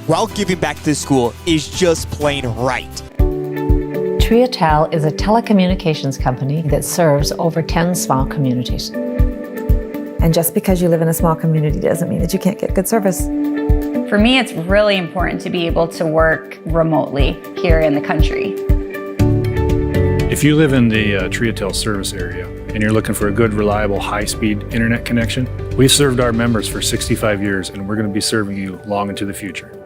while giving back to the school is just plain right. Triatel is a telecommunications company that serves over 10 small communities. And just because you live in a small community doesn't mean that you can't get good service. For me, it's really important to be able to work remotely here in the country. If you live in the Triatel service area and you're looking for a good, reliable, high-speed internet connection, we've served our members for 65 years and we're going to be serving you long into the future.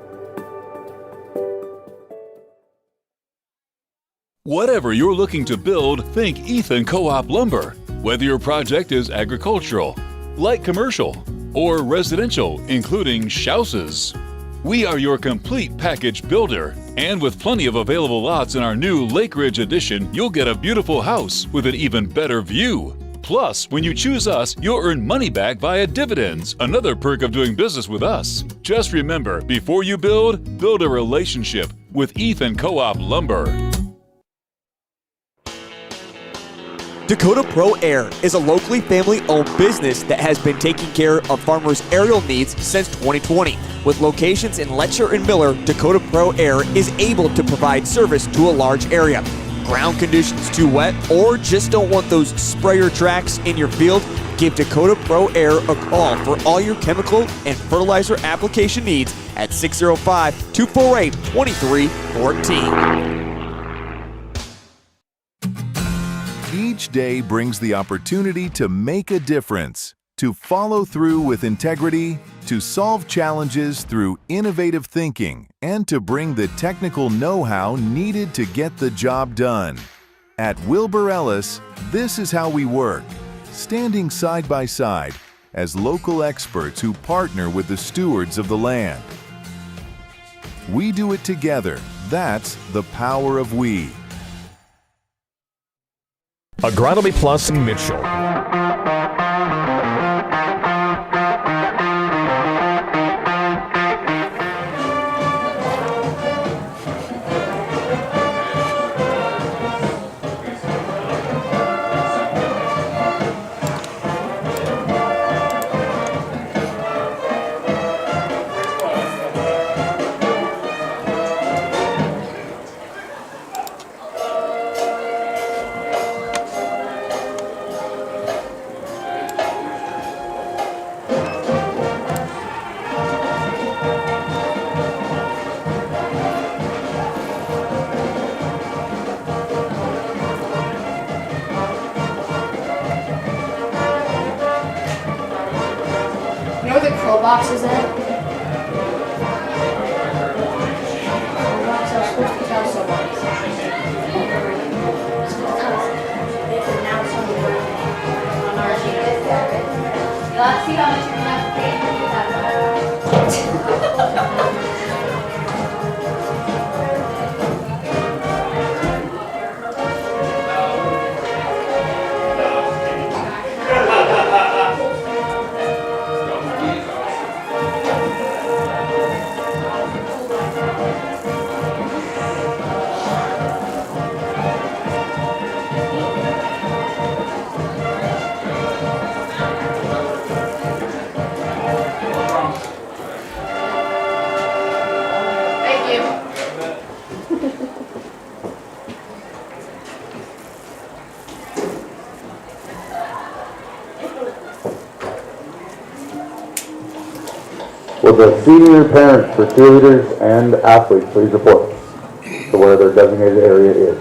Whatever you're looking to build, think Ethan Co-op Lumber. Whether your project is agricultural, light commercial, or residential, including houses. We are your complete package builder, and with plenty of available lots in our new Lake Ridge edition, you'll get a beautiful house with an even better view. Plus, when you choose us, you'll earn money back via dividends, another perk of doing business with us. Just remember, before you build a relationship with Ethan Co-op Lumber. Dakota Pro Air is a locally family-owned business that has been taking care of farmers' aerial needs since 2020. With locations in Letcher and Miller, Dakota Pro Air is able to provide service to a large area. Ground conditions too wet, or just don't want those sprayer tracks in your field? Give Dakota Pro Air a call for all your chemical and fertilizer application needs at 605-248-2314. Each day brings the opportunity to make a difference, to follow through with integrity, to solve challenges through innovative thinking, and to bring the technical know-how needed to get the job done. At Wilbur Ellis, this is how we work, standing side by side as local experts who partner with the stewards of the land. We do it together. That's the power of we. Agronomy Plus in Mitchell. You know where the crow box is at? Let's see how much you're gonna have to pay to do that. Will the senior parents for cheerleaders and athletes please report to where their designated area is?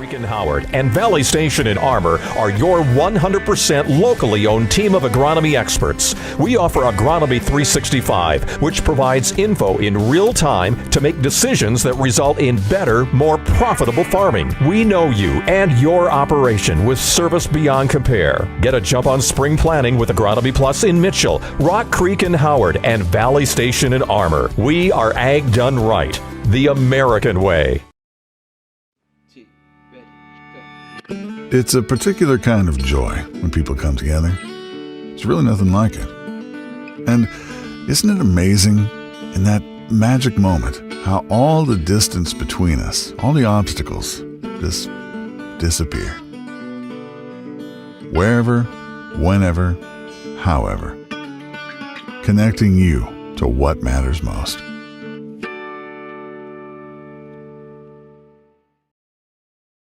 Creek and Howard and Valley Station in Armour are your 100% locally owned team of agronomy experts. We offer Agronomy 365, which provides info in real time to make decisions that result in better, more profitable farming. We know you and your operation with service beyond compare. Get a jump on spring planning with Agronomy Plus in Mitchell, Rock Creek in Howard, and Valley Station in Armour. We are ag done right, the American way. It's a particular kind of joy when people come together. It's really nothing like it. And isn't it amazing in that magic moment how all the distance between us, all the obstacles, just disappear? Wherever, whenever, however. Connecting you to what matters most.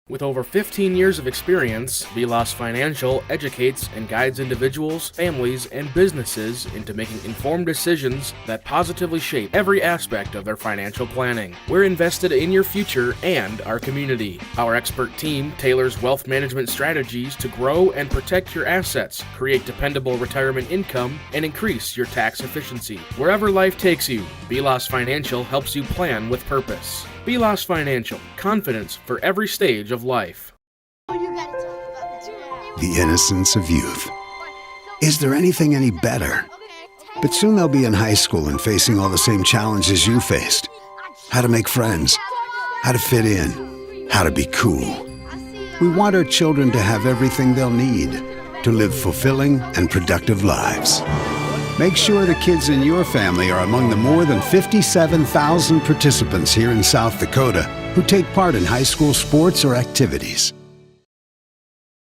With over 15 years of experience, Velas Financial educates and guides individuals, families, and businesses into making informed decisions that positively shape every aspect of their financial planning. We're invested in your future and our community. Our expert team tailors wealth management strategies to grow and protect your assets, create dependable retirement income, and increase your tax efficiency. Wherever life takes you, Velas Financial helps you plan with purpose. Velas Financial, confidence for every stage of life. The innocence of youth. Is there anything any better? But soon they'll be in high school and facing all the same challenges you faced. How to make friends, how to fit in, how to be cool. We want our children to have everything they'll need to live fulfilling and productive lives. Make sure the kids in your family are among the more than 57,000 participants here in South Dakota who take part in high school sports or activities.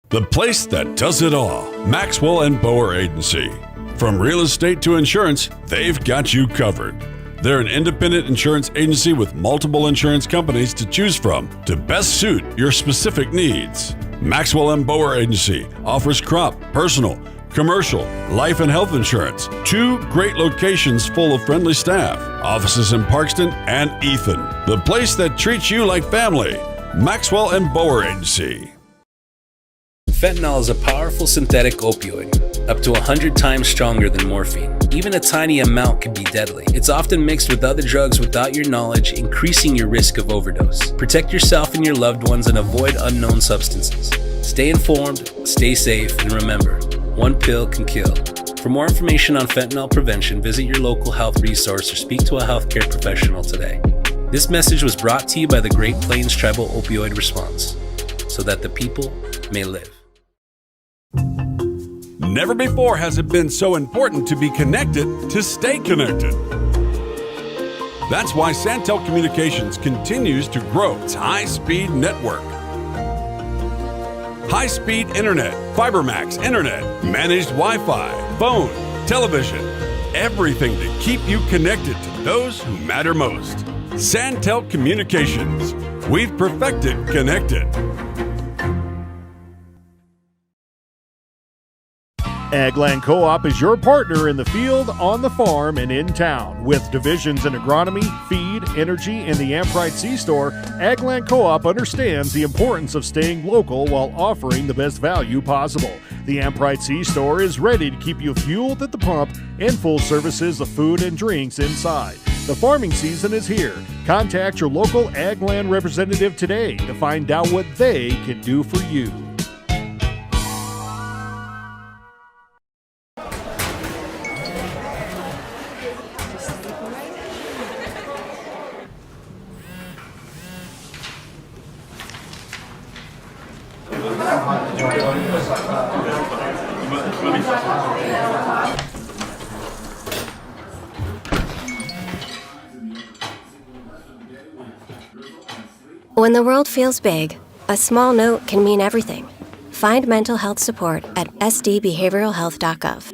The place that does it all, Maxwell & Bower Agency. From real estate to insurance, they've got you covered. They're an independent insurance agency with multiple insurance companies to choose from to best suit your specific needs. Maxwell & Bower Agency offers crop, personal, commercial, life and health insurance. 2 great locations full of friendly staff. Offices in Parkston and Ethan. The place that treats you like family. Maxwell & Bower Agency. Fentanyl is a powerful synthetic opioid, up to 100 times stronger than morphine. Even a tiny amount can be deadly. It's often mixed with other drugs without your knowledge, increasing your risk of overdose. Protect yourself and your loved ones and avoid unknown substances. Stay informed, stay safe, and remember, one pill can kill. For more information on fentanyl prevention, visit your local health resource or speak to a healthcare professional today. This message was brought to you by the Great Plains Tribal Opioid Response, so that the people may live. Never before has it been so important to be connected to stay connected. That's why Santel Communications continues to grow its high-speed network. High-speed internet, FiberMax internet, managed Wi-Fi, phone, television, everything to keep you connected to those who matter most. Santel Communications. We've perfected connected. Agland Co-op is your partner in the field, on the farm, and in town. With divisions in agronomy, feed, energy, and the Ampride C-Store, Agland Co-op understands the importance of staying local while offering the best value possible. The Ampride C-Store is ready to keep you fueled at the pump and full services of food and drinks inside. The farming season is here. Contact your local Agland representative today to find out what they can do for you. When the world feels big, a small note can mean everything. Find mental health support at sdbehavioralhealth.gov.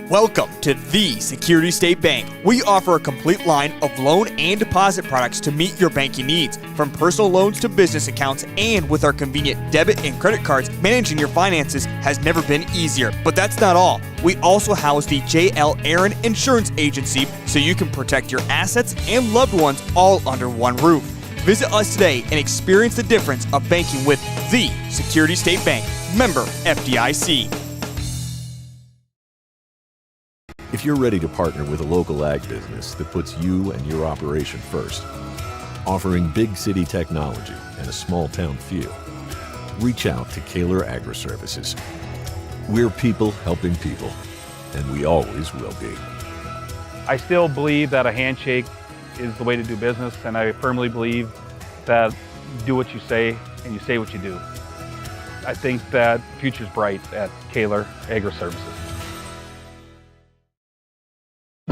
Welcome to the Security State Bank. We offer a complete line of loan and deposit products to meet your banking needs, from personal loans to business accounts, and with our convenient debit and credit cards, managing your finances has never been easier. But that's not all. We also house the J.L. Aaron Insurance Agency, so you can protect your assets and loved ones all under one roof. Visit us today and experience the difference of banking with the Security State Bank, member FDIC. If you're ready to partner with a local ag business that puts you and your operation first, offering big city technology and a small town feel, reach out to Kaler Agri-Services. We're people helping people, and we always will be. I still believe that a handshake is the way to do business, and I firmly believe that you do what you say and you say what you do. I think that the future's bright at Kaler Agri-Services.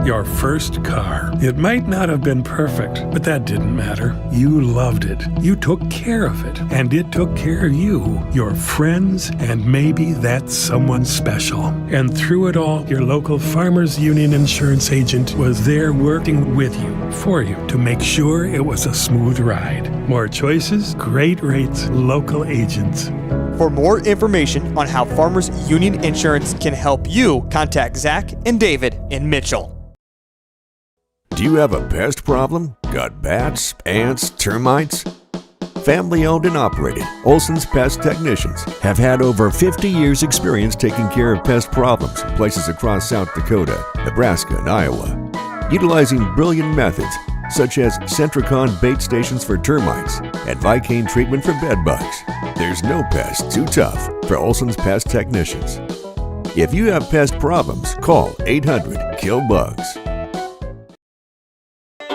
Your first car. It might not have been perfect, but that didn't matter. You loved it. You took care of it, and it took care of you, your friends, and maybe that's someone special. And through it all, your local Farmers Union insurance agent was there working with you, for you, to make sure it was a smooth ride. More choices, great rates, local agents. For more information on how Farmers Union Insurance can help you, contact Zach and David in Mitchell. Do you have a pest problem? Got bats, ants, termites? Family owned and operated, Olson's Pest Technicians have had over 50 years experience taking care of pest problems in places across South Dakota, Nebraska, and Iowa. Utilizing brilliant methods such as Centricon bait stations for termites and Vicane treatment for bed bugs. There's no pest too tough for Olson's Pest Technicians. If you have pest problems, call 800-KILL-BUGS.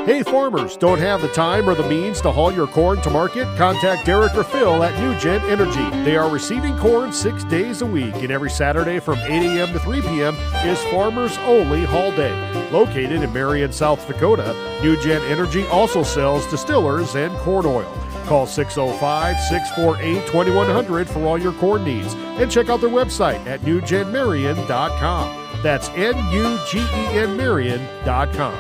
Hey farmers, don't have the time or the means to haul your corn to market? Contact Derek or Phil at NewGen Energy. They are receiving corn 6 days a week, and every Saturday from 8 a.m. to 3 p.m. is Farmers Only Haul Day. Located in Marion, South Dakota, NewGen Energy also sells distillers and corn oil. Call 605-648-2100 for all your corn needs, and check out their website at newgenmarion.com. That's NUGEN Marion.com.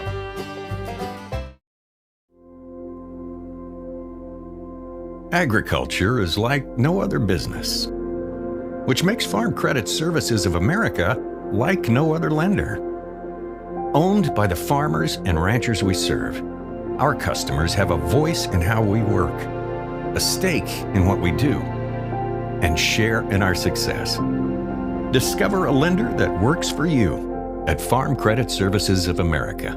Agriculture is like no other business, which makes Farm Credit Services of America like no other lender. Owned by the farmers and ranchers we serve, our customers have a voice in how we work, a stake in what we do, and share in our success. Discover a lender that works for you at Farm Credit Services of America.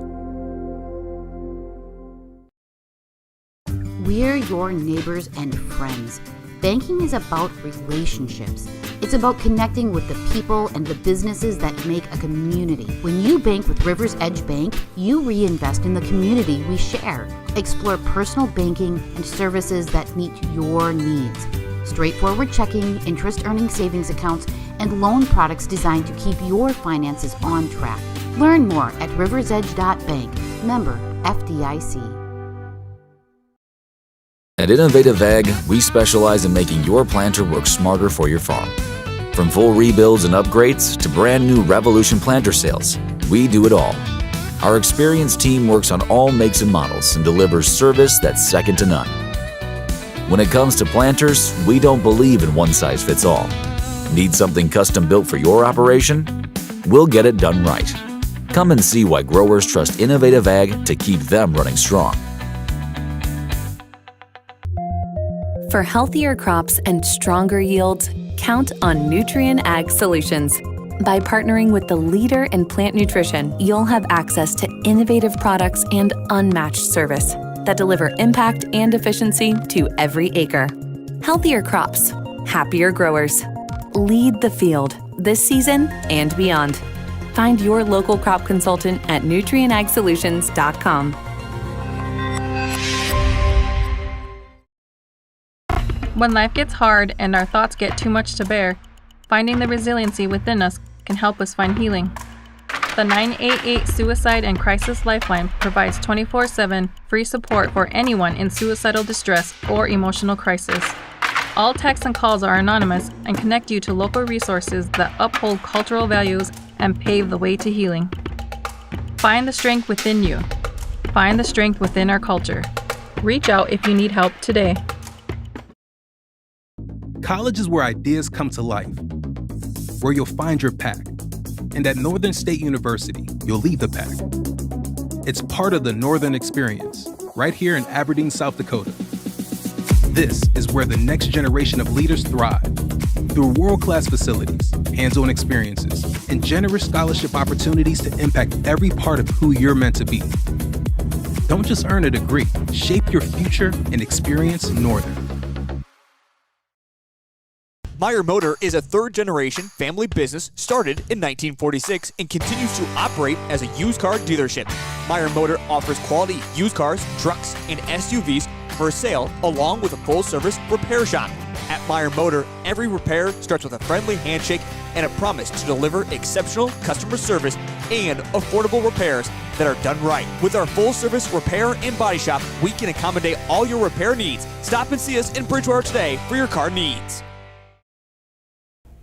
We're your neighbors and friends. Banking is about relationships. It's about connecting with the people and the businesses that make a community. When you bank with Rivers Edge Bank, you reinvest in the community we share. Explore personal banking and services that meet your needs. Straightforward checking, interest-earning savings accounts, and loan products designed to keep your finances on track. Learn more at riversedge.bank. Member FDIC. At Innovative Ag, we specialize in making your planter work smarter for your farm. From full rebuilds and upgrades to brand new Revolution planter sales, we do it all. Our experienced team works on all makes and models and delivers service that's second to none. When it comes to planters, we don't believe in one size fits all. Need something custom built for your operation? We'll get it done right. Come and see why growers trust Innovative Ag to keep them running strong. For healthier crops and stronger yields, count on Nutrien Ag Solutions. By partnering with the leader in plant nutrition, you'll have access to innovative products and unmatched service that deliver impact and efficiency to every acre. Healthier crops, happier growers. Lead the field this season and beyond. Find your local crop consultant at nutrienagsolutions.com. When life gets hard and our thoughts get too much to bear, finding the resiliency within us can help us find healing. The 988 Suicide and Crisis Lifeline provides 24/7 free support for anyone in suicidal distress or emotional crisis. All texts and calls are anonymous and connect you to local resources that uphold cultural values and pave the way to healing. Find the strength within you. Find the strength within our culture. Reach out if you need help today. College is where ideas come to life, where you'll find your pack. And at Northern State University, you'll lead the pack. It's part of the Northern Experience, right here in Aberdeen, South Dakota. This is where the next generation of leaders thrive. Through world-class facilities, hands-on experiences, and generous scholarship opportunities to impact every part of who you're meant to be. Don't just earn a degree, shape your future and experience Northern. Meyer Motor is a third-generation family business started in 1946 and continues to operate as a used car dealership. Meyer Motor offers quality used cars, trucks, and SUVs for sale, along with a full-service repair shop. At Meyer Motor, every repair starts with a friendly handshake and a promise to deliver exceptional customer service and affordable repairs that are done right. With our full-service repair and body shop, we can accommodate all your repair needs. Stop and see us in Bridgewater today for your car needs.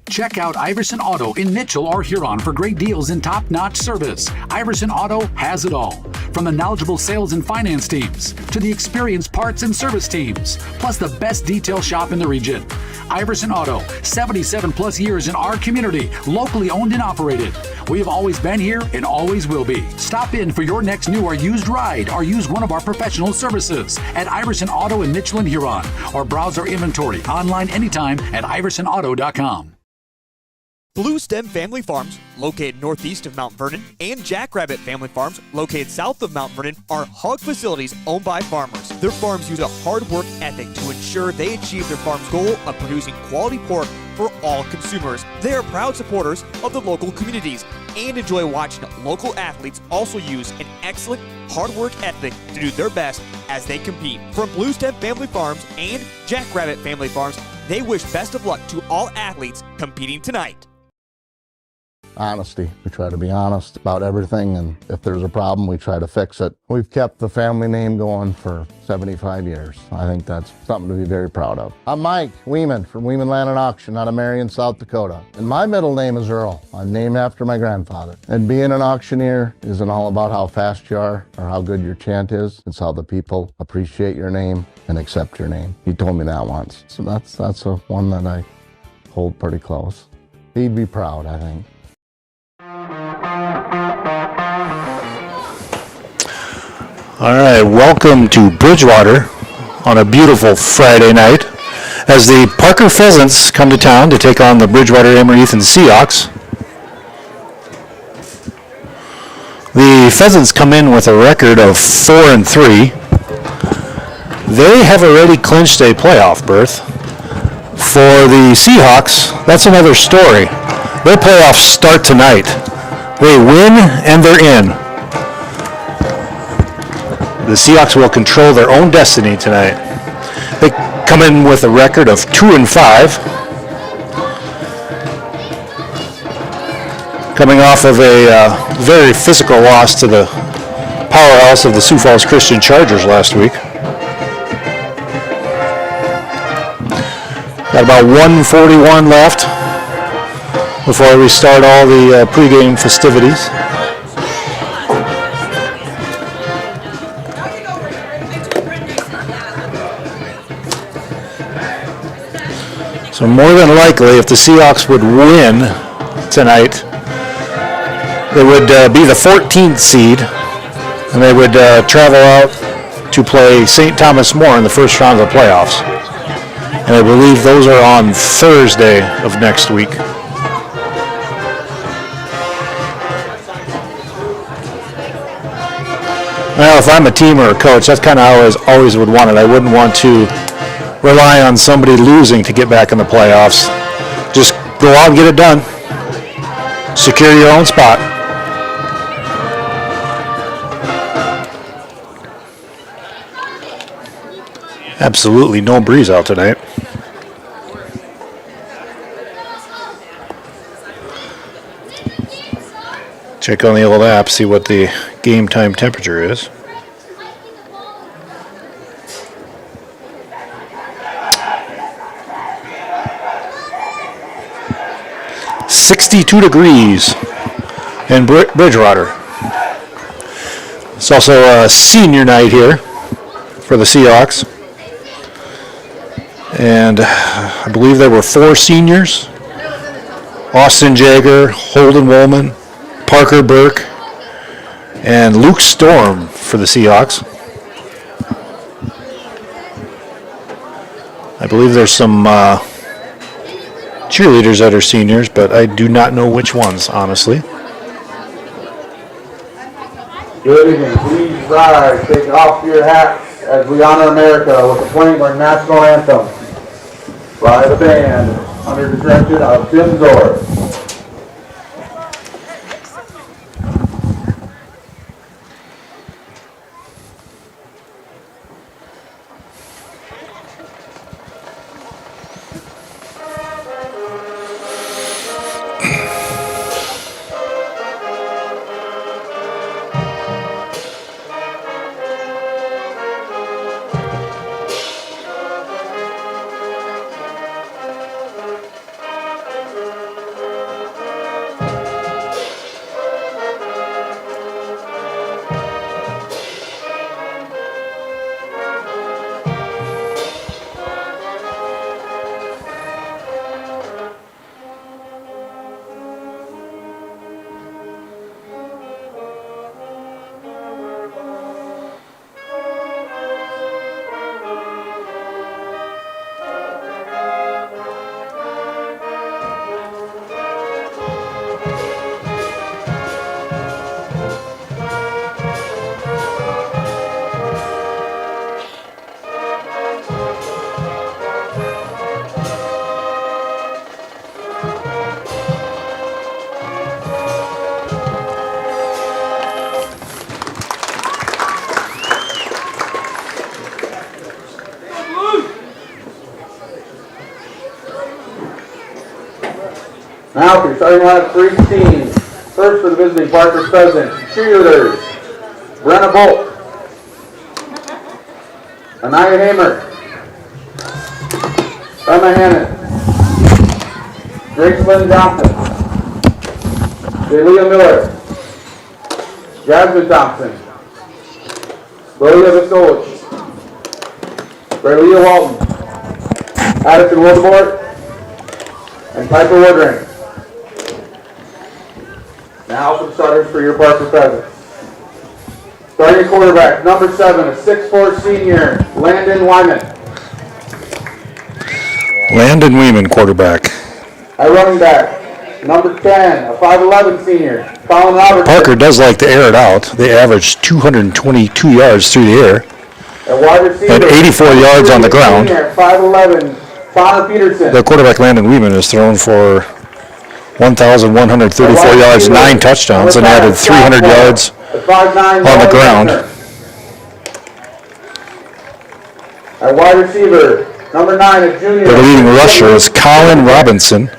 Check out Iverson Auto in Mitchell or Huron for great deals and top-notch service. Iverson Auto has it all. From the knowledgeable sales and finance teams to the experienced parts and service teams, plus the best detail shop in the region. Iverson Auto, 77 plus years in our community, locally owned and operated. We have always been here and always will be. Stop in for your next new or used ride or use one of our professional services at Iverson Auto in Mitchell and Huron, or browse our inventory online anytime at iversonauto.com. Blue Stem Family Farms, located northeast of Mount Vernon, and Jackrabbit Family Farms, located south of Mount Vernon, are hog facilities owned by farmers. Their farms use a hard work ethic to ensure they achieve their farm's goal of producing quality pork for all consumers. They are proud supporters of the local communities and enjoy watching local athletes also use an excellent hard work ethic to do their best as they compete. From Blue Stem Family Farms and Jackrabbit Family Farms, they wish best of luck to all athletes competing tonight. Honesty. We try to be honest about everything, and if there's a problem, we try to fix it. We've kept the family name going for 75 years. I think that's something to be very proud of. I'm Mike Weeman from Weeman Land and Auction out of Marion, South Dakota. And my middle name is Earl. I'm named after my grandfather. And being an auctioneer isn't all about how fast you are or how good your chant is. It's how the people appreciate your name and accept your name. He told me that once. So that's a one that I hold pretty close. He'd be proud, I think. All right, welcome to Bridgewater on a beautiful Friday night as the Parker Pheasants come to town to take on the Bridgewater-Emery-Ethan Seahawks. The Pheasants come in with a record of 4-3. They have already clinched a playoff berth. For the Seahawks, that's another story. Their playoffs start tonight. They win and they're in. The Seahawks will control their own destiny tonight. They come in with a record of 2-5. Coming off of a very physical loss to the powerhouse of the Sioux Falls Christian Chargers last week. Got about 1:41 left before we start all the pregame festivities. So more than likely, if the Seahawks would win tonight, they would be the 14th seed, and they would travel out to play St. Thomas More in the first round of the playoffs. And I believe those are on Thursday of next week. Well, if I'm a team or a coach, that's kind of how I always would want it. I wouldn't want to rely on somebody losing to get back in the playoffs. Just go out and get it done. Secure your own spot. Absolutely no breeze out tonight. Check on the old app, see what the game time temperature is. .62 degrees in Bridgewater. It's also a senior night here for the Seahawks. And I believe there were 4 seniors. Austin Jaeger, Holden Woolman, Parker Burke, and Luke Storm for the Seahawks. I believe there's some cheerleaders that are seniors, but I do not know which ones, honestly. Good evening. Please rise, take off your hats as we honor America with the playing our national anthem by the band under the direction of Tim Zorr. Now for your starting lineup for each team. First for the visiting Parker Pheasants, cheerleaders, Brenna Bolt, Anaya Hamer, Emma Hannon, Grace Lynn Johnson, Delia Miller, Jasmine Thompson, Lilia Viscolich, Braylia Walton, Addison Wildebort, and Piper Woodring. Now some starters for your Parker Pheasants. Starting quarterback, number 7, a 6'4" senior, Landon Wyman. Landon Weeman, quarterback. At running back, number 10, a 5'11" senior, Colin Robertson. Parker does like to air it out. They averaged 222 yards through the air At wide receiver, and 84 yards on the ground. Senior, 5'11", Connor Peterson. Their quarterback, Landon Weeman, has thrown for 1,134 yards, 9 touchdowns, and added 300 yards on the ground. At wide receiver, number 9, a junior. Their leading rusher is Colin Robinson.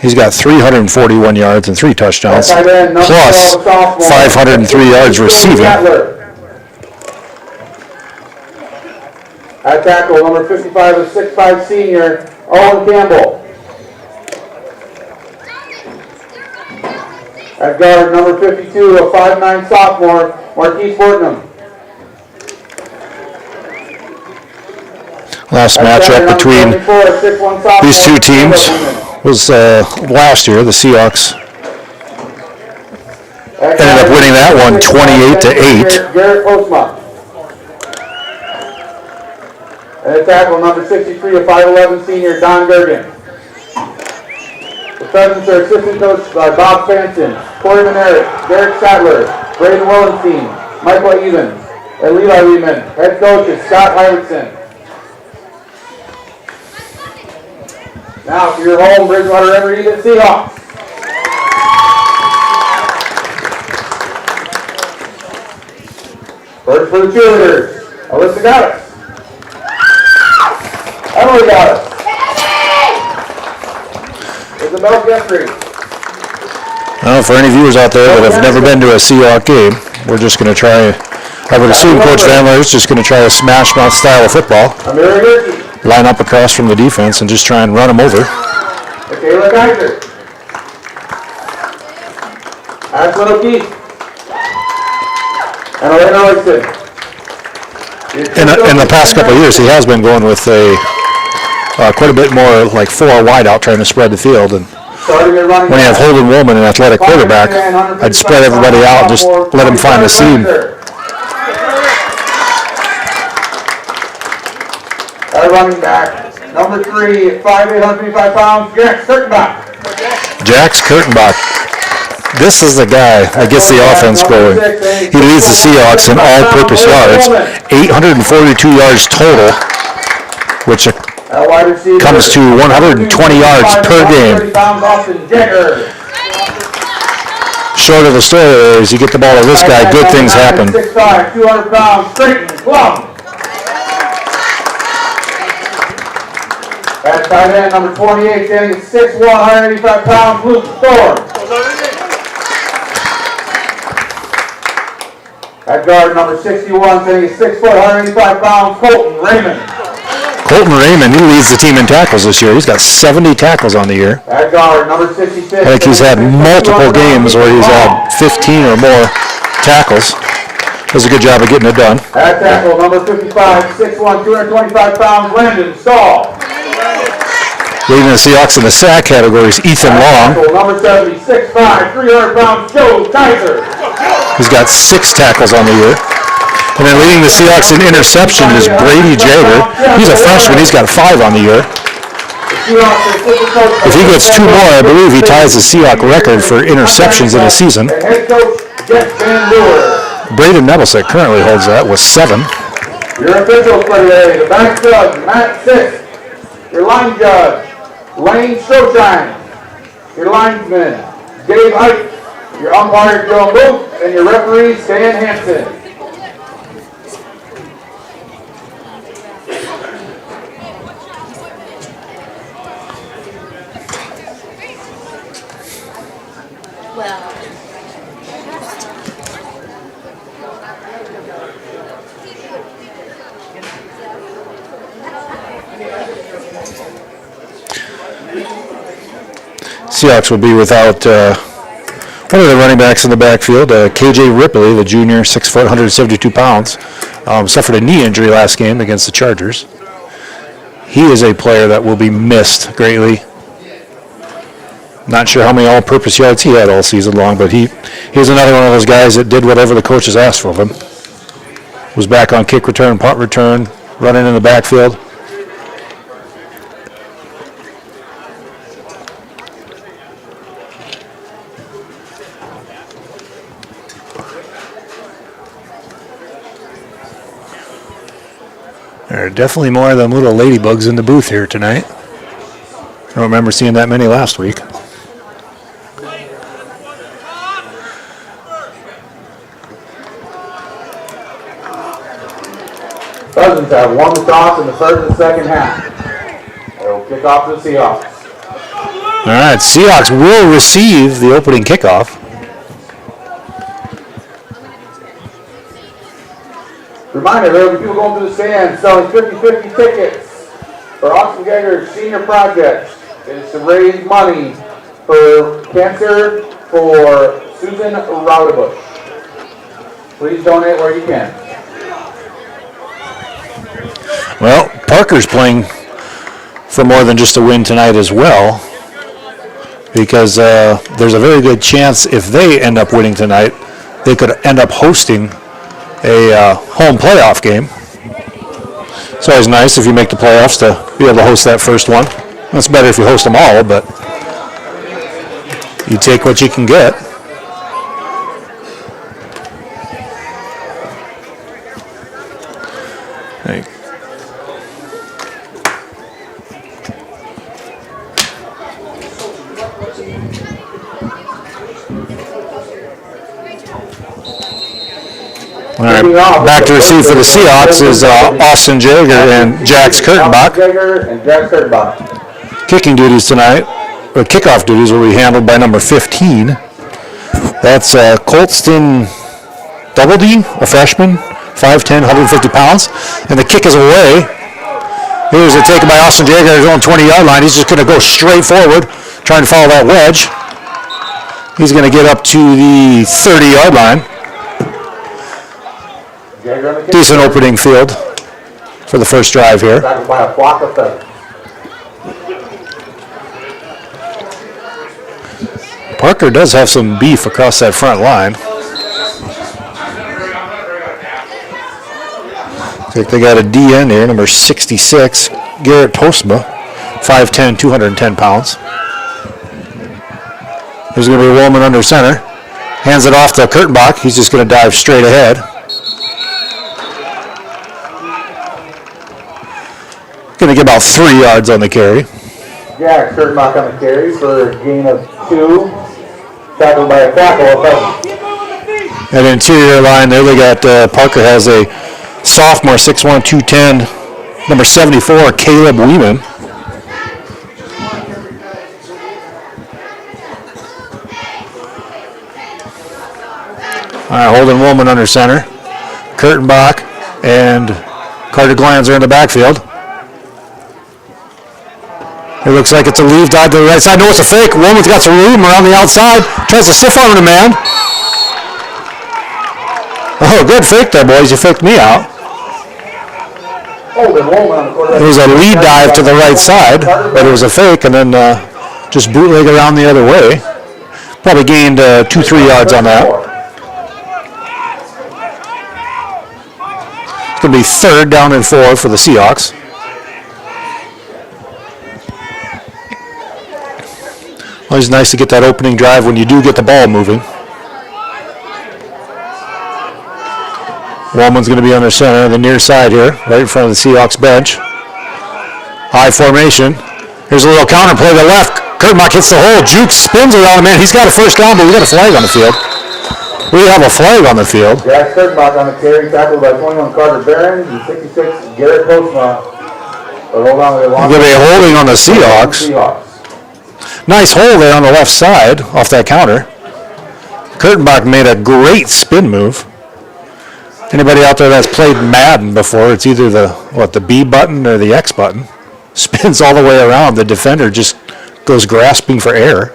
He's got 341 yards and 3 touchdowns, plus 503 yards receiving. At tackle, number 55, a 6'5" senior, Owen Campbell. At guard, number 52, a 5'9" sophomore, Marquise Fortnum. Last matchup between these two teams was last year. The Seahawks ended up winning that one 28-8. Garrett Postma. And at tackle, number 63, a 5'11" senior, Don Gergen. The Pheasants are assistant coach Bob Fanson, Corey Manerick, Derek Sadler, Braden Wallenstein, Michael Evans, and Levi Weeman. Head coach is Scott Hyrickson. Now for your home Bridgewater-Emery-Ethan Seahawks. First for the cheerleaders, Alyssa Gaddis, Emily Gaddis, Isabel Guthrie. Well, for any viewers out there that have never been to a Seahawk game, we're just going to try, I would assume Coach Vandler is just going to try a smash mouth style of football. Line up across from the defense and just try and run them over. Michaela Kaiser, Ashlyn O'Keefe, and Elena Langston. In the past couple of years, he has been going with a quite a bit more like 4 wide out, trying to spread the field. And when you have Holden Woolman, an athletic quarterback, I'd spread everybody out and just let him find a seam. At running back, number 3, 5'8", 155 pounds, Jax Kurtenbach. Jax Kurtenbach. This is the guy that gets the offense going. He leads the Seahawks in all-purpose yards, 842 yards total, which comes to 120 yards per game. Short of the story is you get the ball to this guy, good things happen. 6'5", 200 pounds, Creighton Plum. At tight end, number 28, standing at 6'1", 185 pounds, Luke Thorne. At guard, number 61, standing at 6 foot, 185 pounds, Colton Raymond. Colton Raymond, he leads the team in tackles this year. He's got 70 tackles on the year. At guard, number 66. I think he's had multiple games where he's had 15 or more tackles. Does a good job of getting it done. At tackle, number 55, 6'1", 225 pounds, Landon Stahl. Leading the Seahawks in the sack category is Ethan Long. Number 70, 6'5", 300 pounds, Joe Kaiser. He's got 6 tackles on the year. And then leading the Seahawks in interception is Brady Jager. He's a freshman. He's got 5 on the year. If he gets 2 more, I believe he ties the Seahawks record for interceptions in a season. Braden Nebelsick currently holds that with 7. Your officials for today, the back judge, Matt Sick. Your line judge, Lane Showtime. Your linesman, Dave Height. Your umpire, Joe Booth. And your referee, Stan Hansen. Seahawks will be without one of the running backs in the backfield, KJ Ripley, the junior, 6 foot, 172 pounds, suffered a knee injury last game against the Chargers. He is a player that will be missed greatly. Not sure how many all-purpose yards he had all season long, but he's another one of those guys that did whatever the coaches asked of him. Was back on kick return, punt return, running in the backfield. There are definitely more of them little ladybugs in the booth here tonight. I don't remember seeing that many last week. Pheasants have won the toss in the first and second half. They'll kick off to the Seahawks. All right, Seahawks will receive the opening kickoff. Reminder, there will be people going through the stands selling 50-50 tickets for Oxengager's senior project. It's to raise money for cancer for Susan Raudebush. Please donate where you can. Well, Parker's playing for more than just a win tonight as well, because there's a very good chance if they end up winning tonight, they could end up hosting a home playoff game. It's always nice if you make the playoffs to be able to host that first one. It's better if you host them all, but you take what you can get. Hey. All right, back to receive for the Seahawks is Austin Jager and Jax Kurtenbach. Kicking duties tonight, or kickoff duties, will be handled by number 15. That's Colston Doubledy, a freshman, 5'10", 150 pounds. And the kick is away. Here's a take by Austin Jager at his own 20-yard line. He's just going to go straight forward, trying to follow that wedge. He's going to get up to the 30-yard line. Decent opening field for the first drive here. Parker does have some beef across that front line. I think they got a DN here, number 66. Garrett Postma, 5'10", 210 pounds. There's going to be a Woolman under center. Hands it off to Kurtenbach. He's just going to dive straight ahead. Going to get about 3 yards on the carry. Jack Kurtenbach on the carry for a gain of 2. Tackled by a tackle of Pheasants. At interior line there, they got Parker has a sophomore, 6'1", 210, number 74, Caleb Weeman. All right, Holden Woolman under center. Kurtenbach and Carter Glanzer in the backfield. It looks like it's a leave dive to the right side. No, it's a fake. Woolman's got some room around the outside. Tries to stiff arm the man. Oh, good fake there, boys. You faked me out. It was a lead dive to the right side, but it was a fake, and then just bootleg around the other way. Probably gained 2-3 yards on that. It's going to be 3rd down and 4 for the Seahawks. Always nice to get that opening drive when you do get the ball moving. Woolman's going to be on the center, the near side here, right in front of the Seahawks bench. High formation. Here's a little counter play to the left. Kurtenbach hits the hole. Juke spins around the man. He's got a first down, but we got a flag on the field. We have a flag on the field. Jack Kurtenbach on the carry, tackled by 21 Carter Barron and 66 Garrett Postma. Going to be holding on the Seahawks. Nice hole there on the left side off that counter. Kurtenbach made a great spin move. Anybody out there that's played Madden before, it's either the B button or the X button. Spins all the way around. The defender just goes grasping for air.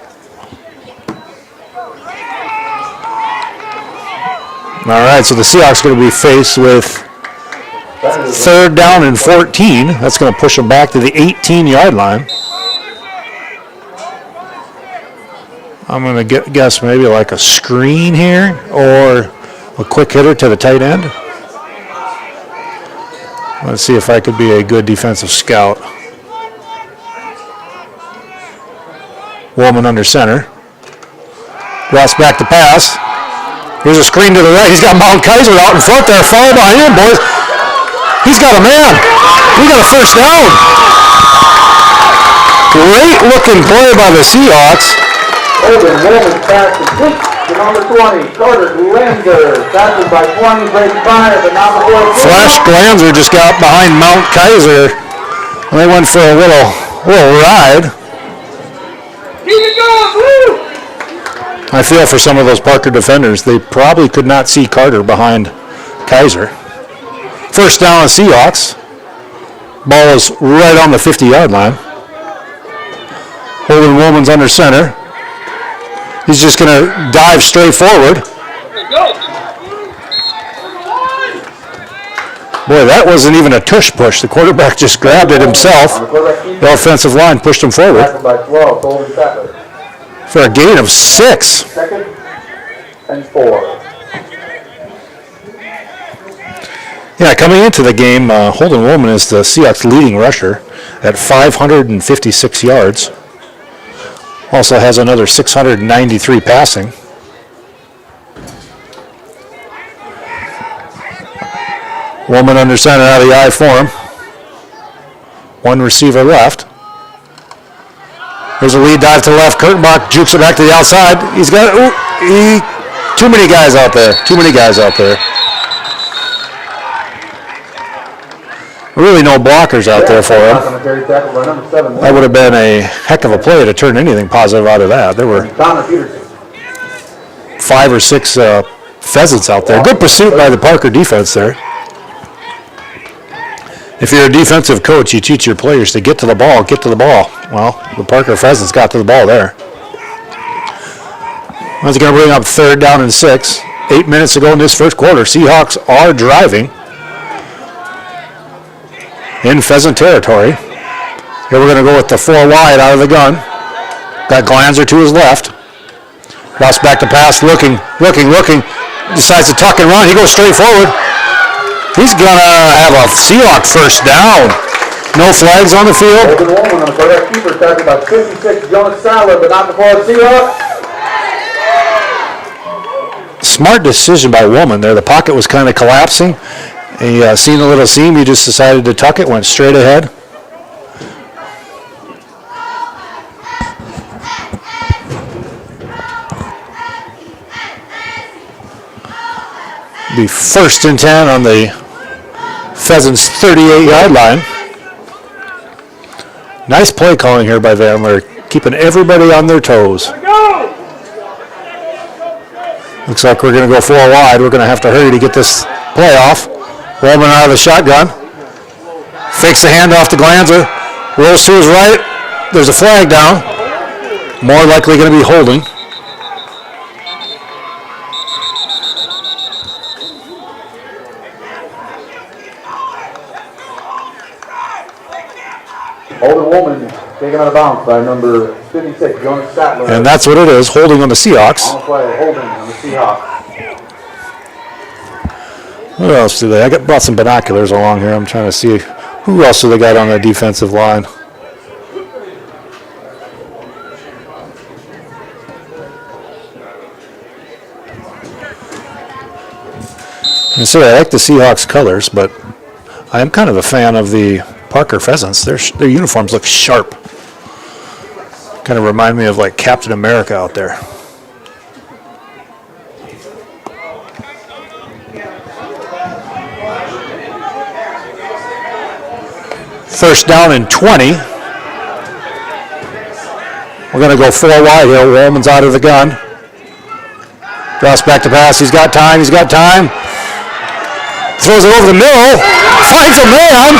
All right, so the Seahawks are going to be faced with 3rd down and 14. That's going to push them back to the 18-yard line. I'm going to guess maybe like a screen here or a quick hitter to the tight end. Let's see if I could be a good defensive scout. Woolman under center. Ross back to pass. Here's a screen to the right. He's got Mount Kaiser out in front there. Follow behind him, boys. He's got a man. We got a first down. Great looking play by the Seahawks. Holden Woolman pass complete to number 20, Carter Glanzer. Tackled by 20, break 5, but not before. Flash Glanzer just got behind Mount Kaiser. And they went for a little ride. I feel for some of those Parker defenders. They probably could not see Carter behind Kaiser. First down on Seahawks. Ball is right on the 50-yard line. Holden Woolman's under center. He's just going to dive straight forward. Boy, that wasn't even a tush push. The quarterback just grabbed it himself. The offensive line pushed him forward. For a gain of 6. 2nd and 4. Yeah, coming into the game, Holden Woolman is the Seahawks' leading rusher at 556 yards. Also has another 693 passing. Woolman under center out of the I form. One receiver left. There's a lead dive to the left. Kurtenbach jukes it back to the outside. He's got too many guys out there. Really no blockers out there for him. That would have been a heck of a play to turn anything positive out of that. There were 5 or 6 Pheasants out there. Good pursuit by the Parker defense there. If you're a defensive coach, you teach your players to get to the ball. Well, the Parker Pheasants got to the ball there. That's going to bring up 3rd down and 6. 8 minutes to go in this first quarter. Seahawks are driving in Pheasant territory. Here we're going to go with the 4 wide out of the gun. Got Glanzer to his left. Ross back to pass, looking. Decides to tuck and run. He goes straight forward. He's going to have a Seahawk first down. No flags on the field. Open Woolman on the correct keeper, tackled by 56, Jonas Sadler, but not before the Seahawks. Smart decision by Woolman there. The pocket was kind of collapsing. He seen a little seam. He just decided to tuck it, went straight ahead. Be 1st and 10 on the Pheasants 38-yard line. Nice play calling here by them. They're keeping everybody on their toes. Looks like we're going to go 4 wide. We're going to have to hurry to get this play off. Woolman out of the shotgun. Fakes the handoff to Glanzer. Rolls to his right. There's a flag down. More likely going to be holding. Holden Woolman taken out of bounds by number 56, Jonas Sadler. And that's what it is, holding on the Seahawks. On the play, holding on the Seahawks. What else do they? I brought some binoculars along here. I'm trying to see who else do they got on the defensive line. And so I like the Seahawks colors, but I am kind of a fan of the Parker Pheasants. Their uniforms look sharp. Kind of remind me of like Captain America out there. First down and 20. We're going to go 4 wide here. Woolman's out of the gun. Drops back to pass. He's got time. Throws it over the middle. Finds a man.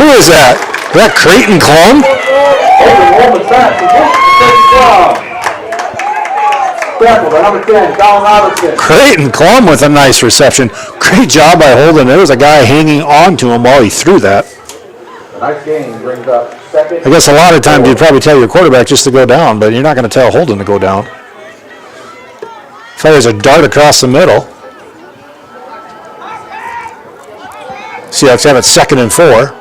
Who is that? Is that Creighton Klum? Creighton Klum with a nice reception. Great job by Holden. There was a guy hanging on to him while he threw that. Nice game. Brings up 2nd. I guess a lot of times you'd probably tell your quarterback just to go down, but you're not going to tell Holden to go down. Fires a dart across the middle. Seahawks have it 2nd and 4.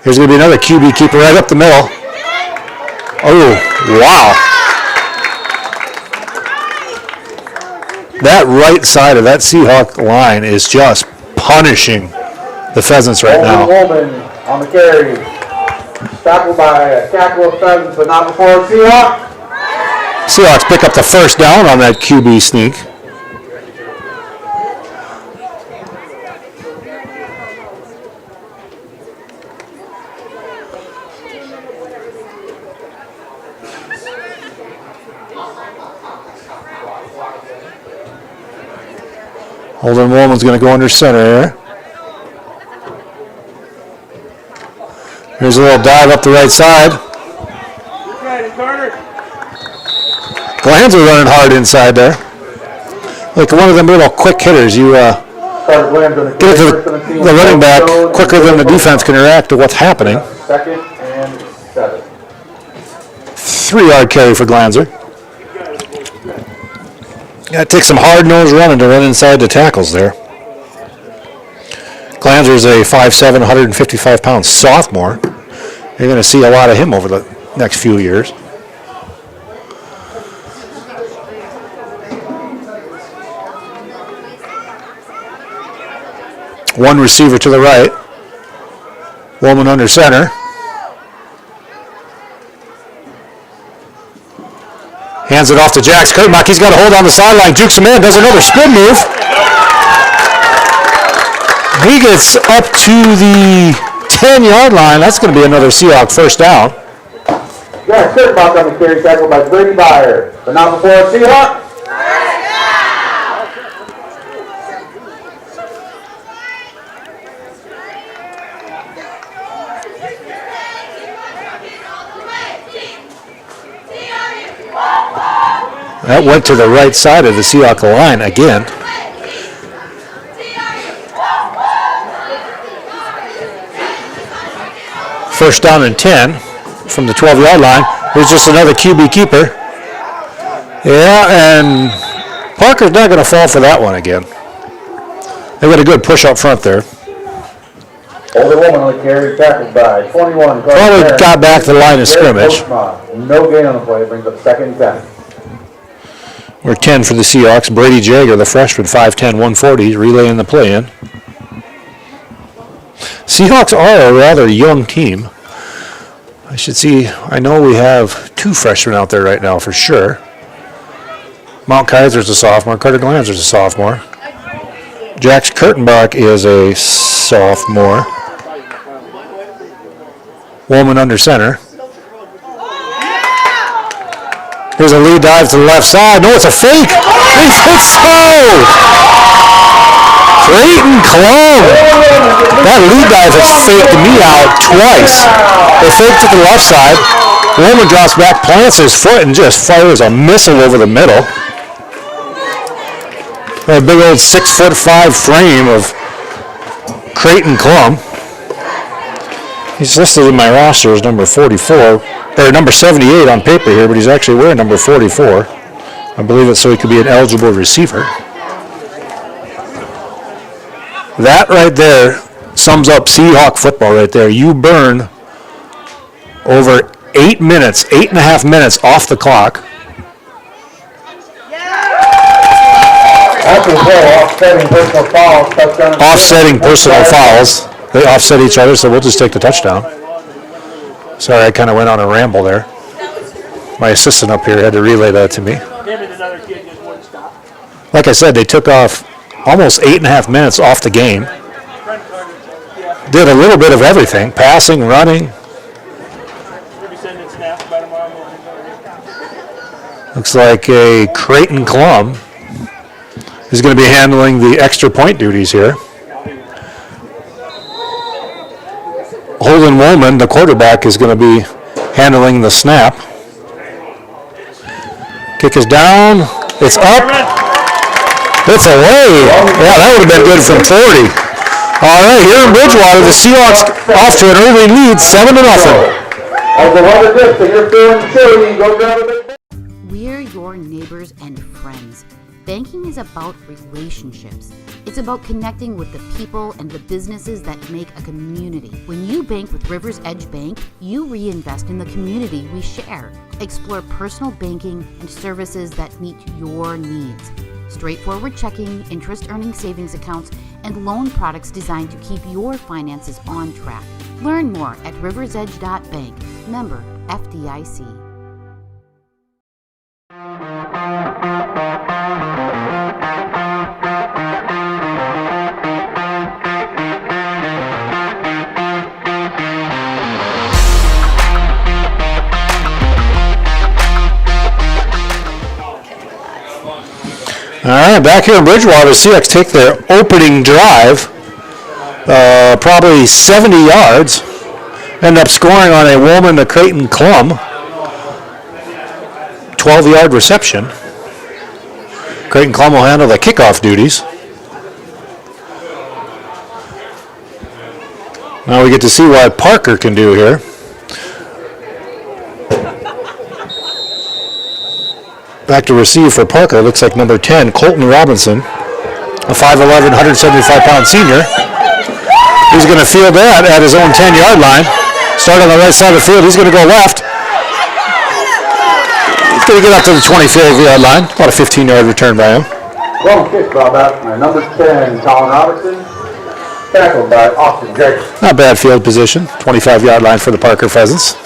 Here's going to be another QB keeper right up the middle. Oh, wow. That right side of that Seahawk line is just punishing the Pheasants right now. Woolman on the carry. Tackled by a tackle of Pheasants, but not before Seahawks. Seahawks pick up the first down on that QB sneak. Holden Woolman's going to go under center here. Here's a little dive up the right side. Glanzer running hard inside there. Like one of them little quick hitters. You get it to the running back quicker than the defense can react to what's happening. 2nd and 7. 3-yard carry for Glanzer. Got to take some hard-nosed running to run inside the tackles there. Glanzer is a 5'7", 155-pound sophomore. You're going to see a lot of him over the next few years. One receiver to the right. Woolman under center. Hands it off to Jax Kurtmock. He's got a hold on the sideline. Jukes him in. Does another spin move. He gets up to the 10-yard line. That's going to be another Seahawk first down. Jax Kurtmock on the carry, tackled by Brady Byer. But not before Seahawks. That went to the right side of the Seahawk line again. First down and 10 from the 12-yard line. Here's just another QB keeper. Yeah, and Parker's not going to fall for that one again. They got a good push up front there. Older woman on the carry, tackled by 21. Probably got back to the line of scrimmage. No gain on the play, brings up 2nd and 10. We're 10 for the Seahawks. Brady Jagger, the freshman, 5'10", 140, he's relaying the play in. Seahawks are a rather young team. I know we have 2 freshmen out there right now for sure. Mount Kaiser's a sophomore, Carter Glanzer's a sophomore. Jax Kurtenbach is a sophomore. Woman under center. Here's a lead dive to the left side. No, it's a fake. It's so. Creighton Club. That lead dive has faked me out twice. They faked to the left side. Woman drops back, plants his foot, and just fires a missile over the middle. A big old 6'5" frame of Creighton Clum. He's listed in my roster as number 44, or number 78 on paper here, but he's actually wearing number 44. I believe it's so he could be an eligible receiver. That right there sums up Seahawk football right there. You burn over 8 minutes, 8.5 minutes off the clock. Offsetting personal fouls. They offset each other, so we'll just take the touchdown. Sorry, I kind of went on a ramble there. My assistant up here had to relay that to me. Like I said, they took off almost 8.5 minutes off the game. Did a little bit of everything, passing, running. Looks like a Creighton Clum is going to be handling the extra point duties here. Holden Woolman, the quarterback, is going to be handling the snap. Kick is down. It's up. It's away. Yeah, that would have been good from 40. All right, here in Bridgewater, the Seahawks off to an early lead, 7-0. We're your neighbors and friends. Banking is about relationships. It's about connecting with the people and the businesses that make a community. When you bank with Rivers Edge Bank, you reinvest in the community we share. Explore personal banking and services that meet your needs. Straightforward checking, interest-earning savings accounts, and loan products designed to keep your finances on track. Learn more at riversedge.bank. Member FDIC. All right, back here in Bridgewater, Seahawks take their opening drive, probably 70 yards, end up scoring on a Woolman to Creighton Clum, 12-yard reception. Creighton Clum will handle the kickoff duties. Now we get to see what Parker can do here. Back to receive for Parker, looks like number 10, Colton Robinson, a 5'11", 175-pound senior. He's going to field that at his own 10-yard line. Start on the right side of the field. He's going to go left. He's going to get up to the 25-yard line. About a 15-yard return by him. Long kick ball back by number 10, Colin Robertson. Tackled by Austin Jacobs. Not bad field position. 25-yard line for the Parker Pheasants.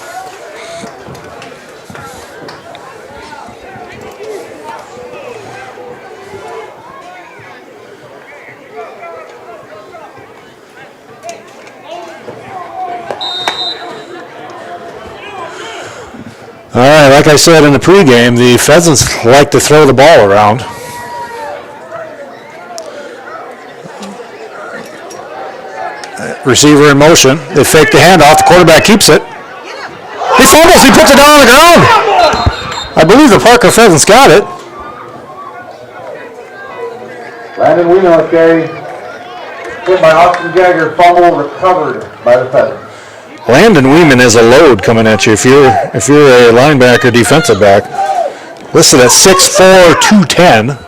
All right, like I said in the pregame, the Pheasants like to throw the ball around. Receiver in motion. They fake the handoff. The quarterback keeps it. He fumbles. He puts it down on the ground. I believe the Parker Pheasants got it. Landon Wheeler carry. Hit by Austin Jagger. Fumble recovered by the Pheasants. Landon Weeman is a load coming at you if you're a linebacker, defensive back. Listed at 6'4", 210.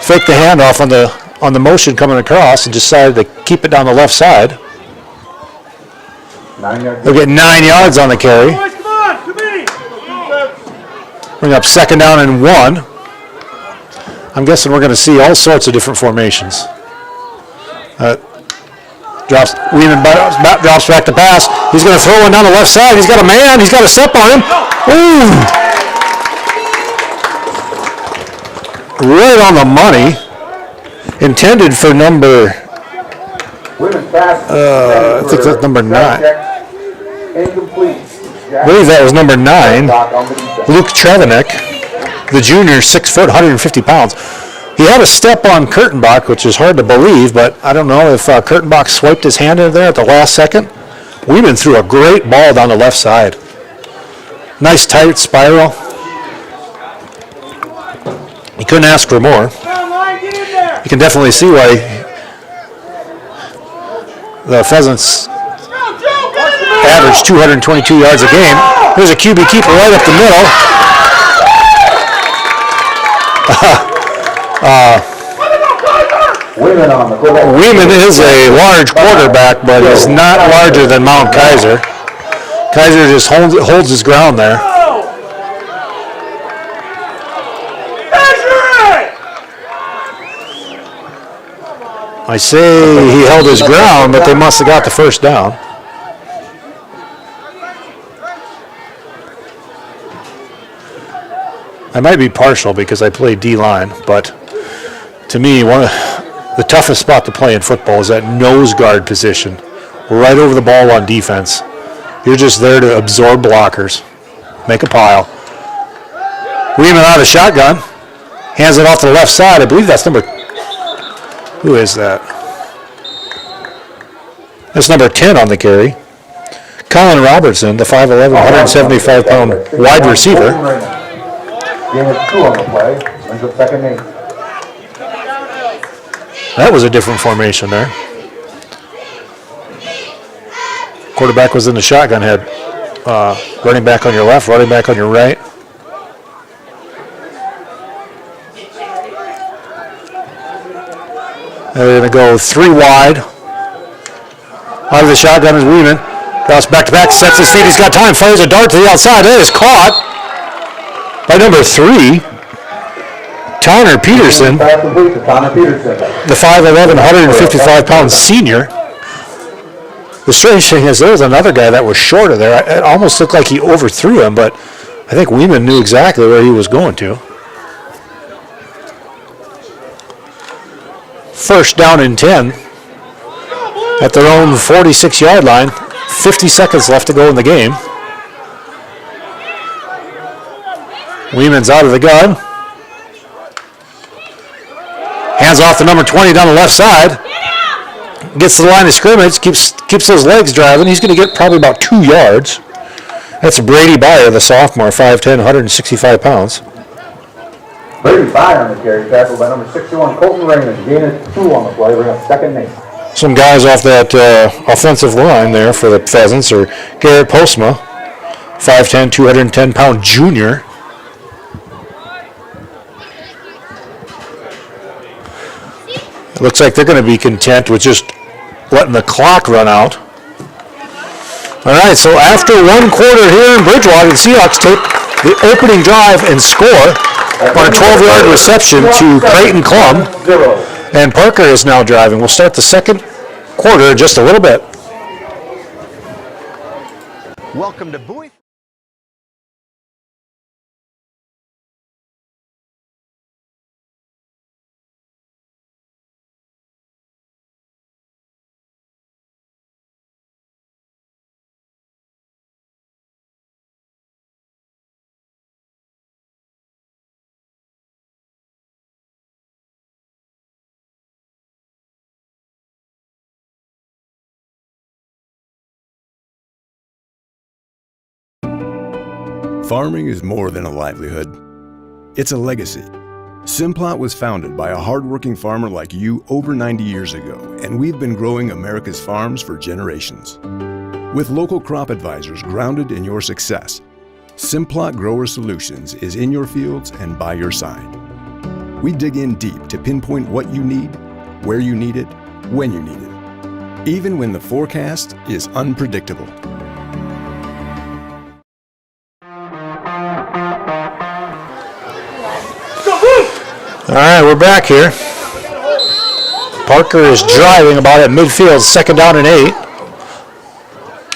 Fake the handoff on the motion coming across and decided to keep it down the left side. 9 yards. They'll get 9 yards on the carry. Bring up 2nd down and 1. I'm guessing we're going to see all sorts of different formations. Weeman drops back to pass. He's going to throw one down the left side. He's got a man. He's got a step on him. Ooh! Right on the money. Intended for number... I think that's number 9. Incomplete. I believe that was number 9. Luke Trevenik, the junior, 6 foot, 150 pounds. He had a step on Kurtenbach, which is hard to believe, but I don't know if Kurtenbach swiped his hand in there at the last second. Weeman threw a great ball down the left side. Nice tight spiral. You couldn't ask for more. You can definitely see why the Pheasants average 222 yards a game. Here's a QB keeper right up the middle. Weeman is a large quarterback, but he's not larger than Mount Kaiser. Kaiser just holds his ground there. I say he held his ground, but they must have got the first down. I might be partial because I play D-line, but to me, the toughest spot to play in football is that nose guard position, right over the ball on defense. You're just there to absorb blockers, make a pile. Weeman out of shotgun, hands it off to the left side. I believe that's number... Who is that? That's number 10 on the carry. Colin Robertson, the 5'11", 175-pound wide receiver. Game of 2 on the play. Brings up 2nd and 8. That was a different formation there. Quarterback was in the shotgun head. Running back on your left, running back on your right. They're going to go 3 wide. Out of the shotgun is Weeman. Drops back to back, sets his feet. He's got time, fires a dart to the outside. It is caught by number 3, Tanner Peterson. The 5'11", 155-pound senior. The strange thing is there was another guy that was shorter there. It almost looked like he overthrew him, but I think Weeman knew exactly where he was going to. 1st down and 10 at their own 46-yard line. 50 seconds left to go in the game. Weeman's out of the gun. Hands off to number 20 down the left side. Gets to the line of scrimmage, keeps those legs driving. He's going to get probably about 2 yards. That's Brady Byer, the sophomore, 5'10", 165 pounds. Brady Byer on the carry, tackled by number 61, Colton Raymond. Gain of 2 on the play, bring up 2nd and 8. Some guys off that offensive line there for the Pheasants are Garrett Postma, 5'10", 210-pound junior. It looks like they're going to be content with just letting the clock run out. All right, so after 1 quarter here in Bridgewater, the Seahawks take the opening drive and score on a 12-yard reception to Creighton Klum. And Parker is now driving. We'll start the 2nd quarter in just a little bit. Welcome to Bowie. Farming is more than a livelihood. It's a legacy. Simplot was founded by a hardworking farmer like you over 90 years ago, and we've been growing America's farms for generations. With local crop advisors grounded in your success, Simplot Grower Solutions is in your fields and by your side. We dig in deep to pinpoint what you need, where you need it, when you need it, even when the forecast is unpredictable. All right, we're back here. Parker is driving about at midfield, 2nd down and 8.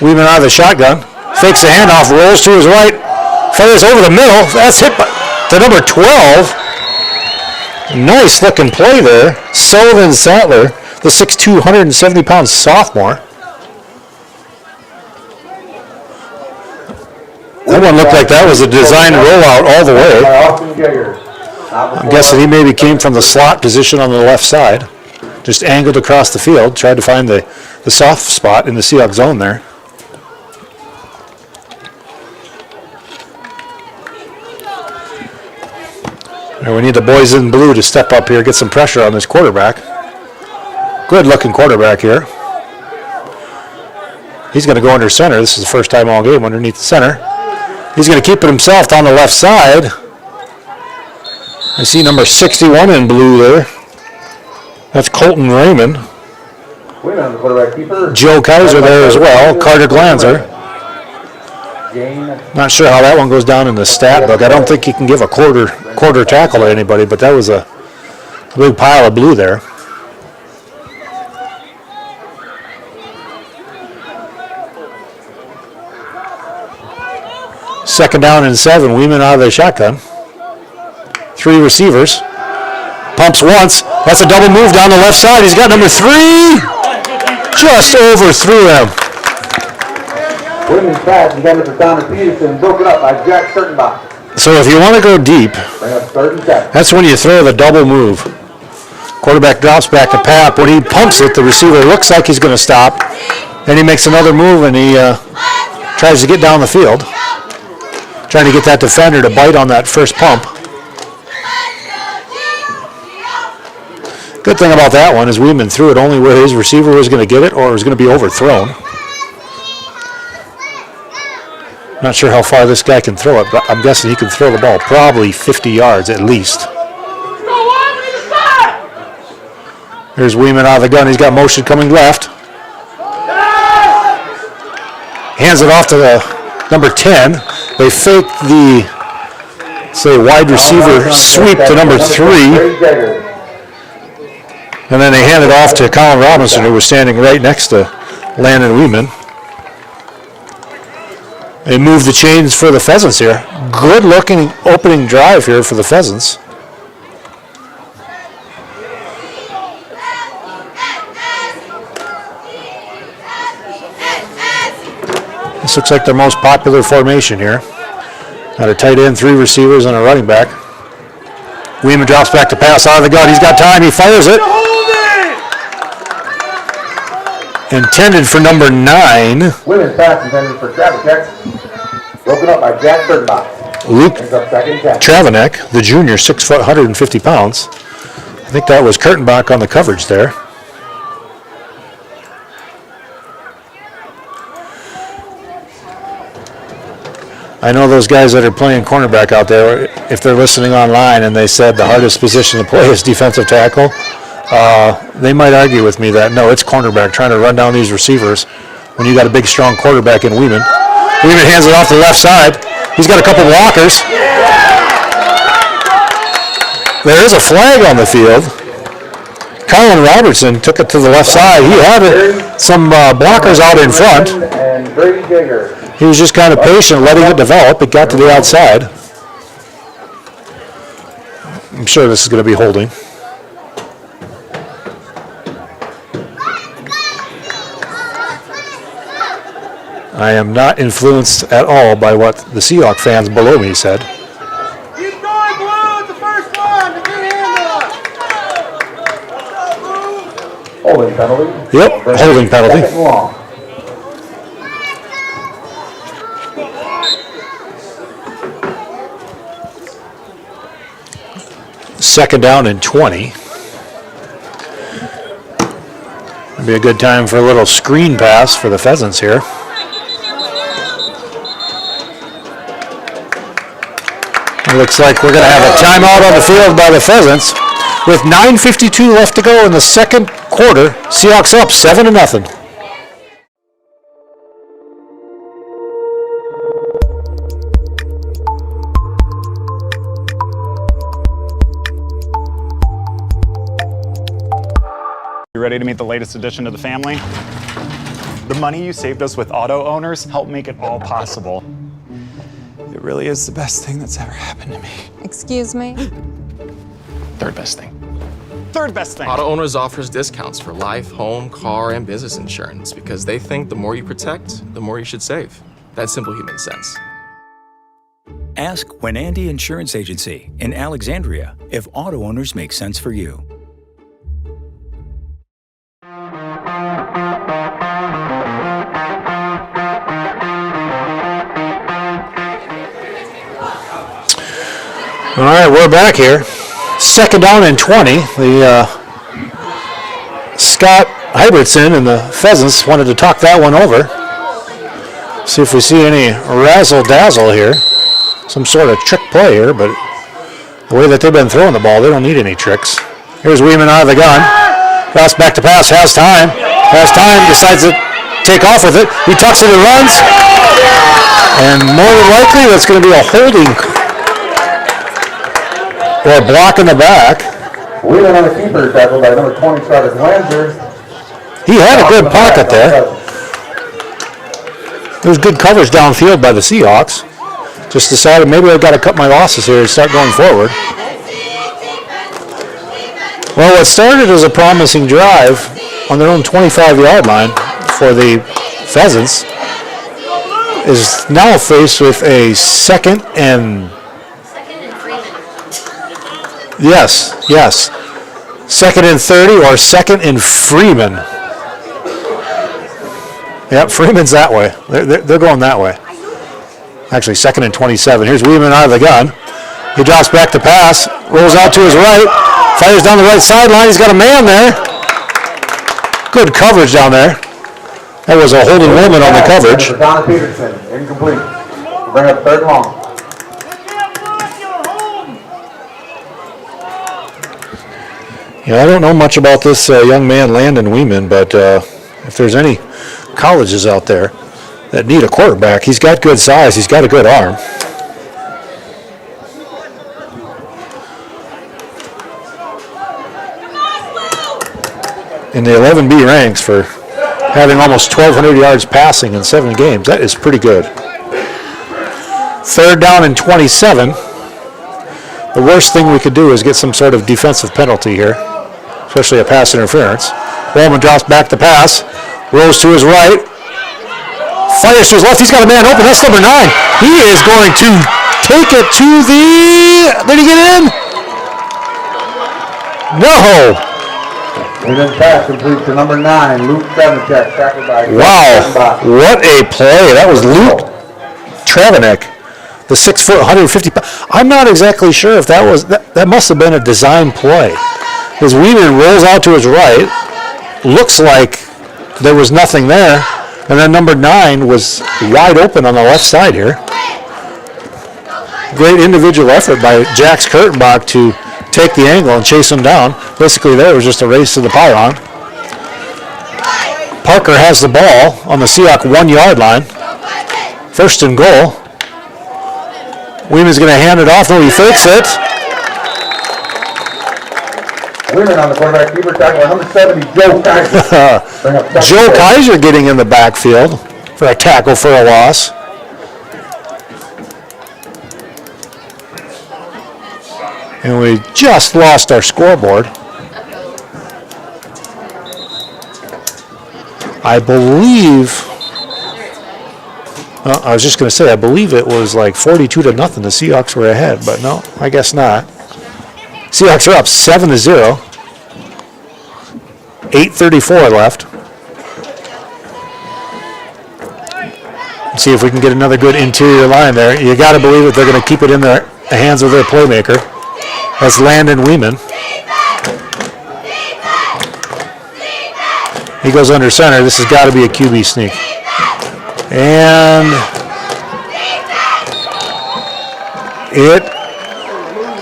Weaving out of the shotgun. Fakes the handoff, rolls to his right, fires over the middle. That's hit to number 12. Nice looking play there. Sullivan Sattler, the 6'2", 170-pound sophomore. That one looked like that was a designed rollout all the way. I'm guessing he maybe came from the slot position on the left side. Just angled across the field, tried to find the soft spot in the Seahawks zone there. And we need the boys in blue to step up here, get some pressure on this quarterback. Good looking quarterback here. He's going to go under center. This is the first time all game underneath the center. He's going to keep it himself down the left side. I see number 61 in blue there. That's Colton Raymond. Joe Kaiser there as well. Carter Glanzer. Not sure how that one goes down in the stat book. I don't think you can give a quarter tackle to anybody, but that was a big pile of blue there. Second down and 7. Weeman out of the shotgun. 3 receivers. Pumps once. That's a double move down the left side. He's got number 3. Just overthrew him. Women's pass intended for Connor Peterson, broken up by Jack Kurtenbach. So if you want to go deep, that's when you throw the double move. Quarterback drops back to Pap. When he pumps it, the receiver looks like he's going to stop. Then he makes another move and he tries to get down the field. Trying to get that defender to bite on that first pump. Good thing about that one is Weeman threw it only where his receiver was going to get it or it was going to be overthrown. Not sure how far this guy can throw it, but I'm guessing he can throw the ball probably 50 yards at least. Here's Weeman out of the gun. He's got motion coming left. Hands it off to the number 10. They fake the, wide receiver sweep to number 3. And then they hand it off to Colin Robinson, who was standing right next to Landon Weeman. They move the chains for the Pheasants here. Good looking opening drive here for the Pheasants. This looks like their most popular formation here. Got a tight end, 3 receivers, and a running back. Weeman drops back to pass out of the gun. He's got time. He fires it. Intended for number 9. Women's pass intended for Travis. Broken up by Jack Kurtenbach. Luke Travanek, the junior, 6 foot, 150 pounds. I think that was Kurtenbach on the coverage there. I know those guys that are playing cornerback out there, if they're listening online and they said the hardest position to play is defensive tackle, they might argue with me that, no, it's cornerback, trying to run down these receivers when you got a big, strong quarterback in Weeman. Weeman hands it off to the left side. He's got a couple blockers. There is a flag on the field. Colin Robertson took it to the left side. He had some blockers out in front. He was just kind of patient, letting it develop. It got to the outside. I'm sure this is going to be holding. I am not influenced at all by what the Seahawks fans below me said. Keep going, Blue, with the first one. The good handle. Holding penalty. Yep, holding penalty. Second down and 20. It'll be a good time for a little screen pass for the Pheasants here. It looks like we're going to have a timeout on the field by the Pheasants. With 9:52 left to go in the second quarter, Seahawks up 7-0. ready to meet the latest addition to the family? The money you saved us with auto owners helped make it all possible. It really is the best thing that's ever happened to me. Excuse me? Third best thing. Third best thing. Auto Owners offers discounts for life, home, car, and business insurance because they think the more you protect, the more you should save. That's simple human sense. Ask Winandy Insurance Agency in Alexandria if auto owners make sense for you. All right, we're back here. 2nd down and 20. The Scott Hybertson and the Pheasants wanted to talk that one over. See if we see any razzle-dazzle here. Some sort of trick play here, but the way that they've been throwing the ball, they don't need any tricks. Here's Weeman out of the gun. Pass back to pass, has time, decides to take off with it. He tucks it and runs. And more than likely, that's going to be a holding or a block in the back. Weeman on the keeper tackle by number 20, Travis Lanzer. He had a good pocket there. There was good coverage downfield by the Seahawks. Just decided maybe I've got to cut my losses here and start going forward. Well, what started as a promising drive on their own 25-yard line for the Pheasants is now faced with a second and second and 30 or second and Freeman. Yep, Freeman's that way. They're going that way. Actually, 2nd and 27. Here's Weeman out of the gun. He drops back to pass, rolls out to his right, fires down the right sideline. He's got a man there. Good coverage down there. That was a holding woman on the coverage. Donna Peterson, incomplete. Bring up 3rd long. Yeah, I don't know much about this young man, Landon Weeman, but if there's any colleges out there that need a quarterback, he's got good size, he's got a good arm. In the 11B ranks for having almost 1,200 yards passing in 7 games. That is pretty good. 3rd down and 27. The worst thing we could do is get some sort of defensive penalty here, especially a pass interference. Bowman drops back to pass, rolls to his right, fires to his left. He's got a man open. That's number 9. He is going to take it to the... Did he get in? No. And then pass complete to number 9, Luke Travinek, tackled by... Wow, what a play. That was Luke Travinek, the 6 foot, 150 pound. I'm not exactly sure if that was... That must have been a design play. As Weeman rolls out to his right, looks like there was nothing there. And then number 9 was wide open on the left side here. Great individual effort by Jax Kurtenbach to take the angle and chase him down. Basically there was just a race to the pylon. Parker has the ball on the Seahawks 1-yard line. 1st and goal. Weeman's going to hand it off. No, he fakes it. Weeman on the quarterback keeper tackle, number 70, Joe Kaiser. Joe Kaiser getting in the backfield for a tackle for a loss. And we just lost our scoreboard. I believe, I was just going to say, I believe it was like 42-0. The Seahawks were ahead, but no, I guess not. Seahawks are up 7-0. 8:34 left. Let's see if we can get another good interior line there. You got to believe that they're going to keep it in the hands of their playmaker. That's Landon Weeman. He goes under center. This has got to be a QB sneak. And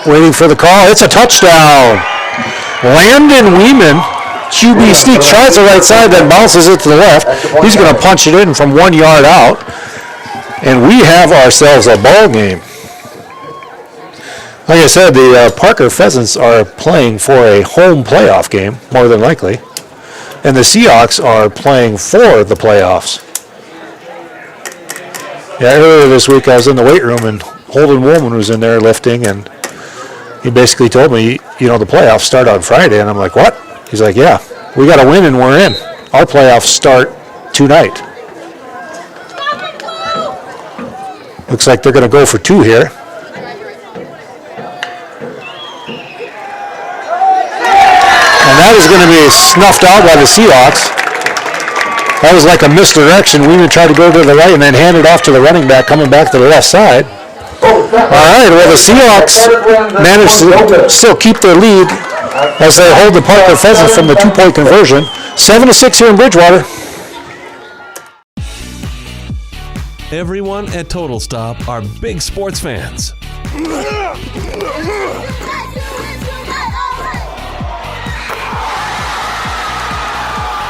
waiting for the call. It's a touchdown. Landon Weeman, QB sneak, tries the right side, then bounces it to the left. He's going to punch it in from 1 yard out. And we have ourselves a ball game. Like I said, the Parker Pheasants are playing for a home playoff game, more than likely. and the Seahawks are playing for the playoffs. Yeah, earlier this week I was in the weight room and Holden Woolman was in there lifting, and he basically told me, you know, the playoffs start on Friday, and I'm like, what? He's like, yeah, we got to win and we're in. Our playoffs start tonight. Looks like they're going to go for 2 here. And that is going to be snuffed out by the Seahawks. That was like a misdirection. Weeman tried to go to the right and then hand it off to the running back coming back to the left side. All right, well, the Seahawks managed to still keep their lead as they hold the Parker Pheasants from the 2-point conversion. 7-6 here in Bridgewater. Everyone at Total Stop are big sports fans.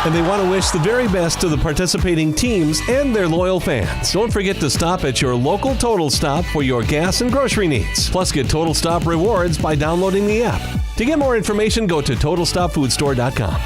And they want to wish the very best to the participating teams and their loyal fans. Don't forget to stop at your local Total Stop for your gas and grocery needs. Plus, get Total Stop rewards by downloading the app. To get more information, go to TotalStopFoodStore.com.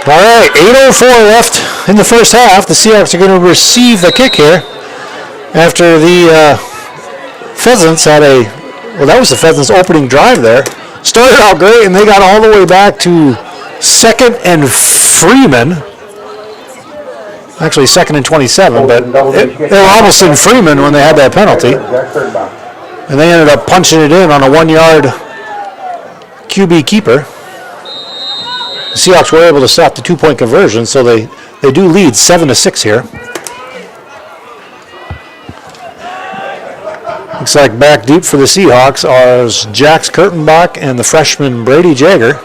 All right, 8:04 left in the first half. The Seahawks are going to receive the kick here after the Pheasants had that was the Pheasants' opening drive there. Started out great, and they got all the way back to 2nd and Freeman. Actually, 2nd and 27, but they were almost in Freeman when they had that penalty. And they ended up punching it in on a 1-yard QB keeper. The Seahawks were able to stop the 2-point conversion, so they do lead 7-6 here. Looks like back deep for the Seahawks are Jax Kurtenbach and the freshman Brady Jagger.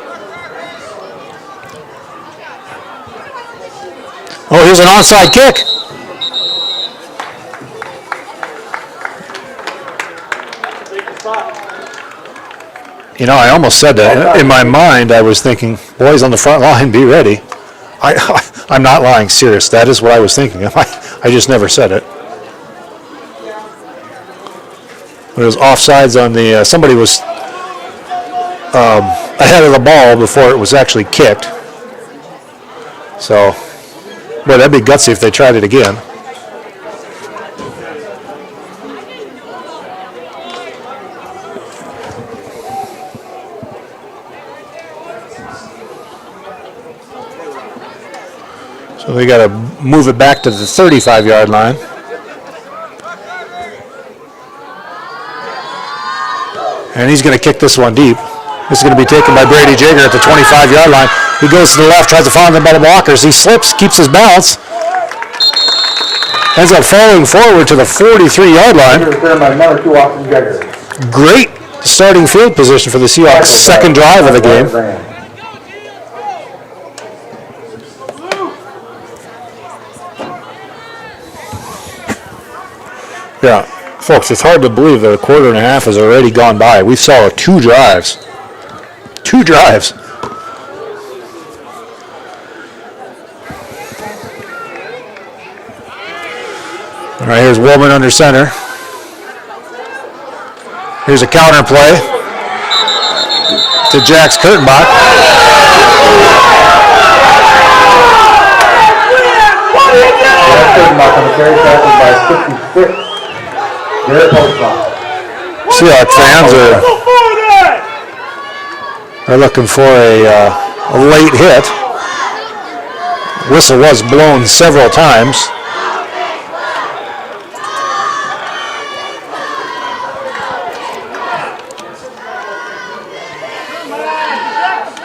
Oh, here's an onside kick. You know, I almost said that. In my mind, I was thinking, boys on the front line, be ready. I'm not lying, serious. That is what I was thinking. I just never said it. It was offsides on the, somebody was ahead of the ball before it was actually kicked. So, boy, that'd be gutsy if they tried it again. So we got to move it back to the 35-yard line. And he's going to kick this one deep. This is going to be taken by Brady Jagger at the 25-yard line. He goes to the left, tries to find them by the blockers. He slips, keeps his balance. Ends up falling forward to the 43-yard line. Great starting field position for the Seahawks' second drive of the game. Yeah, folks, it's hard to believe that a quarter and a half has already gone by. We saw 2 drives. 2 drives. All right, here's Woolman under center. Here's a counter play to Jax Kurtenbach. Kurtenbach on the carry tackle by 56. Seahawks fans are looking for a late hit. Whistle was blown several times.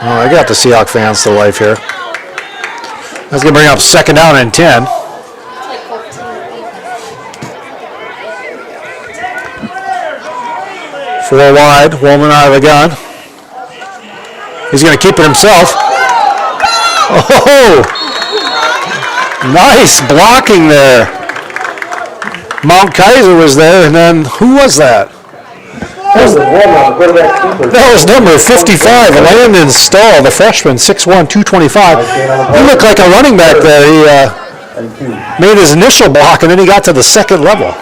Oh, I got the Seahawks fans to life here. That's going to bring up 2nd down and 10. Four wide, Woolman out of the gun. He's going to keep it himself. Oh, nice blocking there. Mount Kaiser was there, and then who was that? That was number 55, Landon Stahl, the freshman, 6'1", 225. He looked like a running back there. He made his initial block, and then he got to the second level.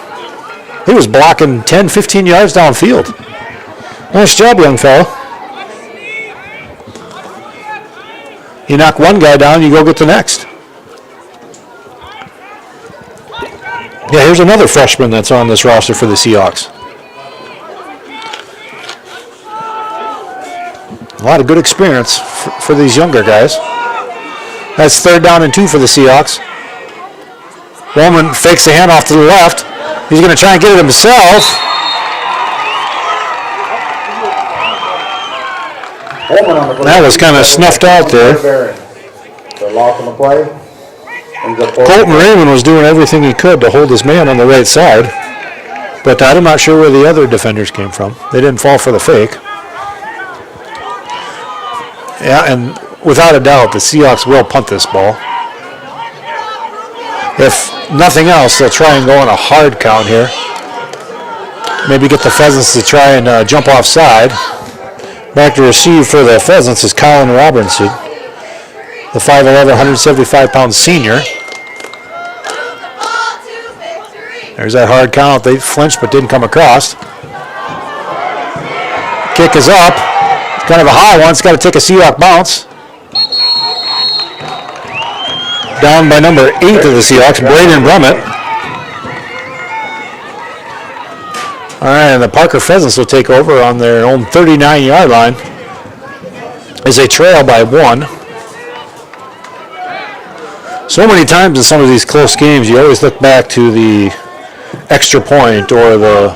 He was blocking 10, 15 yards downfield. Nice job, young fellow. You knock one guy down, you go get the next. Yeah, here's another freshman that's on this roster for the Seahawks. A lot of good experience for these younger guys. That's 3rd down and 2 for the Seahawks. Woolman fakes the handoff to the left. He's going to try and get it himself. That was kind of snuffed out there. Colton Raymond was doing everything he could to hold his man on the right side, but I'm not sure where the other defenders came from. They didn't fall for the fake. Yeah, and without a doubt, the Seahawks will punt this ball. If nothing else, they'll try and go on a hard count here. Maybe get the Pheasants to try and jump offside. Back to receive for the Pheasants is Colin Robinson, the 5'11", 175-pound senior. There's that hard count. They flinched but didn't come across. Kick is up. It's kind of a high one. It's got to take a Seahawk bounce. Down by number 8 of the Seahawks, Braden Brummett. All right, and the Parker Pheasants will take over on their own 39-yard line as they trail by 1. So many times in some of these close games, you always look back to the extra point or the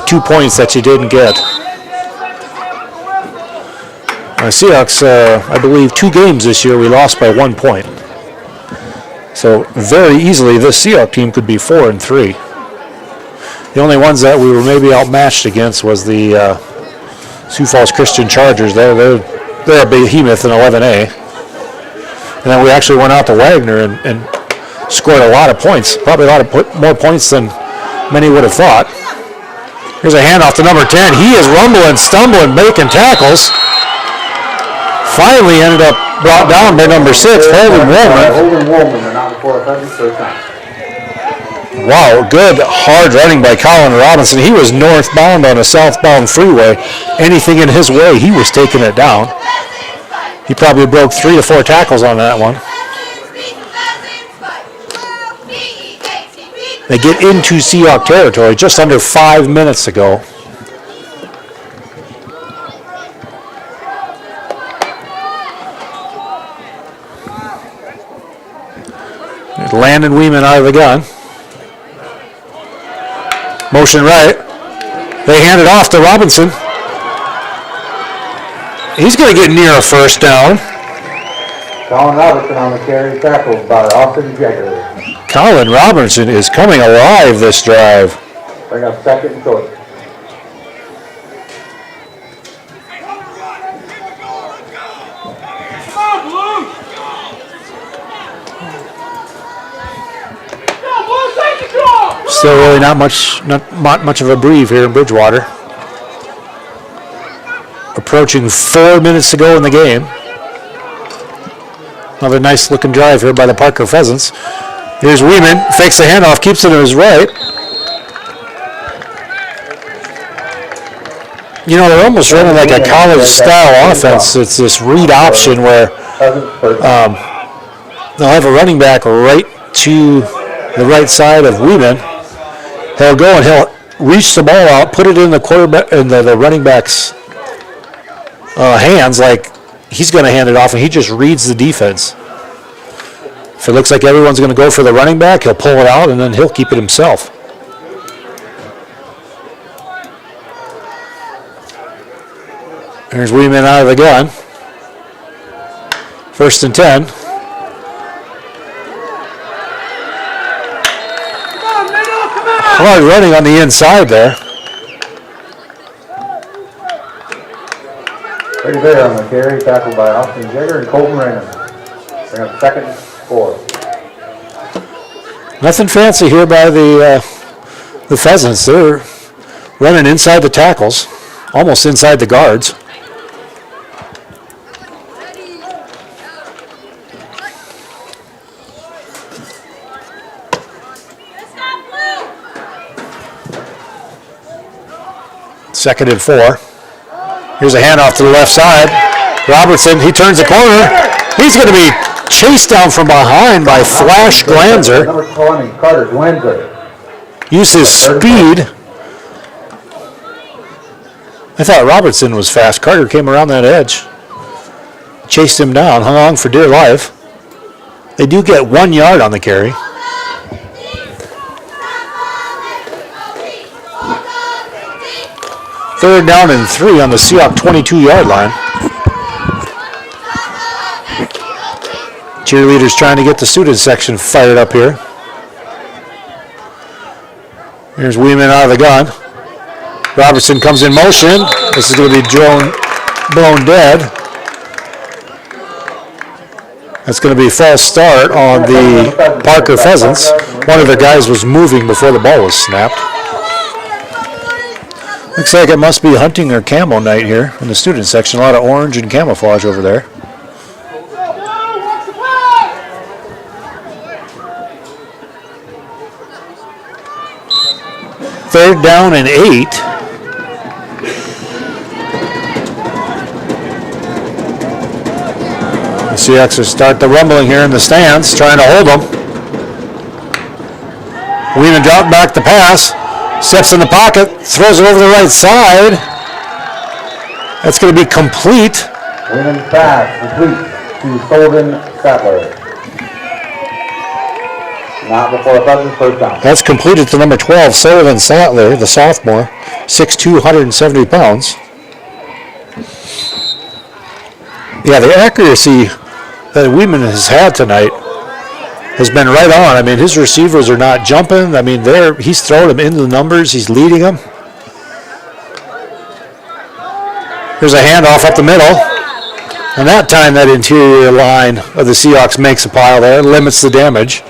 2 points that you didn't get. Seahawks, I believe 2 games this year we lost by 1 point. So very easily this Seahawks team could be 4-3. The only ones that we were maybe outmatched against was the Sioux Falls Christian Chargers. They're a behemoth in 11A. And then we actually went out to Wagner and scored a lot of points, probably a lot of more points than many would have thought. Here's a handoff to number 10. He is rumbling, stumbling, making tackles. Finally ended up brought down by number 6, Holden Woolman. Wow, good hard running by Colin Robinson. He was northbound on a southbound freeway. Anything in his way, he was taking it down. He probably broke 3 to 4 tackles on that one. They get into Seahawk territory just under 5 minutes ago. Landon Weeman out of the gun. Motion right. They hand it off to Robinson. He's going to get near a first down. Colin Robinson on the carry, tackled by Austin Jagger. Colin Robinson is coming alive this drive. Bring up 2nd and short. Still really not much of a breathe here in Bridgewater. Approaching 4 minutes to go in the game. Another nice looking drive here by the Parker Pheasants. Here's Weeman, fakes the handoff, keeps it to his right. You know, they're almost running like a college-style offense. It's this read option where they'll have a running back right to the right side of Weeman. He'll go and he'll reach the ball out, put it in the quarterback in the running back's hands, like he's going to hand it off, and he just reads the defense. If it looks like everyone's going to go for the running back, he'll pull it out, and then he'll keep it himself. There's Weeman out of the gun. 1st and 10. Hard running on the inside there. Right there on the carry, tackled by Austin Jagger and Colton Raymond. Bring up 2nd and 4. Nothing fancy here by the Pheasants. They're running inside the tackles, almost inside the guards. Second and 4. Here's a handoff to the left side. Robertson, he turns the corner. He's going to be chased down from behind by Flash Glanzer. Number 20, Carter Glanzer. Use his speed. I thought Robertson was fast. Carter came around that edge. Chased him down, hung on for dear life. They do get 1 yard on the carry. Third down and 3 on the Seahawks 22-yard line. Cheerleaders trying to get the student section fired up here. Here's Weeman out of the gun. Robertson comes in motion. This is going to be blown dead. That's going to be a false start on the Parker Pheasants. One of the guys was moving before the ball was snapped. Looks like it must be hunting or camo night here in the student section. A lot of orange and camouflage over there. Third down and 8. The Seahawks will start the rumbling here in the stands, trying to hold them. Weeman dropped back the pass. Steps in the pocket, throws it over the right side. That's going to be complete. Women's pass complete to Sullivan Sattler. Not before a Pheasants first down. That's completed to number 12, Sullivan Sattler, the sophomore, 6'2", 170 pounds. Yeah, the accuracy that Weeman has had tonight has been right on. I mean, his receivers are not jumping. I mean, he's throwing them into the numbers. He's leading them. Here's a handoff up the middle. And that time, that interior line of the Seahawks makes a pile there, limits the damage.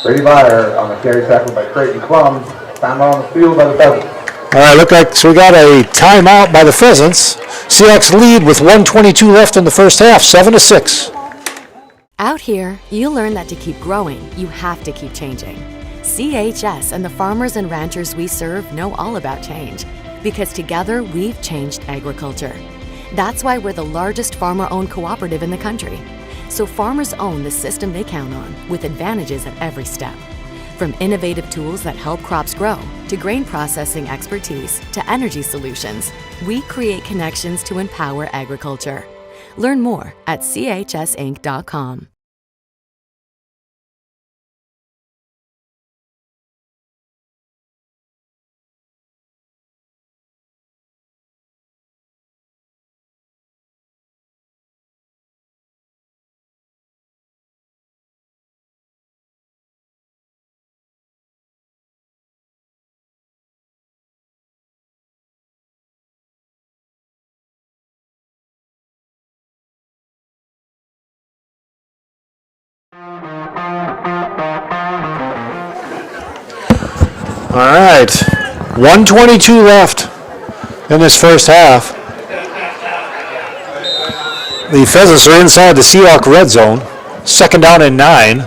Brady Meyer on the carry tackle by Creighton Plum. Found on the field by the Pheasants. All right, look like so we got a timeout by the Pheasants. Seahawks lead with 1:22 left in the first half, 7-6. Out here, you learn that to keep growing, you have to keep changing. CHS and the farmers and ranchers we serve know all about change, because together we've changed agriculture. That's why we're the largest farmer-owned cooperative in the country. So farmers own the system they count on, with advantages at every step. From innovative tools that help crops grow, to grain processing expertise, to energy solutions, we create connections to empower agriculture. Learn more at chsinc.com. All right, 1:22 left in this first half. The Pheasants are inside the Seahawk red zone. Second down and 9.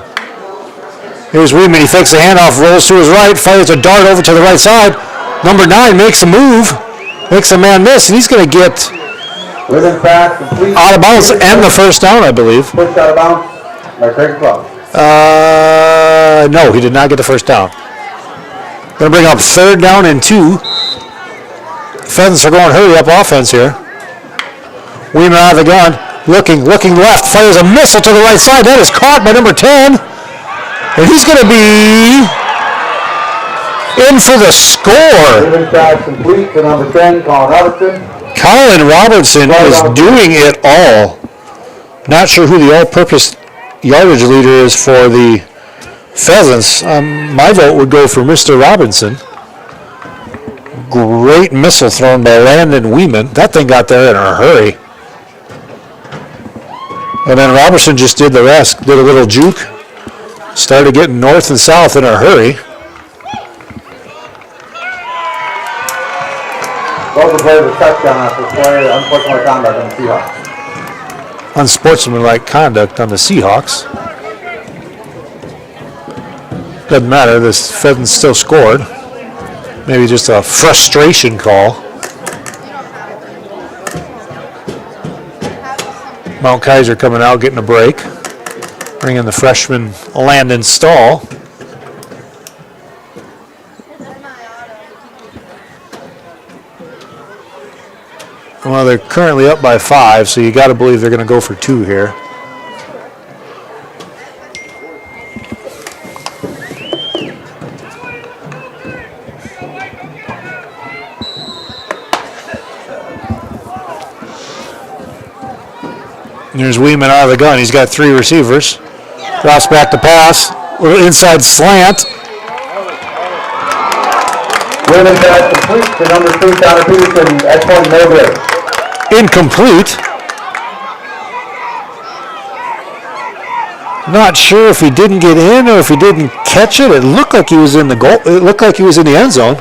Here's Weeman. He fakes the handoff, rolls to his right, fires a dart over to the right side. Number 9 makes a move, makes a man miss, and he's going to get out of bounds and the first down, I believe. Pushed out of bounds by Creighton Plum. No, he did not get the first down. Going to bring up third down and 2. Pheasants are going hurry up offense here. Weeman out of the gun, looking left, fires a missile to the right side. That is caught by number 10. And he's going to be in for the score. Pass complete to number 10, Colin Robertson. Colin Robertson is doing it all. Not sure who the all-purpose yardage leader is for the Pheasants. My vote would go for Mr. Robinson. Great missile thrown by Landon Weeman. That thing got there in a hurry. And then Robertson just did the rest. Did a little juke. Started getting north and south in a hurry. Both the players a touchdown after play. Unfortunately, conduct on the Seahawks. Unsportsmanlike conduct on the Seahawks. Doesn't matter. This Pheasants still scored. Maybe just a frustration call. Mount Kaiser coming out, getting a break. Bringing the freshman Landon Stahl. Well, they're currently up by 5, so you got to believe they're going to go for 2 here. Here's Weeman out of the gun. He's got 3 receivers. Drops back to pass. Little inside slant. Weeman pass complete to number 2, Connor Peterson, at point Mowbray. Incomplete. Not sure if he didn't get in or if he didn't catch it. It looked like he was in the goal. It looked like he was in the end zone.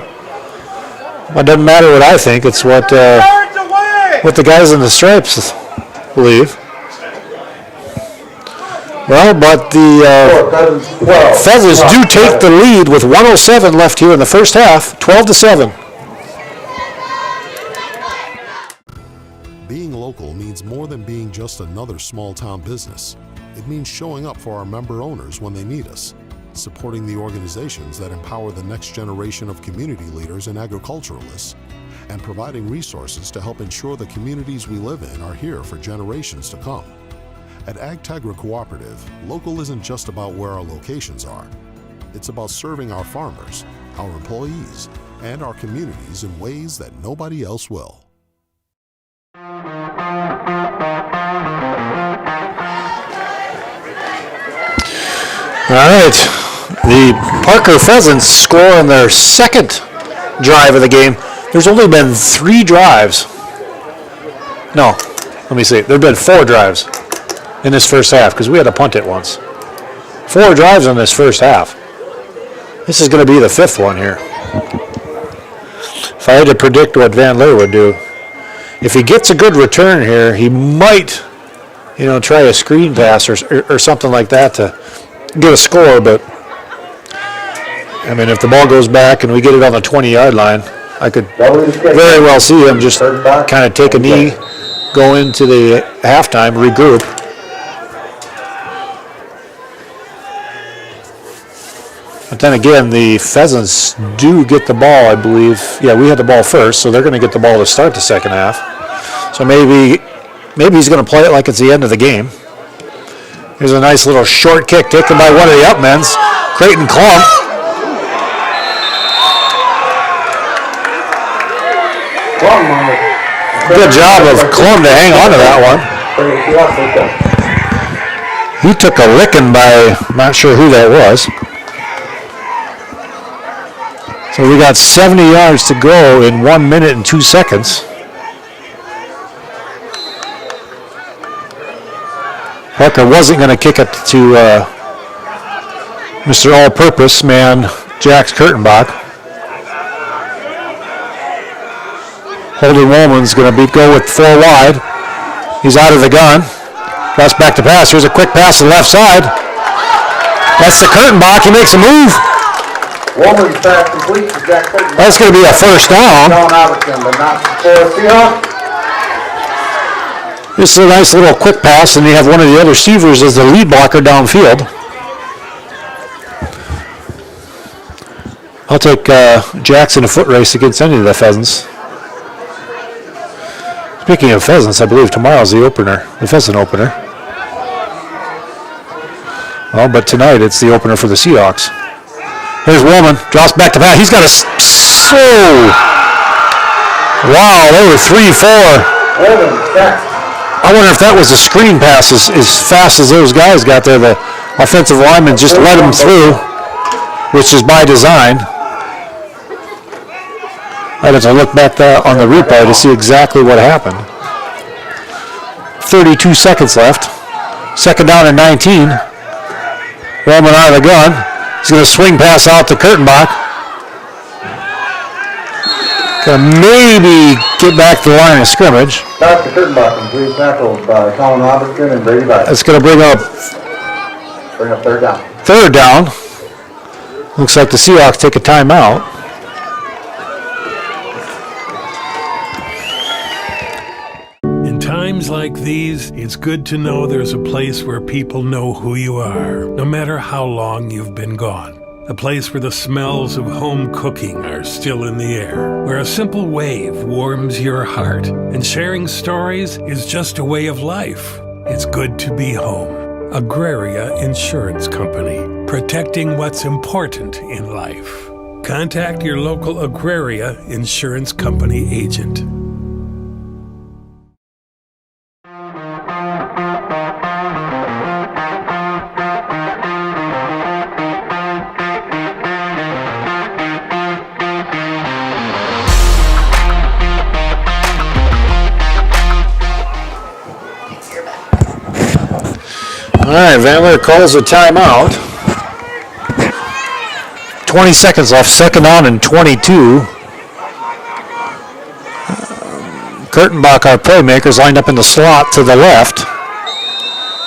It doesn't matter what I think. It's what the guys in the stripes believe. Well, but the Pheasants do take the lead with 1:07 left here in the first half, 12-7. Being local means more than being just another small-town business. It means showing up for our member owners when they need us, supporting the organizations that empower the next generation of community leaders and agriculturalists, and providing resources to help ensure the communities we live in are here for generations to come. At AgTegra Cooperative, local isn't just about where our locations are. It's about serving our farmers, our employees, and our communities in ways that nobody else will. All right, the Parker Pheasants score on their second drive of the game. There's only been 3 drives. No, let me see. There have been 4 drives in this first half because we had to punt it once. 4 drives in this first half. This is going to be the 5th one here. If I had to predict what Van Leer would do, if he gets a good return here, he might, try a screen pass or something like that to get a score. But I mean, if the ball goes back and we get it on the 20-yard line, I could very well see him just kind of take a knee, go into the halftime, regroup. But then again, the Pheasants do get the ball, I believe. Yeah, we had the ball first, so they're going to get the ball to start the second half. So maybe he's going to play it like it's the end of the game. Here's a nice little short kick taken by one of the upmen's, Creighton Klum. Good job of Klum to hang on to that one. He took a licking by, I'm not sure who that was. So we got 70 yards to go in 1 minute and 2 seconds. Parker wasn't going to kick it to Mr. All-Purpose man, Jax Kurtenbach. Holden Woolman's going to go with 4 wide. He's out of the gun. Drops back to pass. Here's a quick pass to the left side. That's the Kurtenbach. He makes a move. Woolman's pass complete to Jack Kurtenbach. That's going to be a first down. But not for Seahawks. This is a nice little quick pass, and you have one of the other receivers as the lead blocker downfield. I'll take Jackson a foot race against any of the Pheasants. Speaking of Pheasants, I believe tomorrow's the opener, the Pheasant opener. Well, but tonight it's the opener for the Seahawks. Here's Woolman, drops back to pass. He's got a wow, they were 3-4. I wonder if that was a screen pass as fast as those guys got there. The offensive lineman just let them through, which is by design. I'd have to look back on the replay to see exactly what happened. 32 seconds left. Second down and 19. Woolman out of the gun. He's going to swing pass out to Kurtenbach. Gonna maybe get back to the line of scrimmage. Pass to Kurtenbach, complete tackled by Colin Robertson and Brady Biden. That's gonna bring up third down. Third down. Looks like the Seahawks take a timeout. In times like these, it's good to know there's a place where people know who you are, no matter how long you've been gone. A place where the smells of home cooking are still in the air, where a simple wave warms your heart, and sharing stories is just a way of life. It's good to be home. Agraria Insurance Company, protecting what's important in life. Contact your local Agraria Insurance Company agent. All right, Vandler calls a timeout. 20 seconds left, second down and 22. Kurtenbach, our playmakers, lined up in the slot to the left.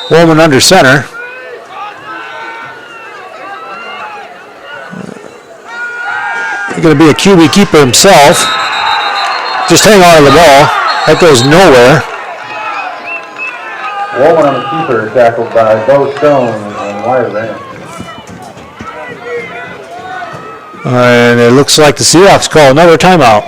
Woolman under center. He's going to be a QB keeper himself. Just hang on to the ball. That goes nowhere. Woolman on the keeper, tackled by Bo Stone and Wyatt Rand. And it looks like the Seahawks call another timeout.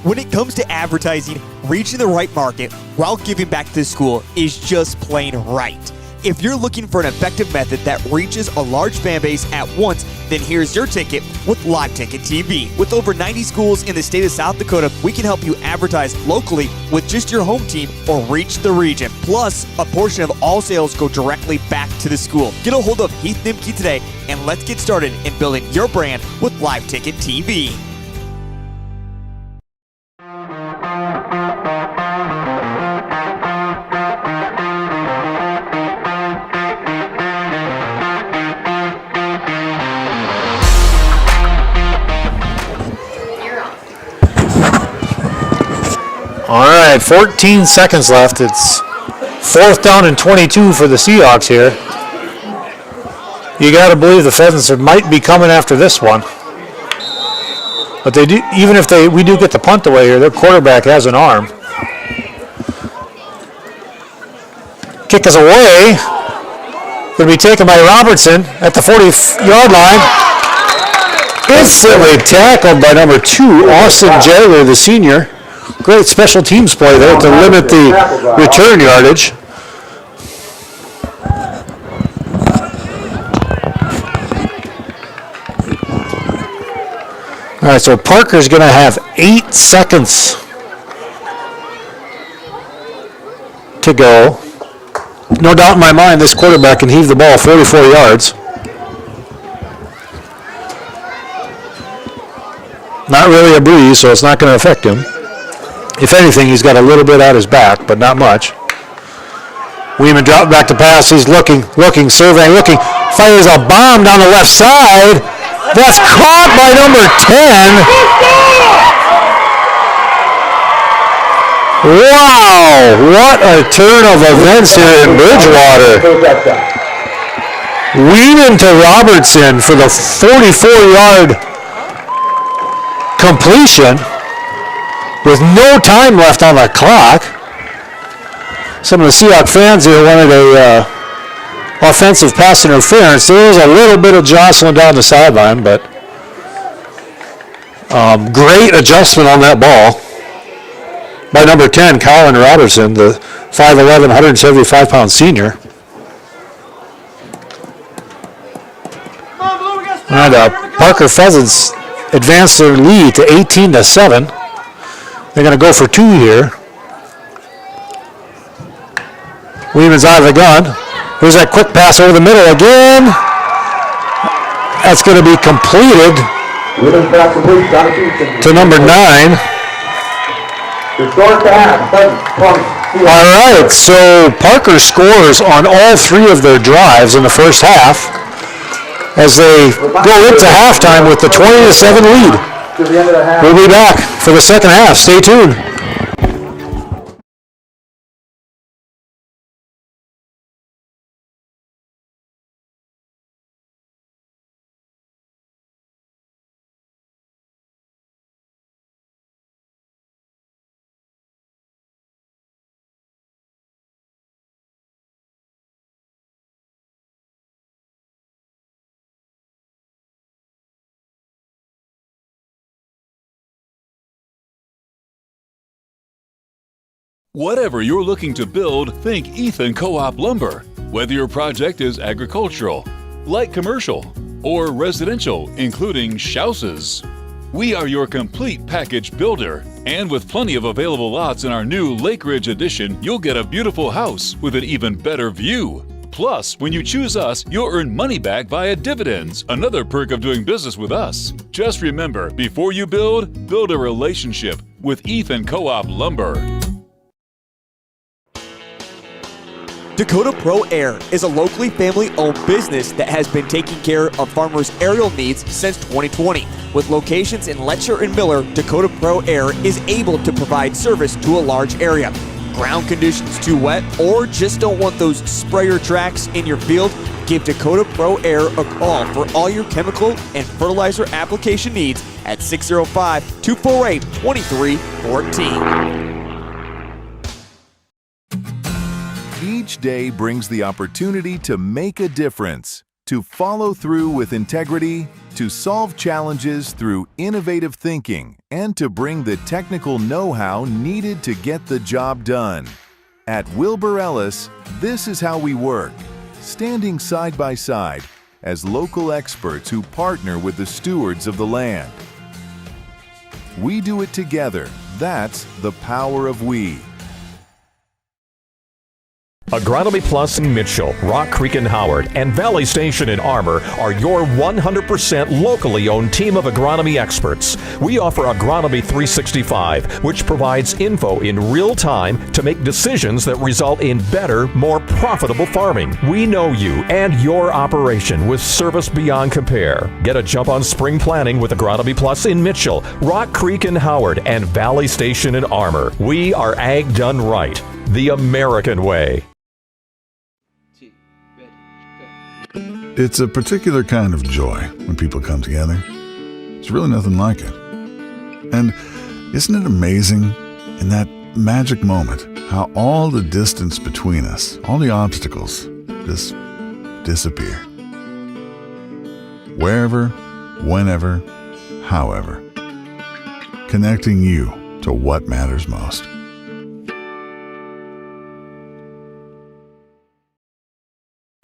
When it comes to advertising, reaching the right market while giving back to the school is just plain right. If you're looking for an effective method that reaches a large fan base at once, then here's your ticket with Live Ticket TV. With over 90 schools in the state of South Dakota, we can help you advertise locally with just your home team or reach the region. Plus, a portion of all sales go directly back to the school. Get a hold of Heath Nimke today, and let's get started in building your brand with Live Ticket TV. All right, 14 seconds left. It's fourth down and 22 for the Seahawks here. You got to believe the Pheasants might be coming after this one. But they do, even if we do get the punt away here, their quarterback has an arm. Kick is away. Going to be taken by Robertson at the 40-yard line. Instantly tackled by number 2, Austin Jagler, the senior. Great special teams play there to limit the return yardage. All right, so Parker's going to have 8 seconds to go. No doubt in my mind this quarterback can heave the ball 44 yards. Not really a breeze, so it's not going to affect him. If anything, he's got a little bit out his back, but not much. Weeman dropped back to pass. He's looking, surveying, looking. Fires a bomb down the left side. That's caught by number 10. Wow, what a turn of events here in Bridgewater. Weeman to Robertson for the 44-yard completion. With no time left on the clock. Some of the Seahawks fans here wanted a offensive pass interference. There was a little bit of jostling down the sideline, but great adjustment on that ball by number 10, Colin Robertson, the 5'11", 175-pound senior. And Parker Pheasants advanced their lead to 18-7. They're going to go for 2 here. Weeman's out of the gun. Here's that quick pass over the middle again. That's going to be completed to number 9. All right, so Parker scores on all 3 of their drives in the first half. as they go into halftime with the 20-7 lead. We'll be back for the second half. Stay tuned. Whatever you're looking to build, think Ethan Co-op Lumber. Whether your project is agricultural, light commercial, or residential, including houses. We are your complete package builder, and with plenty of available lots in our new Lake Ridge edition, you'll get a beautiful house with an even better view. Plus, when you choose us, you'll earn money back via dividends, another perk of doing business with us. Just remember, before you build a relationship with Ethan Co-op Lumber. Dakota Pro Air is a locally family-owned business that has been taking care of farmers' aerial needs since 2020. With locations in Letcher and Miller, Dakota Pro Air is able to provide service to a large area. Ground conditions too wet, or just don't want those sprayer tracks in your field? Give Dakota Pro Air a call for all your chemical and fertilizer application needs at 605-248-2314. Each day brings the opportunity to make a difference, to follow through with integrity, to solve challenges through innovative thinking, and to bring the technical know-how needed to get the job done. At Wilbur Ellis, this is how we work, standing side by side as local experts who partner with the stewards of the land. We do it together. That's the power of we. Agronomy Plus in Mitchell, Rock Creek in Howard, and Valley Station in Armour are your 100% locally owned team of agronomy experts. We offer Agronomy 365, which provides info in real time to make decisions that result in better, more profitable farming. We know you and your operation with service beyond compare. Get a jump on spring planning with Agronomy Plus in Mitchell, Rock Creek in Howard, and Valley Station in Armour. We are ag done right, the American way. It's a particular kind of joy when people come together. There's really nothing like it. And isn't it amazing in that magic moment how all the distance between us, all the obstacles, just disappear? Wherever, whenever, however. Connecting you to what matters most.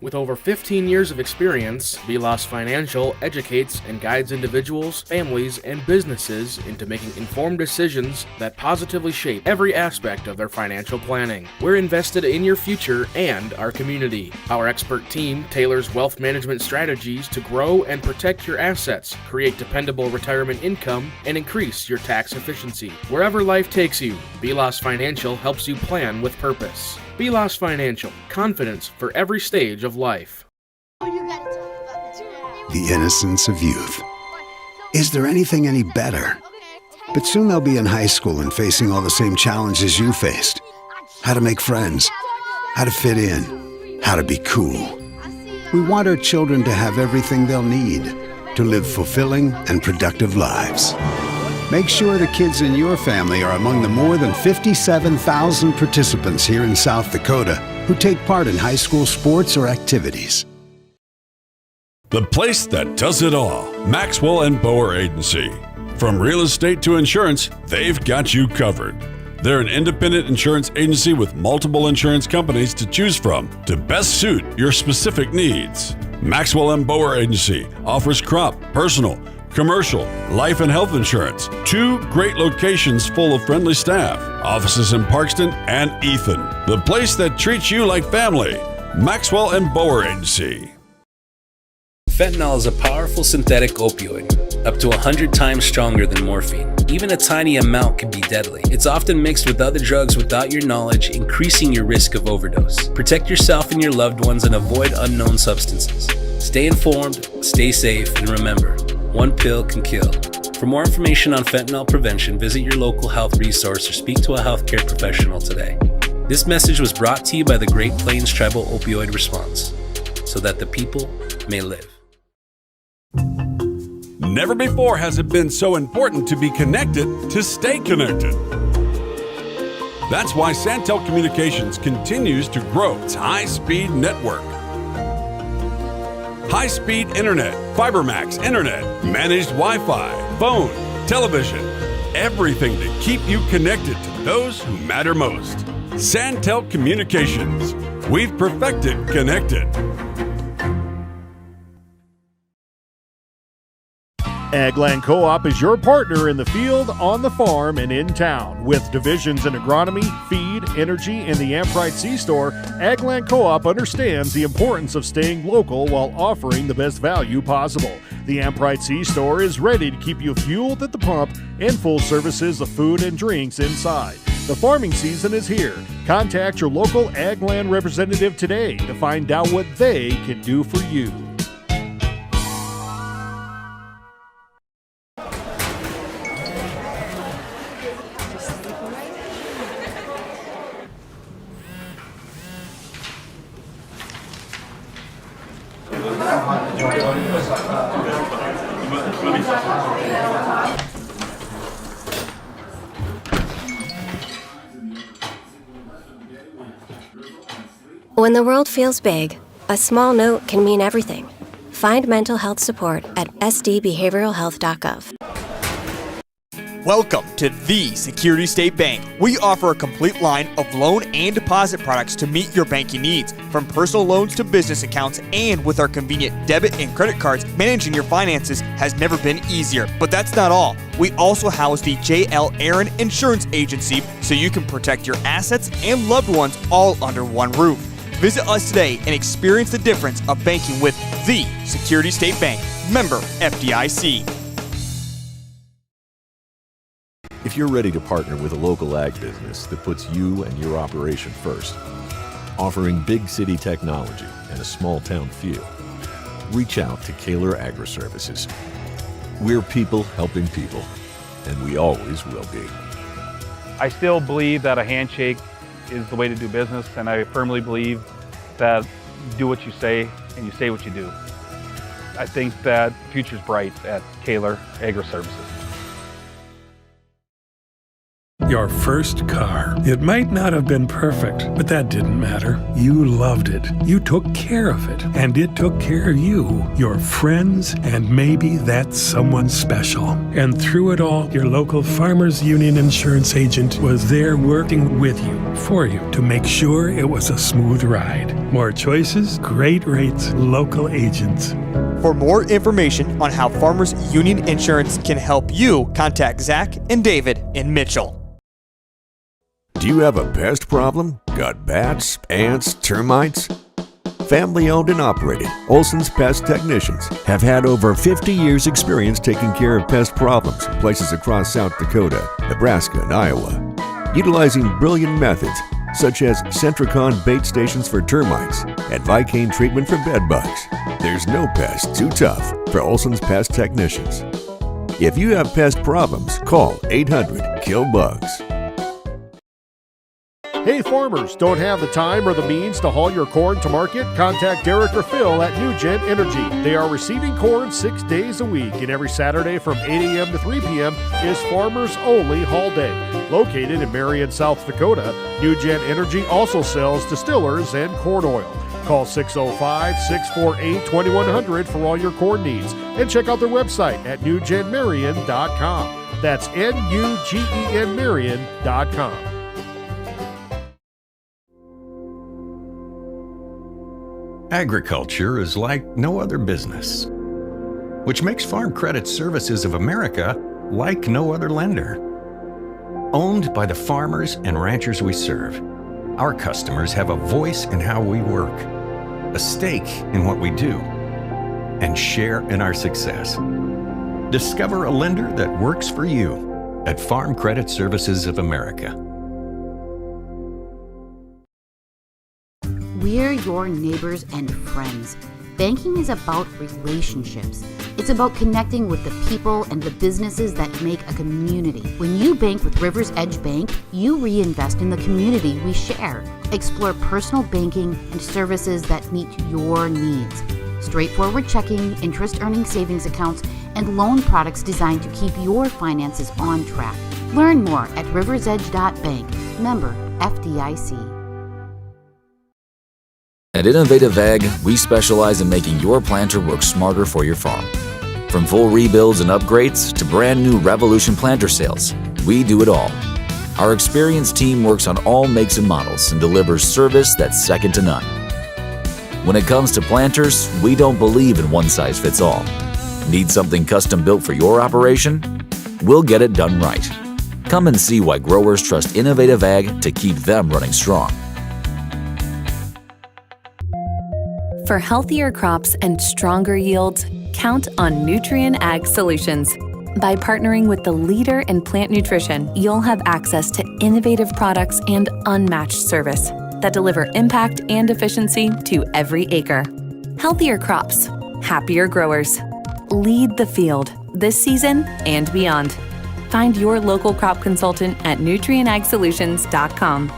With over 15 years of experience, Velos Financial educates and guides individuals, families, and businesses into making informed decisions that positively shape every aspect of their financial planning. We're invested in your future and our community. Our expert team tailors wealth management strategies to grow and protect your assets, create dependable retirement income, and increase your tax efficiency. Wherever life takes you, Velos Financial helps you plan with purpose. Velos Financial, confidence for every stage of life. The innocence of youth. Is there anything any better? But soon they'll be in high school and facing all the same challenges you faced. How to make friends, how to fit in, how to be cool. We want our children to have everything they'll need to live fulfilling and productive lives. Make sure the kids in your family are among the more than 57,000 participants here in South Dakota who take part in high school sports or activities. The place that does it all, Maxwell and Bower Agency. From real estate to insurance, they've got you covered. They're an independent insurance agency with multiple insurance companies to choose from to best suit your specific needs. Maxwell and Bower Agency offers crop, personal, commercial, life and health insurance. 2 great locations full of friendly staff. Offices in Parkston and Ethan. The place that treats you like family. Maxwell and Bower Agency. Fentanyl is a powerful synthetic opioid, up to 100 times stronger than morphine. Even a tiny amount can be deadly. It's often mixed with other drugs without your knowledge, increasing your risk of overdose. Protect yourself and your loved ones and avoid unknown substances. Stay informed, stay safe, and remember, one pill can kill. For more information on fentanyl prevention, visit your local health resource or speak to a healthcare professional today. This message was brought to you by the Great Plains Tribal Opioid Response, so that the people may live. Never before has it been so important to be connected to stay connected. That's why Santel Communications continues to grow its high-speed network. High-speed internet, FiberMax internet, managed Wi-Fi, phone, television, everything to keep you connected to those who matter most. Santel Communications. We've perfected connected. Agland Co-op is your partner in the field, on the farm, and in town. With divisions in agronomy, feed, energy, and the Amprite C-Store, Agland Co-op understands the importance of staying local while offering the best value possible. The Amprite C-Store is ready to keep you fueled at the pump and full services of food and drinks inside. The farming season is here. Contact your local Agland representative today to find out what they can do for you. When the world feels big, a small note can mean everything. Find mental health support at sdbehavioralhealth.gov. Welcome to the Security State Bank. We offer a complete line of loan and deposit products to meet your banking needs. From personal loans to business accounts, and with our convenient debit and credit cards, managing your finances has never been easier. But that's not all. We also house the J.L. Aaron Insurance Agency, so you can protect your assets and loved ones all under one roof. Visit us today and experience the difference of banking with the Security State Bank. Member FDIC. If you're ready to partner with a local ag business that puts you and your operation first, offering big city technology and a small town feel, reach out to Kaler Agri-Services. We're people helping people, and we always will be. I still believe that a handshake is the way to do business, and I firmly believe that you do what you say and you say what you do. I think that the future's bright at Kaler Agri-Services. Your first car. It might not have been perfect, but that didn't matter. You loved it. You took care of it, and it took care of you, your friends, and maybe that's someone special. And through it all, your local Farmers Union insurance agent was there working with you, for you, to make sure it was a smooth ride. More choices, great rates, local agents. For more information on how Farmers Union Insurance can help you, contact Zach and David in Mitchell. Do you have a pest problem? Got bats, ants, termites? Family owned and operated, Olson's Pest Technicians have had over 50 years experience taking care of pest problems in places across South Dakota, Nebraska, and Iowa. Utilizing brilliant methods such as Centricon bait stations for termites and Vicane treatment for bed bugs. There's no pest too tough for Olson's Pest Technicians. If you have pest problems, call 800-KILL-BUGS. Hey farmers, don't have the time or the means to haul your corn to market? Contact Derek or Phil at NewGen Energy. They are receiving corn 6 days a week, and every Saturday from 8 a.m. to 3 p.m. is Farmers Only Haul Day. Located in Marion, South Dakota, NewGen Energy also sells distillers and corn oil. Call 605-648-2100 for all your corn needs, and check out their website at newgenmarion.com. That's NUGEN Marion.com. Agriculture is like no other business, which makes Farm Credit Services of America like no other lender. Owned by the farmers and ranchers we serve, our customers have a voice in how we work, a stake in what we do, and share in our success. Discover a lender that works for you at Farm Credit Services of America. We're your neighbors and friends. Banking is about relationships. It's about connecting with the people and the businesses that make a community. When you bank with Rivers Edge Bank, you reinvest in the community we share. Explore personal banking and services that meet your needs. Straightforward checking, interest-earning savings accounts, and loan products designed to keep your finances on track. Learn more at riversedge.bank. Member FDIC. At Innovative Ag, we specialize in making your planter work smarter for your farm. From full rebuilds and upgrades to brand new Revolution planter sales, we do it all. Our experienced team works on all makes and models and delivers service that's second to none. When it comes to planters, we don't believe in one size fits all. Need something custom built for your operation? We'll get it done right. Come and see why growers trust Innovative Ag to keep them running strong. For healthier crops and stronger yields, count on Nutrien Ag Solutions. By partnering with the leader in plant nutrition, you'll have access to innovative products and unmatched service that deliver impact and efficiency to every acre. Healthier crops, happier growers. Lead the field this season and beyond. Find your local crop consultant at nutrienagsolutions.com.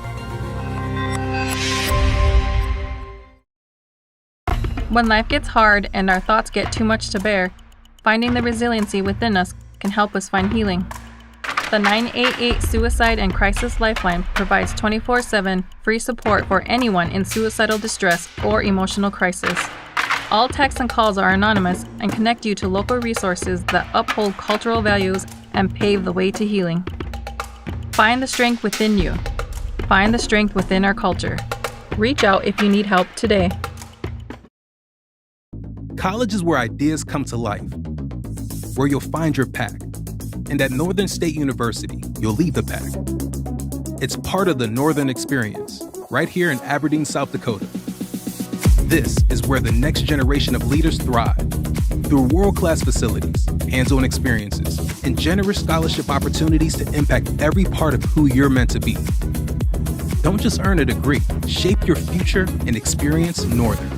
When life gets hard and our thoughts get too much to bear, finding the resiliency within us can help us find healing. The 988 Suicide and Crisis Lifeline provides 24/7 free support for anyone in suicidal distress or emotional crisis. All texts and calls are anonymous and connect you to local resources that uphold cultural values and pave the way to healing. Find the strength within you. Find the strength within our culture. Reach out if you need help today. College is where ideas come to life, where you'll find your pack. And at Northern State University, you'll leave the pack. It's part of the Northern Experience, right here in Aberdeen, South Dakota. This is where the next generation of leaders thrive. Through world-class facilities, hands-on experiences, and generous scholarship opportunities to impact every part of who you're meant to be. Don't just earn a degree, shape your future and experience Northern.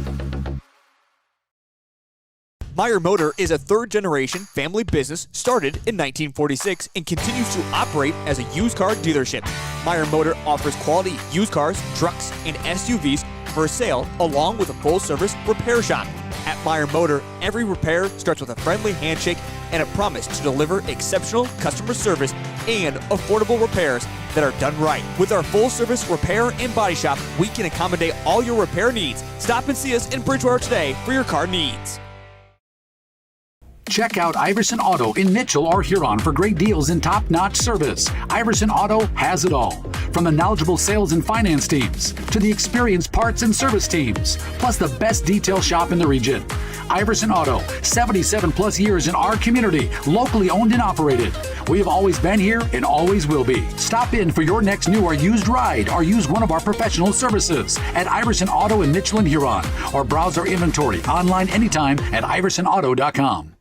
Meyer Motor is a third-generation family business started in 1946 and continues to operate as a used car dealership. Meyer Motor offers quality used cars, trucks, and SUVs for sale, along with a full-service repair shop. At Meyer Motor, every repair starts with a friendly handshake and a promise to deliver exceptional customer service and affordable repairs that are done right. With our full-service repair and body shop, we can accommodate all your repair needs. Stop and see us in Bridgewater today for your car needs. Check out Iverson Auto in Mitchell or Huron for great deals and top-notch service. Iverson Auto has it all. From the knowledgeable sales and finance teams to the experienced parts and service teams, plus the best detail shop in the region. Iverson Auto, 77 plus years in our community, locally owned and operated. We have always been here and always will be. Stop in for your next new or used ride or use one of our professional services at Iverson Auto in Mitchell and Huron, or browse our inventory online anytime at iversonauto.com.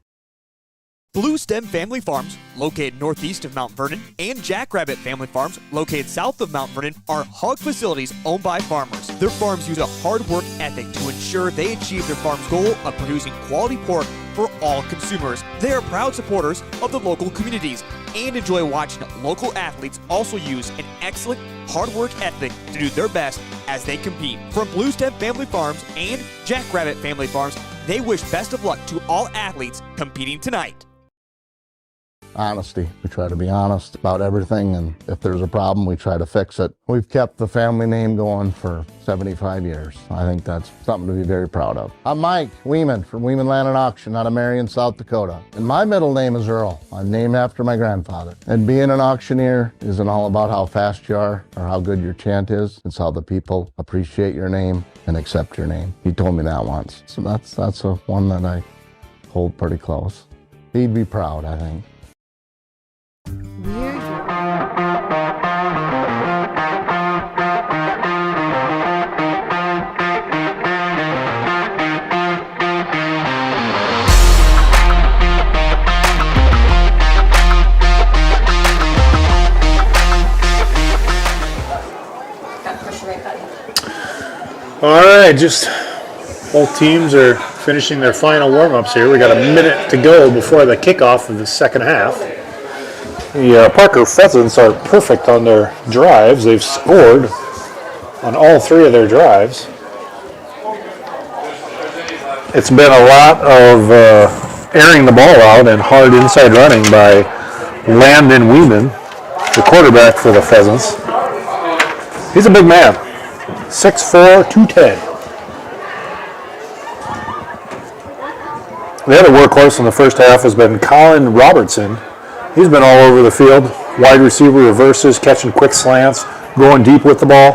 Blue Stem Family Farms, located northeast of Mount Vernon, and Jackrabbit Family Farms, located south of Mount Vernon, are hog facilities owned by farmers. Their farms use a hard work ethic to ensure they achieve their farm's goal of producing quality pork for all consumers. They are proud supporters of the local communities and enjoy watching local athletes also use an excellent hard work ethic to do their best as they compete. From Blue Stem Family Farms and Jackrabbit Family Farms, they wish best of luck to all athletes competing tonight. Honesty. We try to be honest about everything, and if there's a problem, we try to fix it. We've kept the family name going for 75 years. I think that's something to be very proud of. I'm Mike Weeman from Weeman Land and Auction out of Marion, South Dakota. And my middle name is Earl. I'm named after my grandfather. And being an auctioneer isn't all about how fast you are or how good your chant is. It's how the people appreciate your name and accept your name. He told me that once. So that's a one that I hold pretty close. He'd be proud, I think. All right, just both teams are finishing their final warm-ups here. We got a minute to go before the kickoff of the second half. The Parker Pheasants are perfect on their drives. They've scored on all three of their drives. It's been a lot of airing the ball out and hard inside running by Landon Weeman, the quarterback for the Pheasants. He's a big man, 6'4", 210. The other workhorse in the first half has been Colin Robertson. He's been all over the field, wide receiver reverses, catching quick slants, going deep with the ball.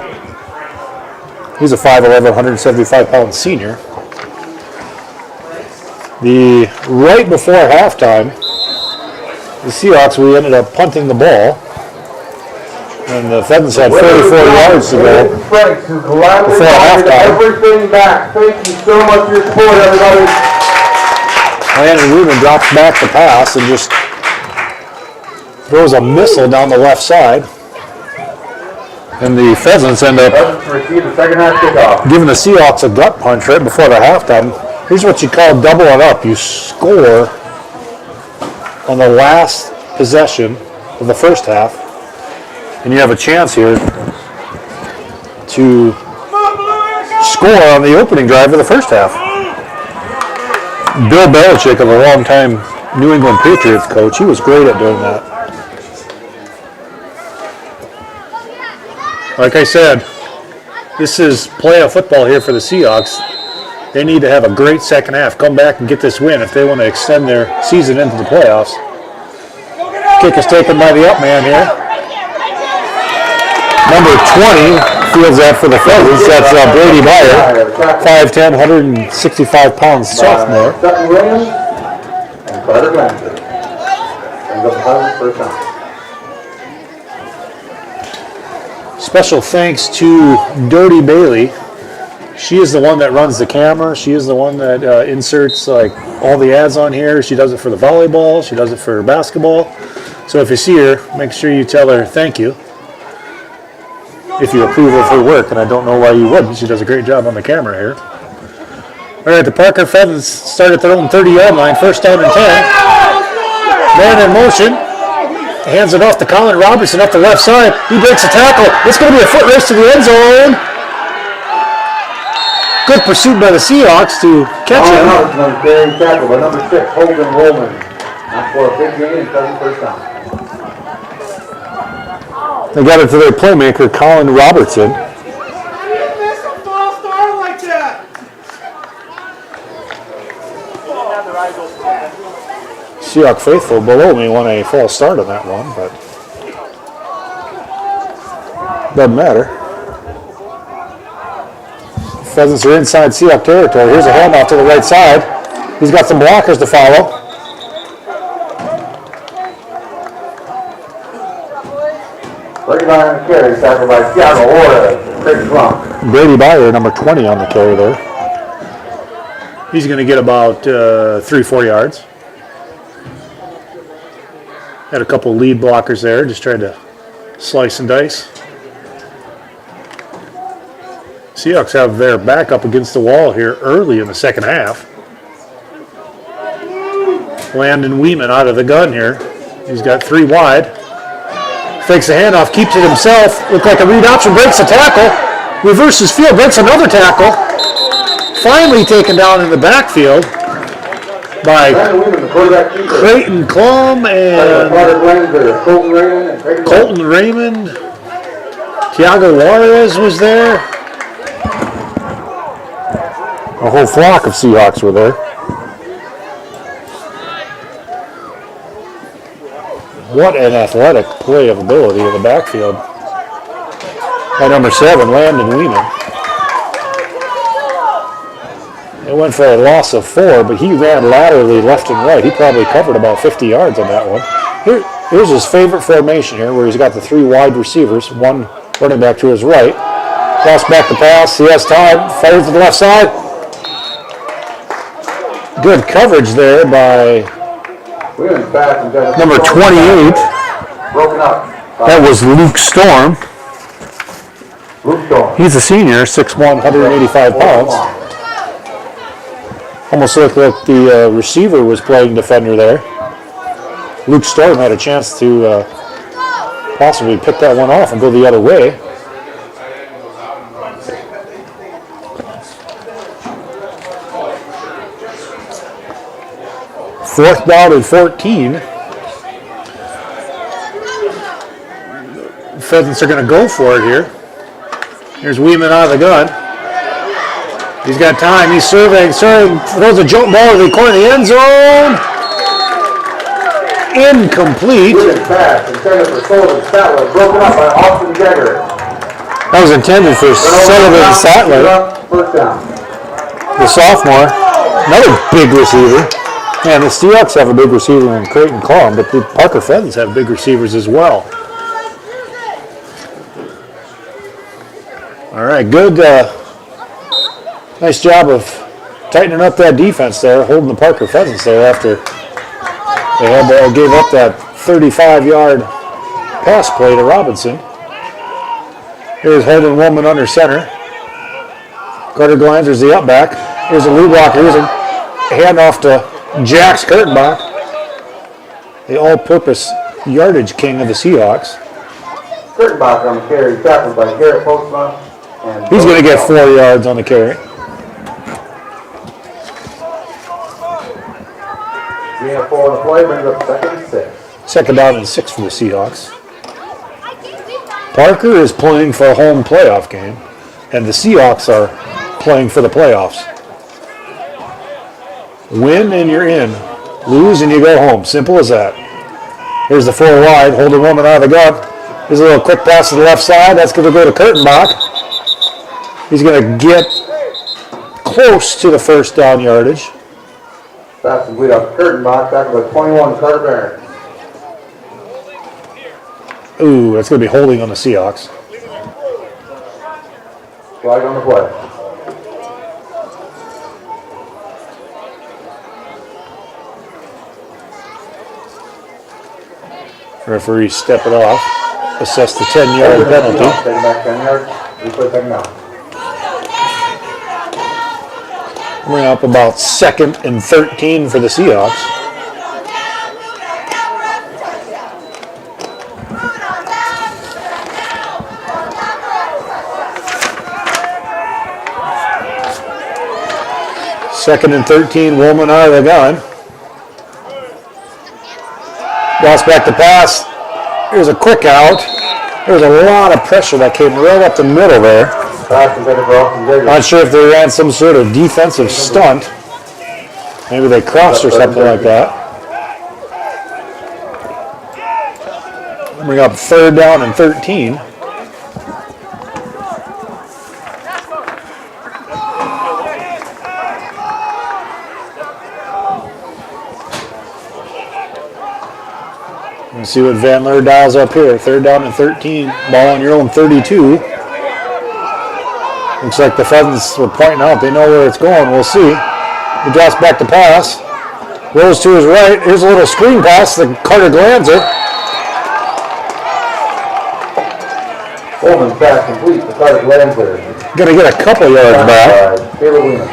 He's a 5'11", 175-pound senior. Right before halftime, the Seahawks, we ended up punting the ball, and the Pheasants had 44 yards to go before halftime. Everything back. Thank you so much for your support, everybody. Landon Rubin drops back the pass and just throws a missile down the left side. And the Pheasants end up giving the Seahawks a gut punch right before the halftime. Here's what you call doubling up. You score on the last possession of the first half, and you have a chance here to score on the opening drive of the first half. Bill Belichick, of a long-time New England Patriots coach, he was great at doing that. Like I said, this is playoff football here for the Seahawks. They need to have a great second half, come back and get this win if they want to extend their season into the playoffs. Kick is taken by the up man here. Number 20 fields that for the Pheasants. That's Brady Meyer, 5'10", 165 pounds sophomore. Special thanks to Dodie Bailey. She is the one that runs the camera. She is the one that inserts like all the ads on here. She does it for the volleyball. She does it for basketball. So if you see her, make sure you tell her thank you if you approve of her work, and I don't know why you wouldn't. She does a great job on the camera here. All right, the Parker Pheasants start at their own 30-yard line, first down and 10. Man in motion. Hands it off to Colin Robertson up the left side. He breaks a tackle. It's going to be a foot race to the end zone. Good pursuit by the Seahawks to catch him. Tackle by number 6, Holden Roman. Not for a big gain and doesn't first down. They got it to their playmaker, Colin Robertson. Seahawk faithful below me want a false start on that one, but doesn't matter. Pheasants are inside Seahawk territory. Here's a handoff to the right side. He's got some blockers to follow. Carry, tackled by Thiago Ora. Brady Byer, number 20 on the carry there. He's going to get about 3-4 yards. Had a couple lead blockers there, just trying to slice and dice. Seahawks have their back up against the wall here early in the second half. Landon Weeman out of the gun here. He's got 3 wide. Fakes the handoff, keeps it himself. Looked like a read option, breaks a tackle. Reverses field, breaks another tackle. Finally taken down in the backfield by Creighton Klum and Colton Raymond. Tiago Juarez was there. A whole flock of Seahawks were there. What an athletic play of ability in the backfield by number 7, Landon Weeman. It went for a loss of 4, but he ran laterally left and right. He probably covered about 50 yards on that one. Here's his favorite formation here, where he's got the 3 wide receivers, 1 running back to his right. Cross back to pass. He has time. Fires to the left side. Good coverage there by number 28. That was Luke Storm. He's a senior, 6'1", 185 pounds. Almost looked like the receiver was playing defender there. Luke Storm had a chance to possibly pick that one off and go the other way. Fourth down and 14. Pheasants are going to go for it here. Here's Weeman out of the gun. He's got time. He's surveying, throws a jump ball to the corner of the end zone. Incomplete. Pass intended for Sullivan Sattler, broken up by Austin Jagger. That was intended for Sullivan Sattler, First down. the sophomore. Another big receiver. Man, the Seahawks have a big receiver in Creighton Collin, but the Parker Pheasants have big receivers as well. All right, good. Nice job of tightening up that defense there, holding the Parker Pheasants there after they gave up that 35-yard pass play to Robinson. Here's Holden Woolman under center. Carter Glanzer's the up back. Here's a lead blocker. Here's a handoff to Jax Kurtenbach, the all-purpose yardage king of the Seahawks. Kurtenbach on the carry, tackled by Garrett Postma. And he's going to get 4 yards on the carry. Being a 4 on the play brings up 2nd and 6. Second down and 6 for the Seahawks. Parker is playing for a home playoff game, and the Seahawks are playing for the playoffs. Win and you're in. Lose and you go home. Simple as that. Here's the 4 wide. Holden Woolman out of the gun. Here's a little quick pass to the left side. That's going to go to Kurtenbach. He's going to get close to the first down yardage. Pass complete off Kurtenbach, tackled by 21, Carter Barron. Ooh, that's going to be holding on the Seahawks. Flag on the play. Referee step it off. Assess the 10-yard penalty. Take back 10 yards. Replay second down. We're up about 2nd and 13 for the Seahawks. Second and 13, Woolman out of the gun. Lost back to pass. Here's a quick out. There was a lot of pressure that came right up the middle there. Not sure if they ran some sort of defensive stunt. Maybe they crossed or something like that. Bring up 3rd down and 13. Let's see what Van Leer dials up here. 3rd down and 13. Ball on your own 32. Looks like the Pheasants were pointing out. They know where it's going. We'll see. He drops back to pass. Rolls to his right. Here's a little screen pass to Carter Glanzer. Holman's pass complete to Carter Glanzer. Going to get a couple yards back. Caleb Weeman.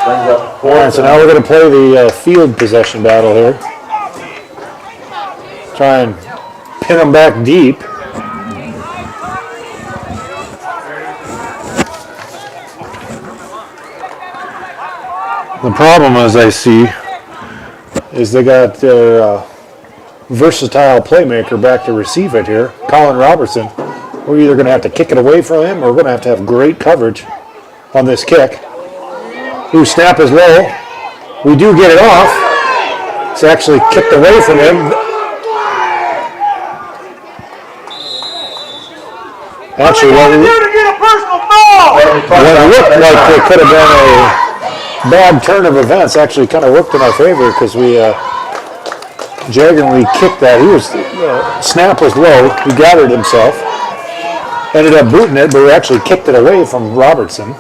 Brings up 4. All right, so now we're going to play the field possession battle here. Try and pin them back deep. The problem, as I see, is they got their versatile playmaker back to receive it here, Colin Robertson. We're either going to have to kick it away from him or we're going to have great coverage on this kick. Ooh, snap is low. We do get it off. It's actually kicked away from him. Actually, what it looked like it could have been a bad turn of events actually kind of worked in our favor because we Jaganly kicked that. He was snap was low. He gathered himself, ended up booting it, but we actually kicked it away from Robertson.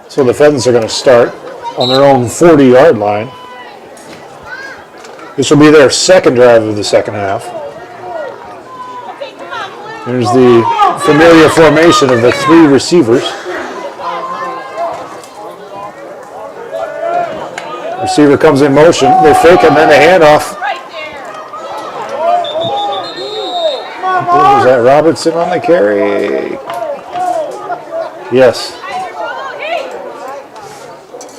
So the Pheasants are going to start on their own 40-yard line. This will be their second drive of the second half. There's the familiar formation of the 3 receivers. Receiver comes in motion. They fake and then a handoff. Was that Robertson on the carry? Yes.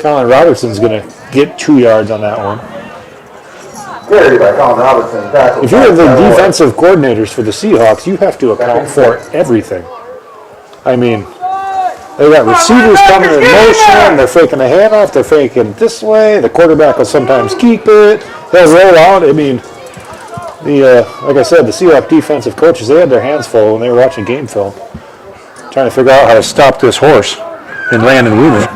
Colin Robertson's going to get 2 yards on that one. Carry by Colin Robertson. If you're the defensive coordinators for the Seahawks, you have to account for everything. I mean, they got receivers coming in motion, they're faking a handoff, they're faking it this way, the quarterback will sometimes keep it, they'll roll out. I mean, like I said, the Seahawks defensive coaches, they had their hands full when they were watching game film, trying to figure out how to stop this horse and Landon Weaver.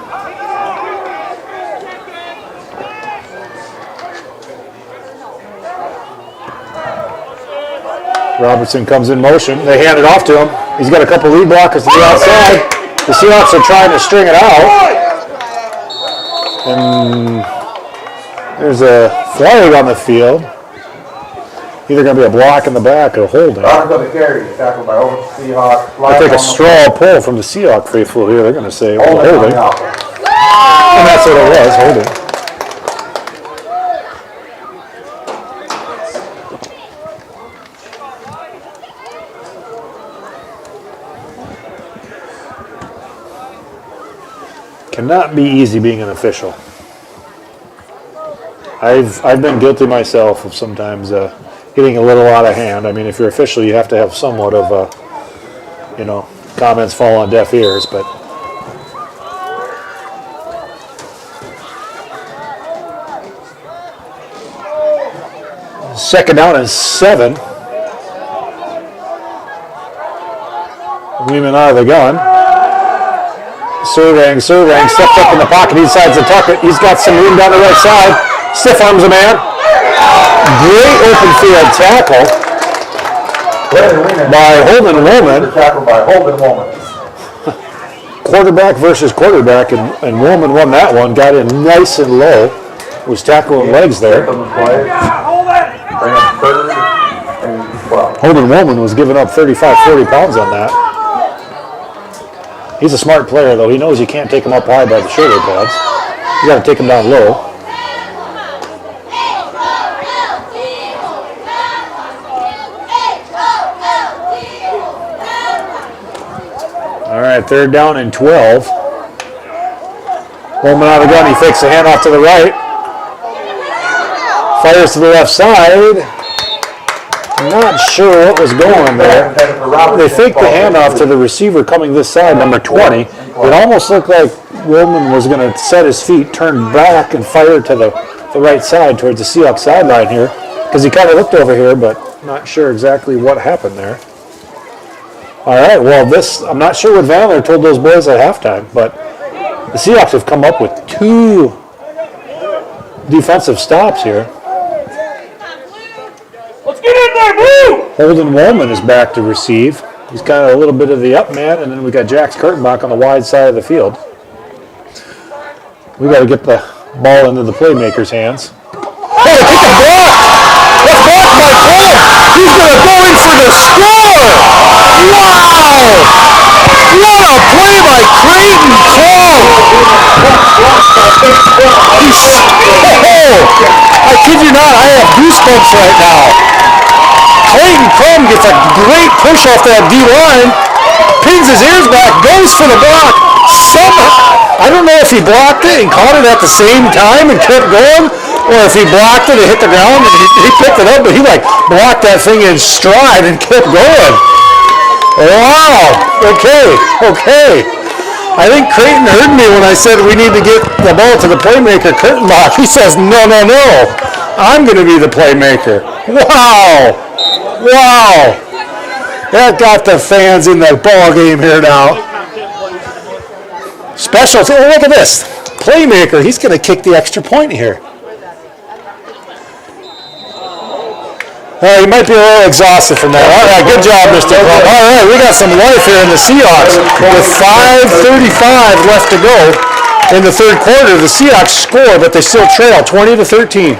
Robertson comes in motion. They hand it off to him. He's got a couple lead blockers to the outside. The Seahawks are trying to string it out. And there's a flag on the field. Either going to be a block in the back or a holding. Going to carry, tackled by Seahawks. I think a straw poll from the Seahawks faithful here. They're going to say holding. And that's what it was, holding. Cannot be easy being an official. I've been guilty myself of sometimes getting a little out of hand. I mean, if you're official, you have to have somewhat of comments fall on deaf ears, but second down and 7. Weeman out of the gun. Surveying, stepped up in the pocket. He decides to tuck it. He's got some room down the right side. Stiff arms a man. Great open field tackle by Holden Woolman. Quarterback versus quarterback, and Woolman won that one. Got in nice and low. Was tackling legs there. Holden Woolman was giving up 35, 40 pounds on that. He's a smart player, though. He knows you can't take him up high by the shoulder pads. You got to take him down low. All right, third down and 12. Woolman out of the gun. He fakes the handoff to the right. Fires to the left side. Not sure what was going there. They faked the handoff to the receiver coming this side, number 20. It almost looked like Woolman was going to set his feet, turn back, and fire to the right side towards the Seahawks sideline here, because he kind of looked over here, but not sure exactly what happened there. All right, well, I'm not sure what Vandler told those boys at halftime, but the Seahawks have come up with 2 defensive stops here. Holden Woolman is back to receive. He's got a little bit of the up man, and then we got Jax Kurtenbach on the wide side of the field. We got to get the ball into the playmaker's hands. Oh, they kick a block! That's blocked by Cole! He's going to go in for the score! Wow! What a play by Creighton Cole! I kid you not, I have goosebumps right now. Clayton Crum gets a great push off that D-line, pins his ears back, goes for the block. Somehow, I don't know if he blocked it and caught it at the same time and kept going, or if he blocked it and hit the ground and he picked it up, but he blocked that thing in stride and kept going. Wow, okay. I think Creighton heard me when I said we need to get the ball to the playmaker, Kurtenbach. He says, no, I'm going to be the playmaker. Wow! That got the fans in the ball game here now. Special. Oh, look at this. Playmaker. He's going to kick the extra point here. He might be a little exhausted from that. All right, good job, Mr. Club. All right, we got some life here in the Seahawks. With 5:35 left to go in the third quarter, the Seahawks score, but they still trail 20-13.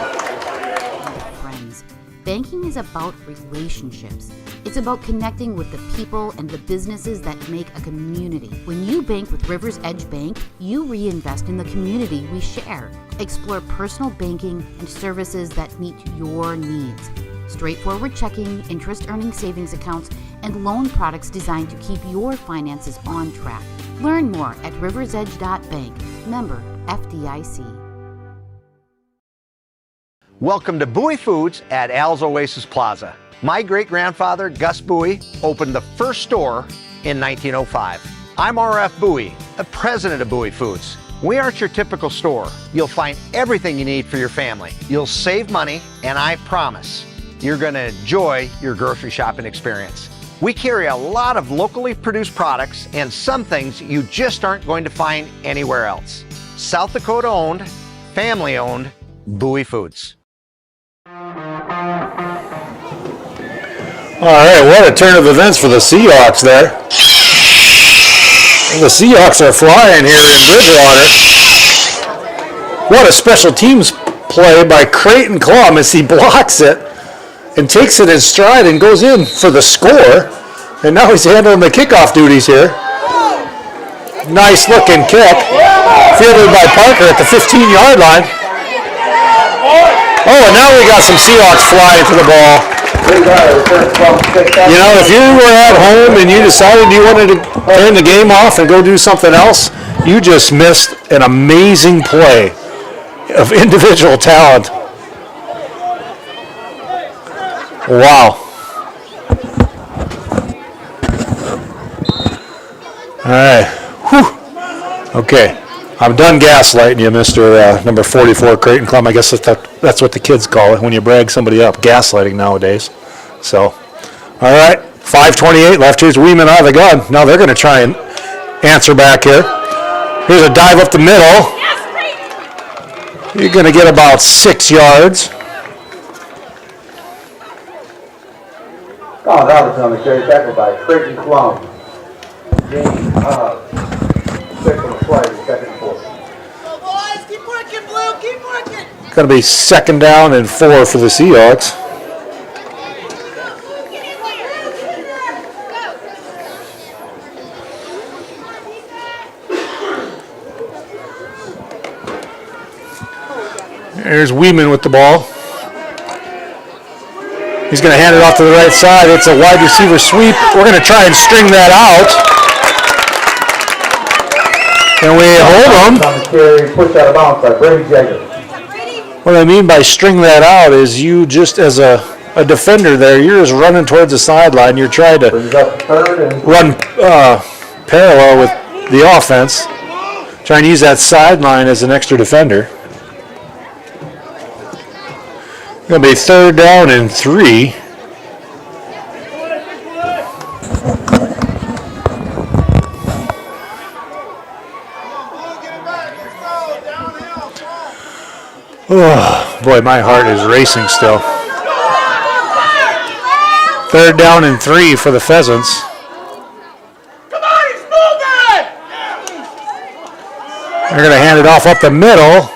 Friends, banking is about relationships. It's about connecting with the people and the businesses that make a community. When you bank with Rivers Edge Bank, you reinvest in the community we share. Explore personal banking and services that meet your needs. Straightforward checking, interest-earning savings accounts, and loan products designed to keep your finances on track. Learn more at riversedge.bank. Member FDIC. Welcome to Bowie Foods at Al's Oasis Plaza. My great-grandfather, Gus Bowie, opened the first store in 1905. I'm R.F. Bowie, the president of Bowie Foods. We aren't your typical store. You'll find everything you need for your family. You'll save money, and I promise you're going to enjoy your grocery shopping experience. We carry a lot of locally produced products and some things you just aren't going to find anywhere else. South Dakota owned, family owned, Bowie Foods. All right, what a turn of events for the Seahawks there. The Seahawks are flying here in Bridgewater. What a special teams play by Creighton Klum as he blocks it and takes it in stride and goes in for the score. And now he's handling the kickoff duties here. Nice looking kick. Fielded by Parker at the 15-yard line. Oh, and now we got some Seahawks flying to the ball. You know, if you were at home and you decided you wanted to turn the game off and go do something else, you just missed an amazing play of individual talent. Wow. All right. Whew. Okay. I'm done gaslighting you, Mr. Number 44, Creighton Klum. I guess that's what the kids call it when you brag somebody up. Gaslighting nowadays. So, all right. 5:28 left. Here's Weeman out of the gun. Now they're going to try and answer back here. Here's a dive up the middle. You're going to get about 6 yards. Oh, that was on the carry tackle by Creighton Klum. Game 6 on the play, second and 4. Going to be 2nd down and 4 for the Seahawks. There's Weeman with the ball. He's going to hand it off to the right side. It's a wide receiver sweep. We're going to try and string that out. And we hold them. Push out of bounds by Brady Jager. What I mean by string that out is you just, as a defender there, you're just running towards the sideline. You're trying to run parallel with the offense. Trying to use that sideline as an extra defender. Going to be 3rd down and 3. Oh, boy, my heart is racing still. 3rd down and 3 for the Pheasants. They're going to hand it off up the middle.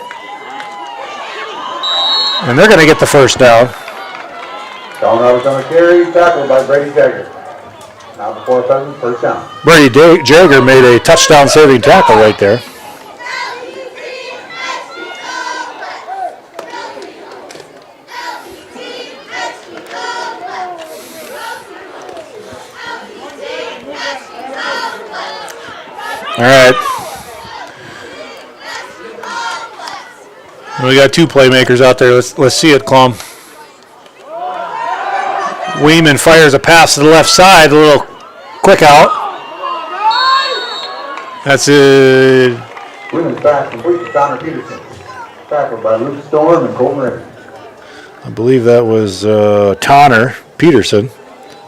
And they're going to get the 1st down. Down was on a carry, tackled by Brady Jager. Now before Pheasants, 1st down. Brady Jager made a touchdown-saving tackle right there. All right. We got 2 playmakers out there. Let's see it, Klum. Weeman fires a pass to the left side, a little quick out. That's it. Weeman's back, complete to Connor Peterson. Tackled by Luke Storm and Colton Ray. I believe that was Tonner Peterson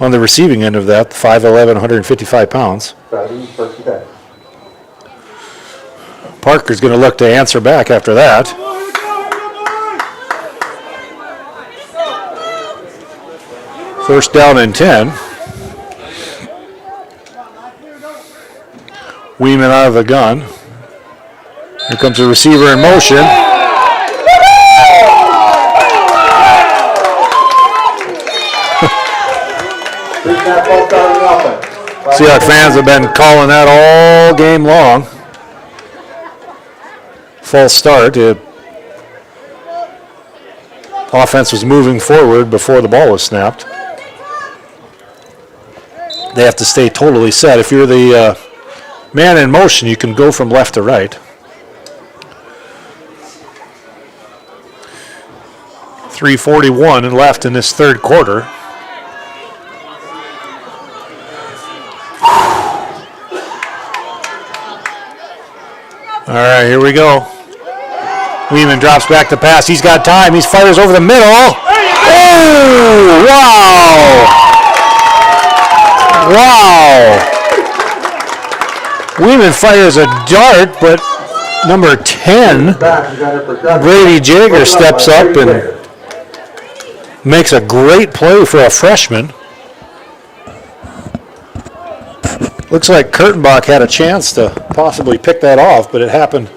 on the receiving end of that, 5'11", 155 pounds. First attack. Parker's going to look to answer back after that. First down and 10. Weeman out of the gun. Here comes the receiver in motion. that ball started nothing. Seahawks fans have been calling that all game long. False start. Offense was moving forward before the ball was snapped. They have to stay totally set. If you're the man in motion, you can go from left to right. 3:41 and left in this third quarter. All right, here we go. Weeman drops back to pass. He's got time. He fires over the middle. Oh, wow. Wow. Weeman fires a dart, but number 10, Brady Jager, steps up and makes a great play for a freshman. Looks like Kurtenbach had a chance to possibly pick that off, but it happened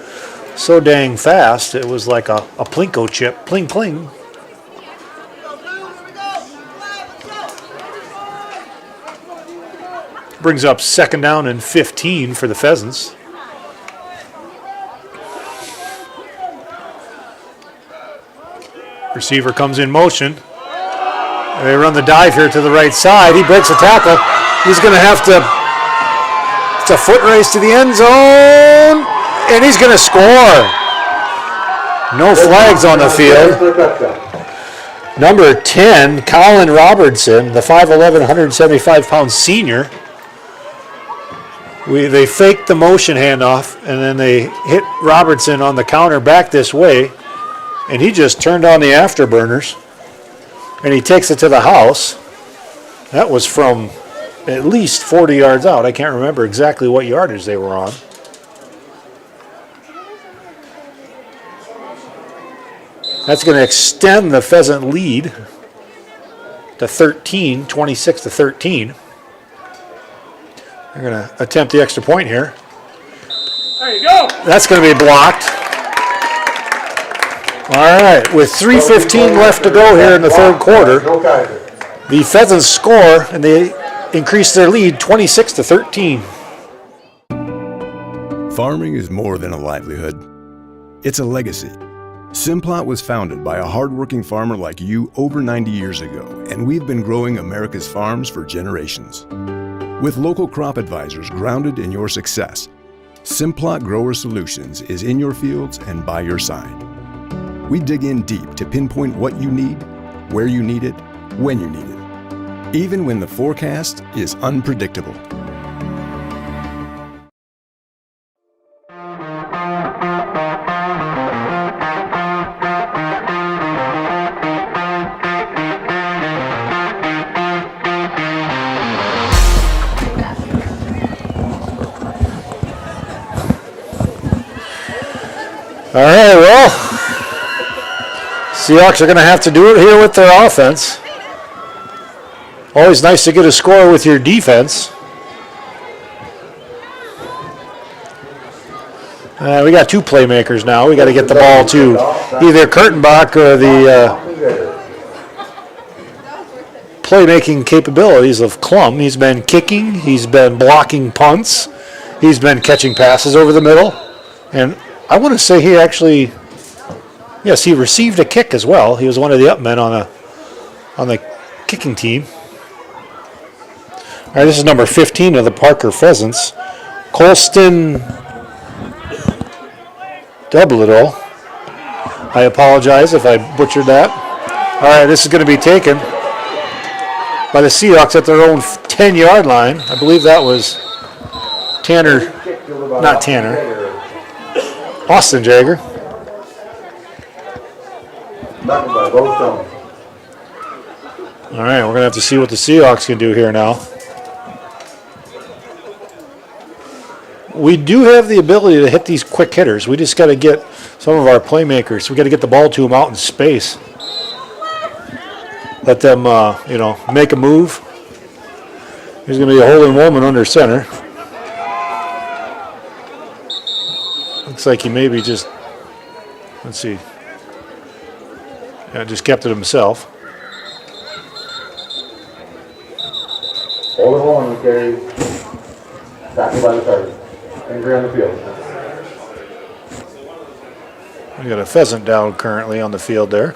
so dang fast, it was like a Plinko chip. Pling, pling. Brings up 2nd down and 15 for the Pheasants. Receiver comes in motion. They run the dive here to the right side. He breaks a tackle. He's going to have to... It's a foot race to the end zone. And he's going to score. No flags on the field. Number 10, Colin Robertson, the 5'11", 175-pound senior. They faked the motion handoff, and then they hit Robertson on the counter back this way, and he just turned on the afterburners, and he takes it to the house. That was from at least 40 yards out. I can't remember exactly what yardage they were on. That's going to extend the Pheasant lead to 13, 26 to 13. They're going to attempt the extra point here. There you go. That's going to be blocked. All right, with 3:15 left to go here in the third quarter, the Pheasants score and they increase their lead 26 to 13. Farming is more than a livelihood. It's a legacy. Simplot was founded by a hardworking farmer like you over 90 years ago, and we've been growing America's farms for generations. With local crop advisors grounded in your success, Simplot Grower Solutions is in your fields and by your side. We dig in deep to pinpoint what you need, where you need it, when you need it, even when the forecast is unpredictable. All right, well, Seahawks are going to have to do it here with their offense. Always nice to get a score with your defense. We got two playmakers now. We got to get the ball to either Kurtenbach or the playmaking capabilities of Klum. He's been kicking. He's been blocking punts. He's been catching passes over the middle. And I want to say he actually, yes, he received a kick as well. He was one of the up men on the kicking team. All right, this is number 15 of the Parker Pheasants, Colston Doubledo. I apologize if I butchered that. All right, this is going to be taken by the Seahawks at their own 10-yard line. I believe that was Austin Jager. All right, we're going to have to see what the Seahawks can do here now. We do have the ability to hit these quick hitters. We just got to get some of our playmakers. We got to get the ball to them out in space. Let them, make a move. There's going to be a holding woman under center. Looks like he maybe just, let's see. Yeah, just kept it himself. Hold it on the carry. Tackled by the third. Injury on the field. We got a pheasant down currently on the field there.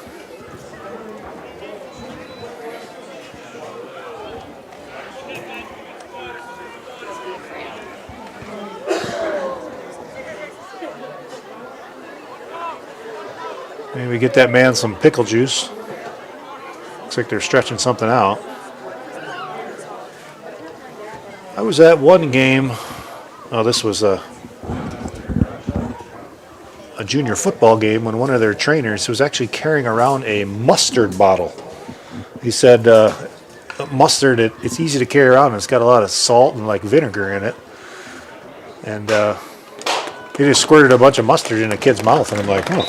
Maybe get that man some pickle juice. Looks like they're stretching something out. I was at one game. Oh, this was a junior football game when one of their trainers was actually carrying around a mustard bottle. He said mustard, it's easy to carry around. It's got a lot of salt and like vinegar in it. And he just squirted a bunch of mustard in a kid's mouth. And I'm like, oh.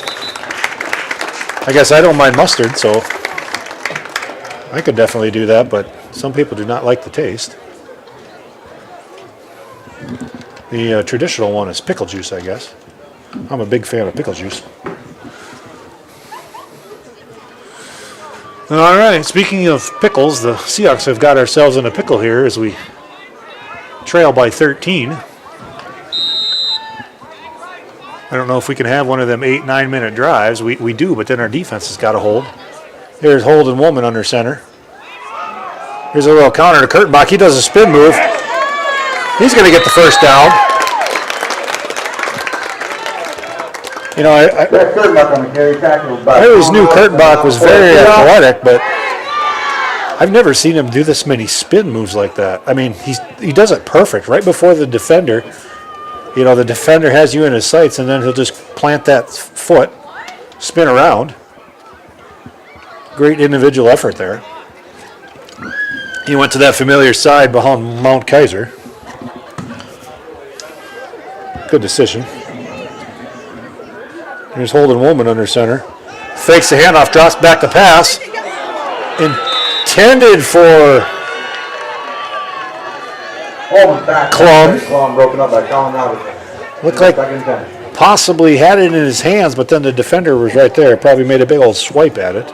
I guess I don't mind mustard, so I could definitely do that, but some people do not like the taste. The traditional one is pickle juice, I guess. I'm a big fan of pickle juice. All right, speaking of pickles, the Seahawks have got ourselves in a pickle here as we trail by 13. I don't know if we can have one of them 8-9 minute drives. We do, but then our defense has got a hold. Here's Holden Woolman under center. Here's a little counter to Kurtenbach. He does a spin move. He's going to get the first down. You know, I always knew Kurtenbach was very athletic, but I've never seen him do this many spin moves like that. I mean, he does it perfect. Right before the defender, you know, the defender has you in his sights, and then he'll just plant that foot, spin around. Great individual effort there. He went to that familiar side behind Mount Kaiser. Good decision. Here's Holden Woolman under center. Fakes the handoff, drops back the pass. Intended for Klum. Klum broken up by Colin Robertson. Looked like possibly had it in his hands, but then the defender was right there. Probably made a big old swipe at it.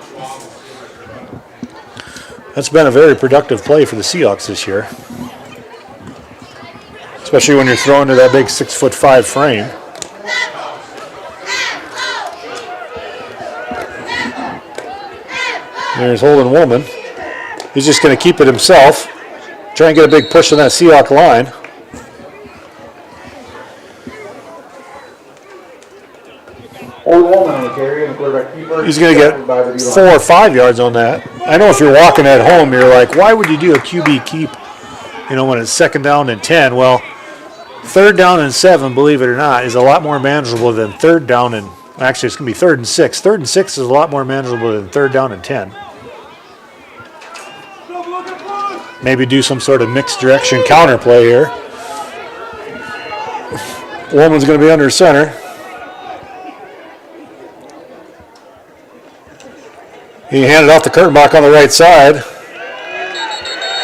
That's been a very productive play for the Seahawks this year. Especially when you're throwing to that big 6'5" frame. There's Holden Woolman. He's just going to keep it himself. Try and get a big push on that Seahawk line. He's going to get 4 or 5 yards on that. I know if you're walking at home, you're like, why would you do a QB keep, you know, when it's 2nd down and 10? Well, 3rd down and 7, believe it or not, is a lot more manageable than 3rd down and, actually it's going to be 3rd and 6. 3rd and 6 is a lot more manageable than 3rd down and 10. Maybe do some sort of mixed direction counter play here. Woolman's going to be under center. He handed off to Kurtenbach on the right side.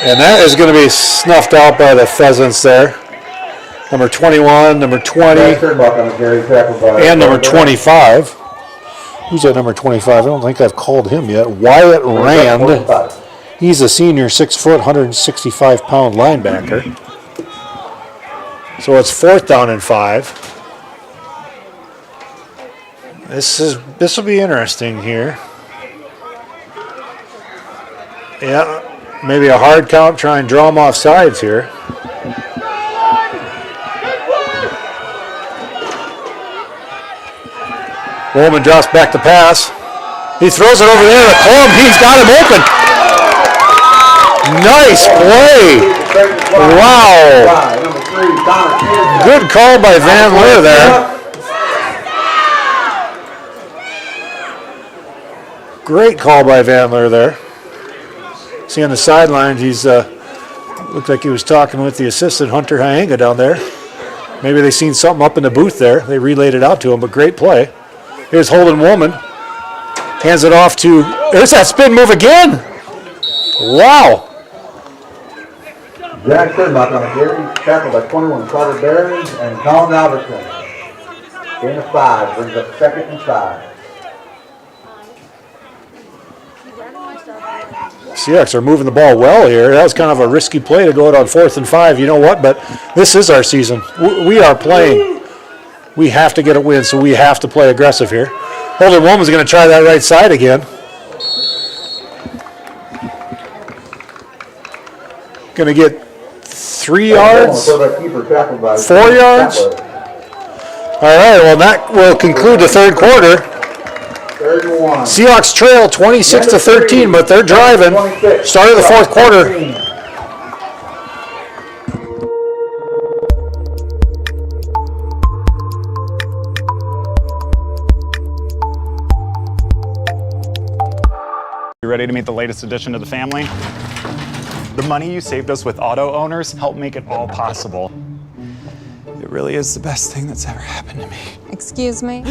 And that is going to be snuffed out by the Pheasants there. Number 21, number 20, and number 25. Who's at number 25? I don't think I've called him yet. Wyatt Rand. He's a senior, 6 foot, 165-pound linebacker. So it's 4th down and 5. This will be interesting here. Yeah, maybe a hard count, try and draw them off sides here. Woolman drops back the pass. He throws it over there to Klum. He's got him open. Nice play. Wow. Good call by Van Leer there. Great call by Van Leer there. See on the sidelines, he's looked like he was talking with the assistant Hunter Hyenga down there. Maybe they seen something up in the booth there. They relayed it out to him, but great play. Here's Holden Woolman. Hands it off to, there's that spin move again. Wow. Jack Kurtenbach on a carry, tackled by 21 Carter Barons and Colin Albertson. Gain of 5, brings up 2nd and 5. Seahawks are moving the ball well here. That was kind of a risky play to go out on 4th and 5. You know what? But this is our season. We are playing. We have to get a win, so we have to play aggressive here. Holden Woman's going to try that right side again. Going to get 3 yards, 4 yards. All right, well, that will conclude the third quarter. Seahawks trail 26-13, but they're driving. Start of the fourth quarter. You ready to meet the latest addition to the family? The money you saved us with auto owners helped make it all possible. It really is the best thing that's ever happened to me. Excuse me?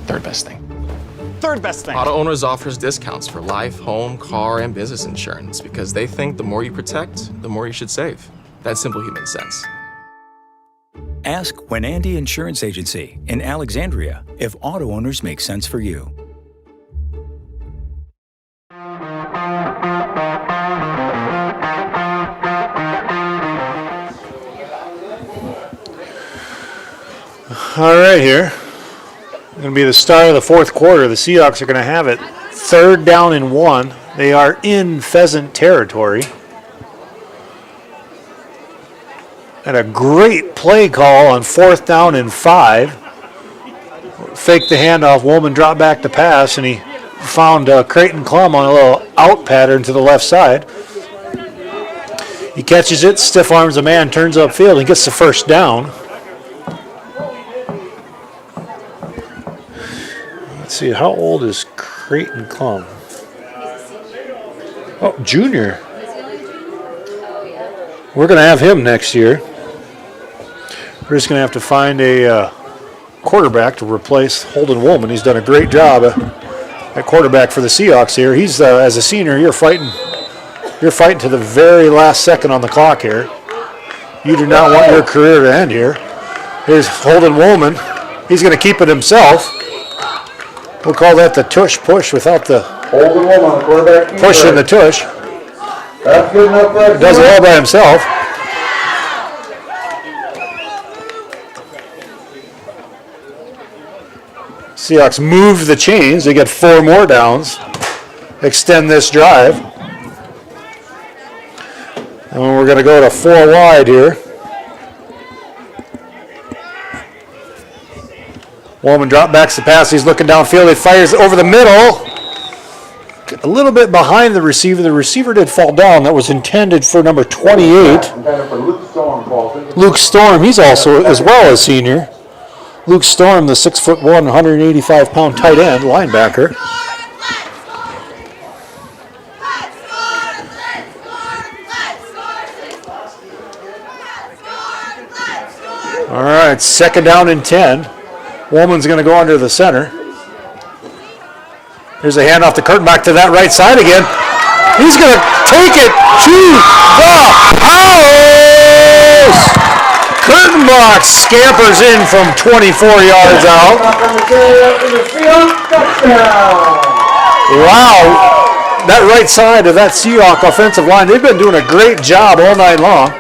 Third best thing. Third best thing. Auto Owners offers discounts for life, home, car, and business insurance because they think the more you protect, the more you should save. That's simple human sense. Ask Winandy Insurance Agency in Alexandria if auto owners make sense for you. All right, here. Going to be the start of the fourth quarter. The Seahawks are going to have it 3rd down and 1. They are in Pheasant territory. And a great play call on 4th down and 5. Fake the handoff. Woolman dropped back to pass, and he found Creighton Klum on a little out pattern to the left side. He catches it, stiff arms a man, turns upfield, and gets the first down. Let's see, how old is Creighton Klum? Oh, junior. We're going to have him next year. We're just going to have to find a quarterback to replace Holden Woolman. He's done a great job at quarterback for the Seahawks here. He's as a senior, you're fighting to the very last second on the clock here. You do not want your career to end here. Here's Holden Woolman. He's going to keep it himself. We'll call that the tush push without the push in the tush. That's good enough for He does it all by himself. Seahawks move the chains. They get 4 more downs. Extend this drive. And we're going to go to 4 wide here. Woolman drop backs the pass. He's looking downfield. He fires over the middle. A little bit behind the receiver. The receiver did fall down. That was intended for number 28. Luke Storm. He's also as well as senior. Luke Storm, the 6'1", 185-pound tight end linebacker. All right, 2nd down and 10. Woolman's going to go under the center. Here's a handoff to Kurtenbach to that right side again. He's going to take it to the house. Kurtenbach scampers in from 24 yards out. Wow. That right side of that Seahawk offensive line, they've been doing a great job all night long.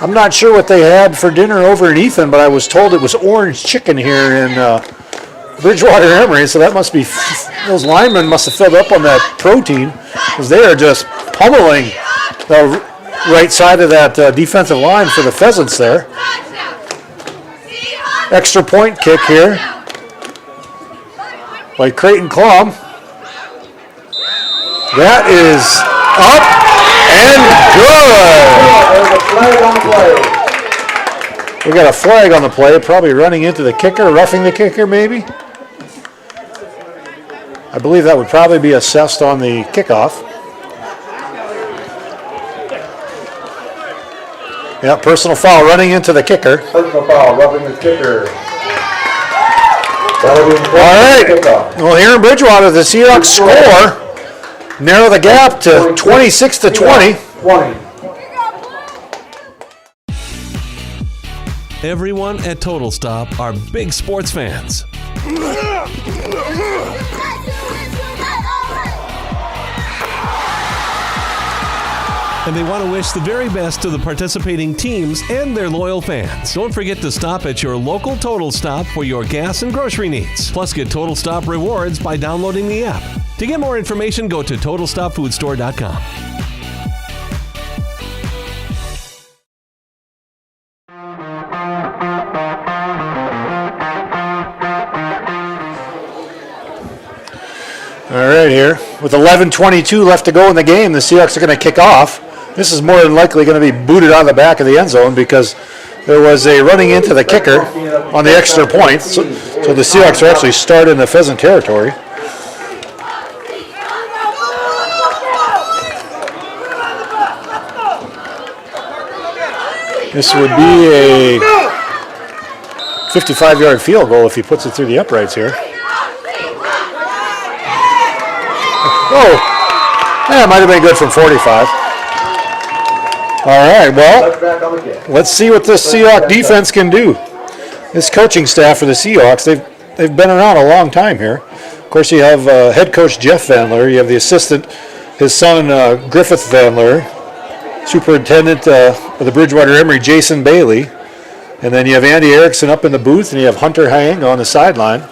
I'm not sure what they had for dinner over in Ethan, but I was told it was orange chicken here in Bridgewater-Emery, so that must be, those linemen must have filled up on that protein, because they are just pummeling the right side of that defensive line for the Pheasants there. Extra point kick here by Creighton Klum. That is up and good. We got a flag on the play, probably running into the kicker, roughing the kicker maybe. I believe that would probably be assessed on the kickoff. Yeah, personal foul running into the kicker. Personal foul, roughing the kicker. That'll be all right. Well, here in Bridgewater, the Seahawks score. Narrow the gap to 26-20. Everyone at Total Stop are big sports fans. and they want to wish the very best to the participating teams and their loyal fans. Don't forget to stop at your local Total Stop for your gas and grocery needs. Plus, get Total Stop rewards by downloading the app. To get more information, go to TotalStopFoodStore.com. All right, here with 11:22 left to go in the game, the Seahawks are going to kick off. This is more than likely going to be booted out of the back of the end zone because there was a running into the kicker on the extra point. So the Seahawks are actually starting in the Pheasant territory. This would be a 55-yard field goal if he puts it through the uprights here. Oh, that might have been good from 45. All right, well, let's see what this Seahawks defense can do. This coaching staff for the Seahawks, they've been around a long time here. Of course, you have head coach Jeff Van Leer. You have the assistant, his son Griffith Van Leer, superintendent of the Bridgewater-Emery, Jason Bailey. And then you have Andy Erickson up in the booth, and you have Hunter Hang on the sideline.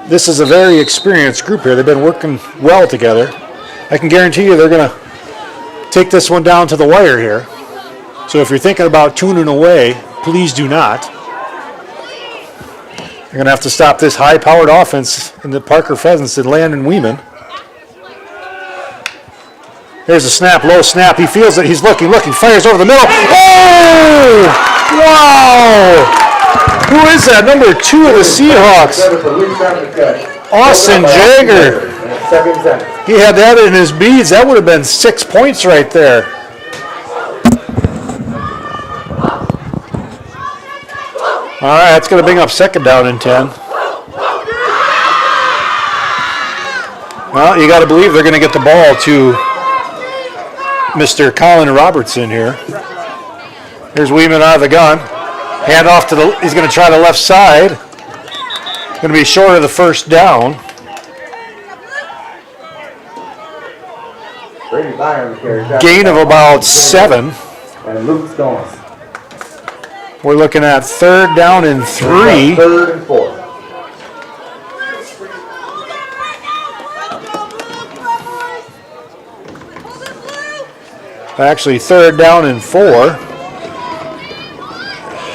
This is a very experienced group here. They've been working well together. I can guarantee you they're going to take this one down to the wire here. So if you're thinking about tuning away, please do not. You're going to have to stop this high-powered offense in the Parker Pheasants and Landon Weeman. There's a snap, low snap. He feels it. He's looking, fires over the middle. Oh! Wow! Who is that? Number 2 of the Seahawks. Austin Jagger. He had that in his beads. That would have been 6 points right there. All right, that's going to bring up second down and 10. Well, you got to believe they're going to get the ball to Mr. Colin Robertson here. Here's Weeman out of the gun. Hand off to he's going to try the left side. Going to be short of the first down. Gain of about 7. And Luke Storm. We're looking at third down and 3. Third and 4. Actually, third down and 4.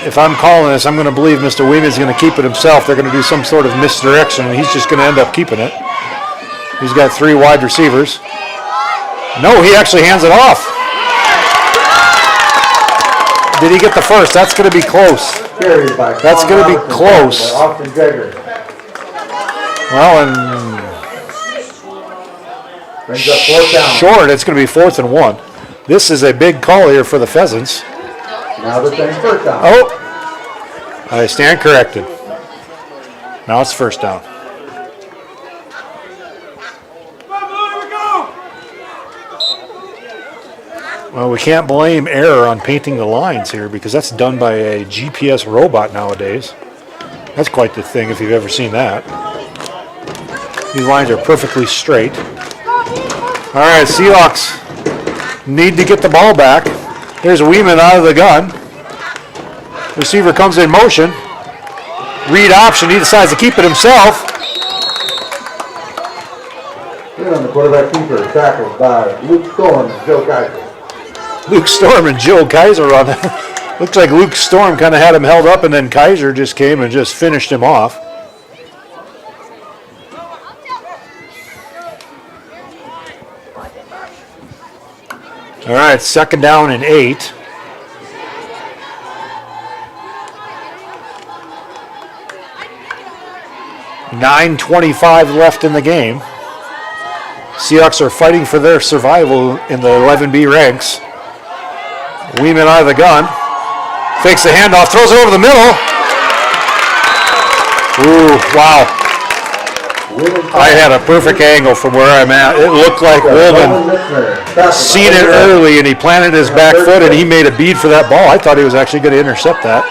If I'm calling this, I'm going to believe Mr. Weeman's going to keep it himself. They're going to do some sort of misdirection, and he's just going to end up keeping it. He's got 3 wide receivers. No, he actually hands it off. Did he get the first? That's going to be close. That's going to be close. Well, and short, it's going to be 4th and 1. This is a big call here for the Pheasants. Now they're saying first down. Oh, I stand corrected. Now it's first down. Well, we can't blame error on painting the lines here because that's done by a GPS robot nowadays. That's quite the thing if you've ever seen that. These lines are perfectly straight. All right, Seahawks need to get the ball back. There's Weeman out of the gun. Receiver comes in motion. Read option. He decides to keep it himself. Here on the quarterback keeper, tackled by Luke Storm and Joe Kaiser. Luke Storm and Joe Kaiser on that. Looks like Luke Storm kind of had him held up, and then Kaiser just came and just finished him off. All right, second down and 8. $9:25 left in the game. Seahawks are fighting for their survival in the 11B ranks. Weeman out of the gun. Fakes the handoff, throws it over the middle. Ooh, wow. I had a perfect angle from where I'm at. It looked like Woolman seen it early, and he planted his back foot, and he made a bead for that ball. I thought he was actually going to intercept that.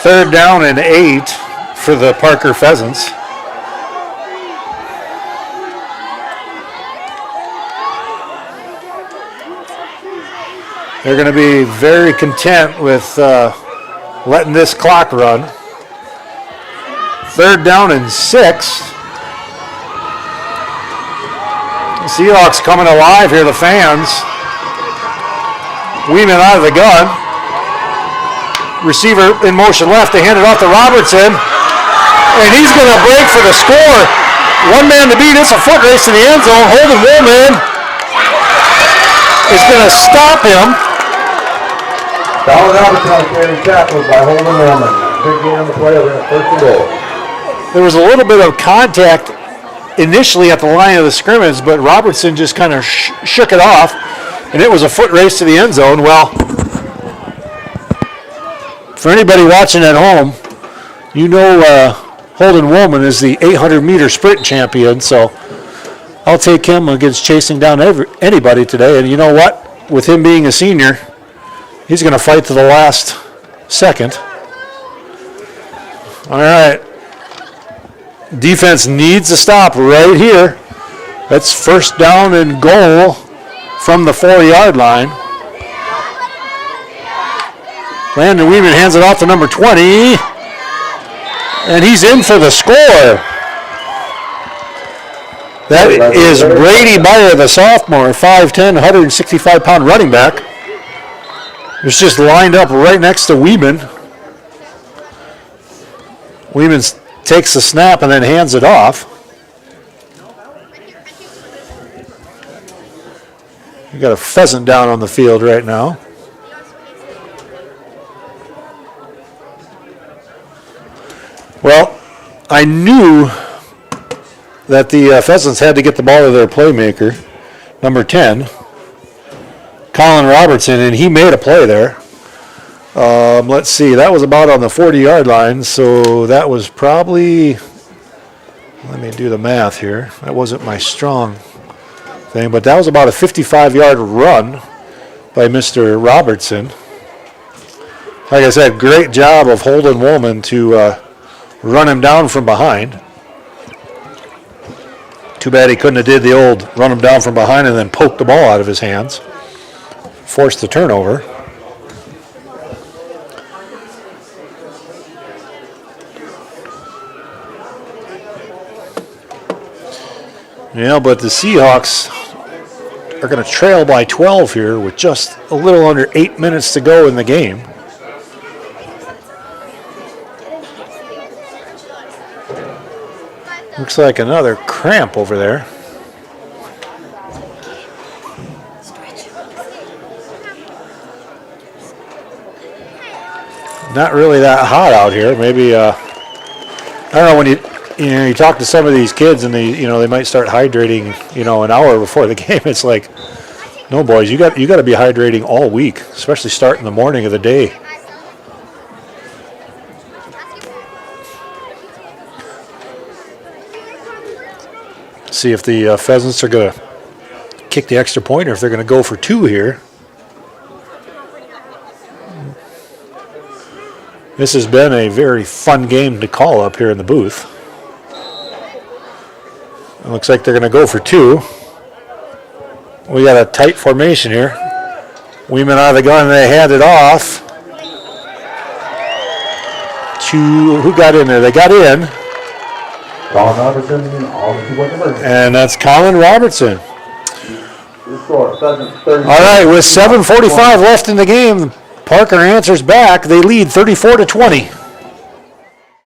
Third down and 8 for the Parker Pheasants. They're going to be very content with letting this clock run. 3rd down and 6. The Seahawks coming alive here, the fans. Weeman out of the gun. Receiver in motion left. They hand it off to Robertson. And he's going to break for the score. One man to beat. It's a foot race to the end zone. Holden Woolman is going to stop him. Colin Robertson on carry tackle by Holden Woolman. Big gain on the play. We're at 1st and goal. There was a little bit of contact initially at the line of the scrimmage, but Robertson just kind of shook it off, and it was a foot race to the end zone. Well, for anybody watching at home, you know Holden Woolman is the 800-meter sprint champion, so I'll take him against chasing down anybody today. And you know what? With him being a senior, he's going to fight to the last second. All right. Defense needs a stop right here. That's 1st down and goal from the 4-yard line. Landon Weeman hands it off to number 20. And he's in for the score. That is Brady Meyer, the sophomore, 5'10", 165-pound running back. It's just lined up right next to Weeman. Weeman takes the snap and then hands it off. We got a pheasant down on the field right now. Well, I knew that the Pheasants had to get the ball to their playmaker, number 10, Colin Robertson, and he made a play there. Let's see, that was about on the 40-yard line, so that was probably, let me do the math here. That wasn't my strong thing, but that was about a 55-yard run by Mr. Robertson. Like I said, great job of Holden Woolman to run him down from behind. Too bad he couldn't have did the old run him down from behind and then poke the ball out of his hands. Forced the turnover. Yeah, but the Seahawks are going to trail by 12 here with just a little under 8 minutes to go in the game. Looks like another cramp over there. Not really that hot out here. Maybe I don't know, when you talk to some of these kids and they might start hydrating an hour before the game. It's like, no, boys, you got to be hydrating all week, especially starting the morning of the day. See if the Pheasants are going to kick the extra point or if they're going to go for 2 here. This has been a very fun game to call up here in the booth. It looks like they're going to go for 2. We got a tight formation here. Weeman out of the gun, and they hand it off to, who got in there? They got in. Colin Robertson, and that's Colin Robertson. All right, with 7:45 left in the game, Parker answers back. They lead 34-20.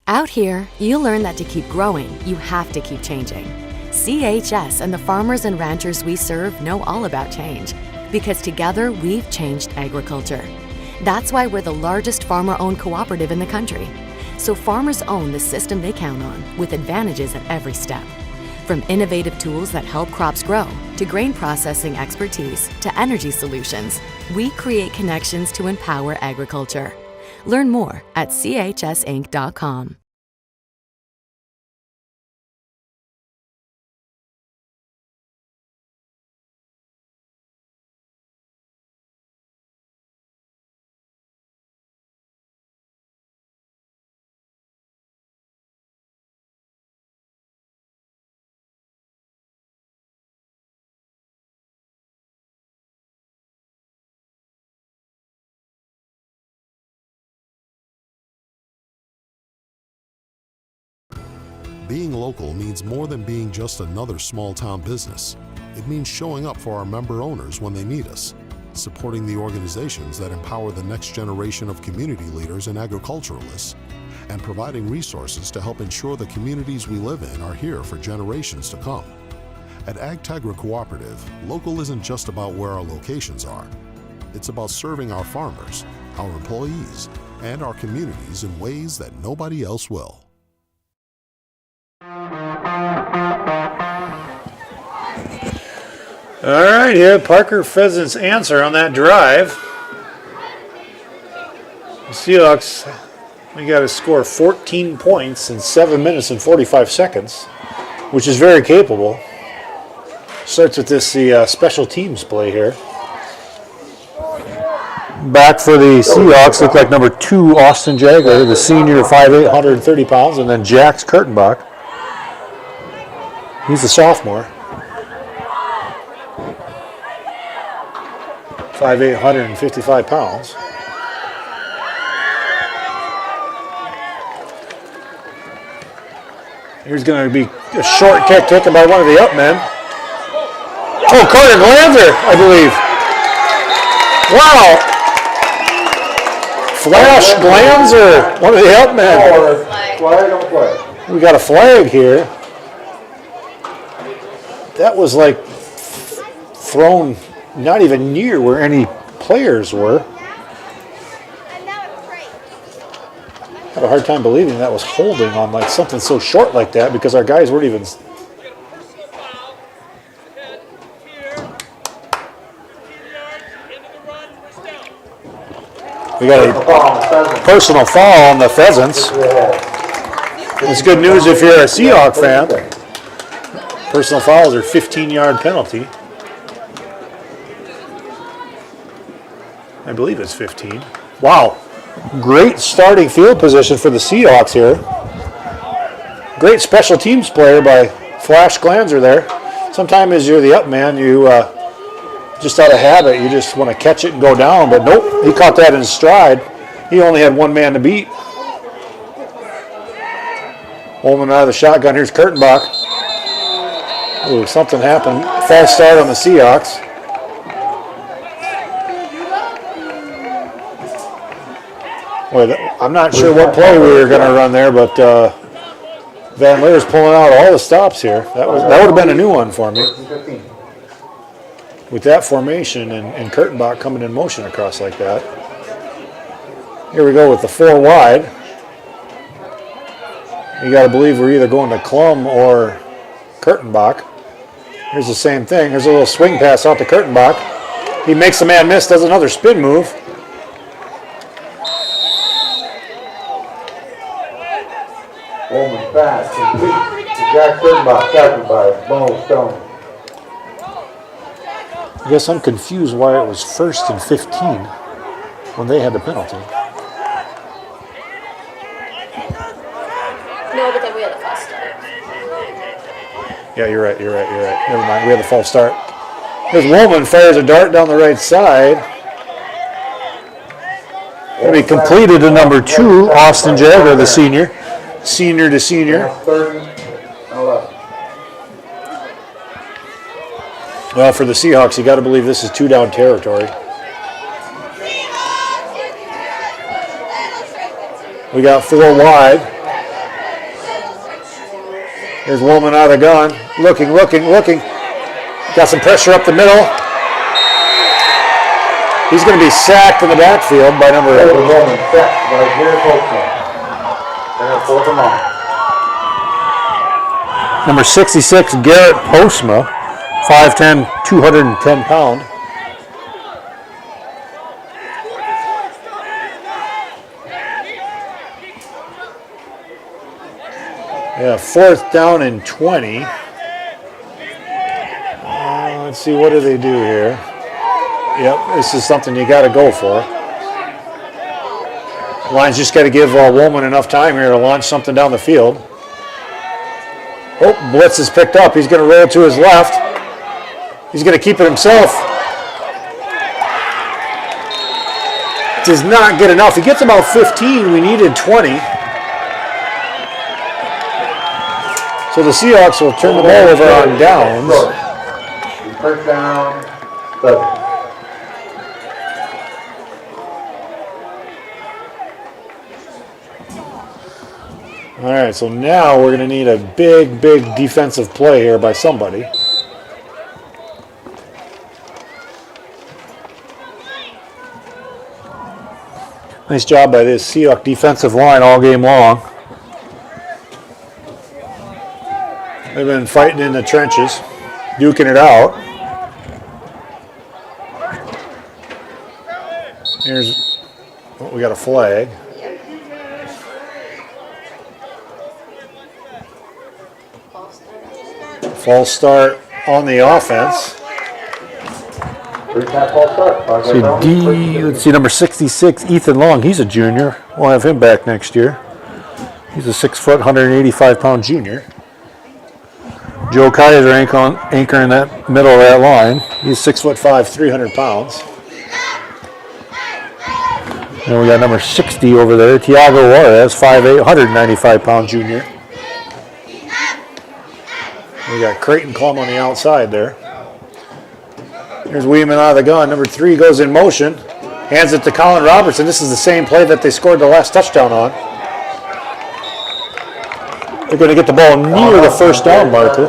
Out here, you learn that to keep growing, you have to keep changing. CHS and the farmers and ranchers we serve know all about change, because together we've changed agriculture. That's why we're the largest farmer-owned cooperative in the country. So farmers own the system they count on, with advantages at every step. From innovative tools that help crops grow, to grain processing expertise, to energy solutions, we create connections to empower agriculture. Learn more at chsinc.com. Being local means more than being just another small-town business. It means showing up for our member owners when they need us, supporting the organizations that empower the next generation of community leaders and agriculturalists, and providing resources to help ensure the communities we live in are here for generations to come. At AgTegra Cooperative, local isn't just about where our locations are. It's about serving our farmers, our employees, and our communities in ways that nobody else will. All right, yeah, Parker Pheasants answer on that drive. The Seahawks, we got to score 14 points in 7 minutes and 45 seconds, which is very capable. Starts with this special teams play here. Back for the Seahawks, look like number 2, Austin Jagger, the senior, 5'8", 130 pounds, and then Jax Kurtenbach. He's a sophomore. 5'8", 155 pounds. Here's going to be a short kick taken by one of the up men. Oh, Carter Glanzer, I believe. Wow. Flash Glanzer, one of the up men. We got a flag here. That was like thrown not even near where any players were. I have a hard time believing that was holding on like something so short like that because our guys weren't even. We got a personal foul on the Pheasants. It's good news if you're a Seahawk fan. Personal fouls are 15-yard penalty. I believe it's 15. Wow. Great starting field position for the Seahawks here. Great special teams player by Flash Glanzer there. Sometimes as you're the up man, you just out of habit, you just want to catch it and go down. But nope, he caught that in stride. He only had one man to beat. Holman out of the shotgun. Here's Kurtenbach. Ooh, something happened. False start on the Seahawks. Boy, I'm not sure what play we were going to run there, but Van Leer's pulling out all the stops here. That would have been a new one for me. With that formation and Kurtenbach coming in motion across like that. Here we go with the 4 wide. You got to believe we're either going to Klum or Kurtenbach. Here's the same thing. Here's a little swing pass out to Kurtenbach. He makes the man miss, does another spin move. Woman fast and weak. Jack Kurtenbach tackled by Bo Stone. I guess I'm confused why it was 1st and 15 when they had the penalty. No, but then we had the false start. Yeah, you're right. Never mind, we had the false start. This woman fires a dart down the right side. Going to be completed to number 2, Austin Jagger, the senior. Senior to senior. Well, for the Seahawks, you got to believe this is 2-down territory. We got 4 wide. Here's Woolman out of the gun. Looking. Got some pressure up the middle. He's going to be sacked in the backfield by number 8. Number 66, Garrett Postma, 5'10", 210 pound. Yeah, 4th down and 20. Let's see, what do they do here? Yep, this is something you got to go for. Lions just got to give Woolman enough time here to launch something down the field. Oh, blitz is picked up. He's going to roll to his left. He's going to keep it himself. Does not get enough. He gets about 15. We needed 20. So the Seahawks will turn the ball over on downs. First down, 7. All right, so now we're going to need a big defensive play here by somebody. Nice job by this Seahawks defensive line all game long. They've been fighting in the trenches, duking it out. Here's, oh, we got a flag. False start on the offense. Let's see, number 66, Ethan Long. He's a junior. We'll have him back next year. He's a 6 foot, 185-pound junior. Joe Kaiser anchoring that middle of that line. He's 6'5", 300 pounds. And we got number 60 over there, Tiago Juarez, 5'8", 195-pound junior. We got Creighton Clum on the outside there. Here's Weeman out of the gun. Number 3 goes in motion. Hands it to Colin Robertson. This is the same play that they scored the last touchdown on. They're going to get the ball near the first down marker.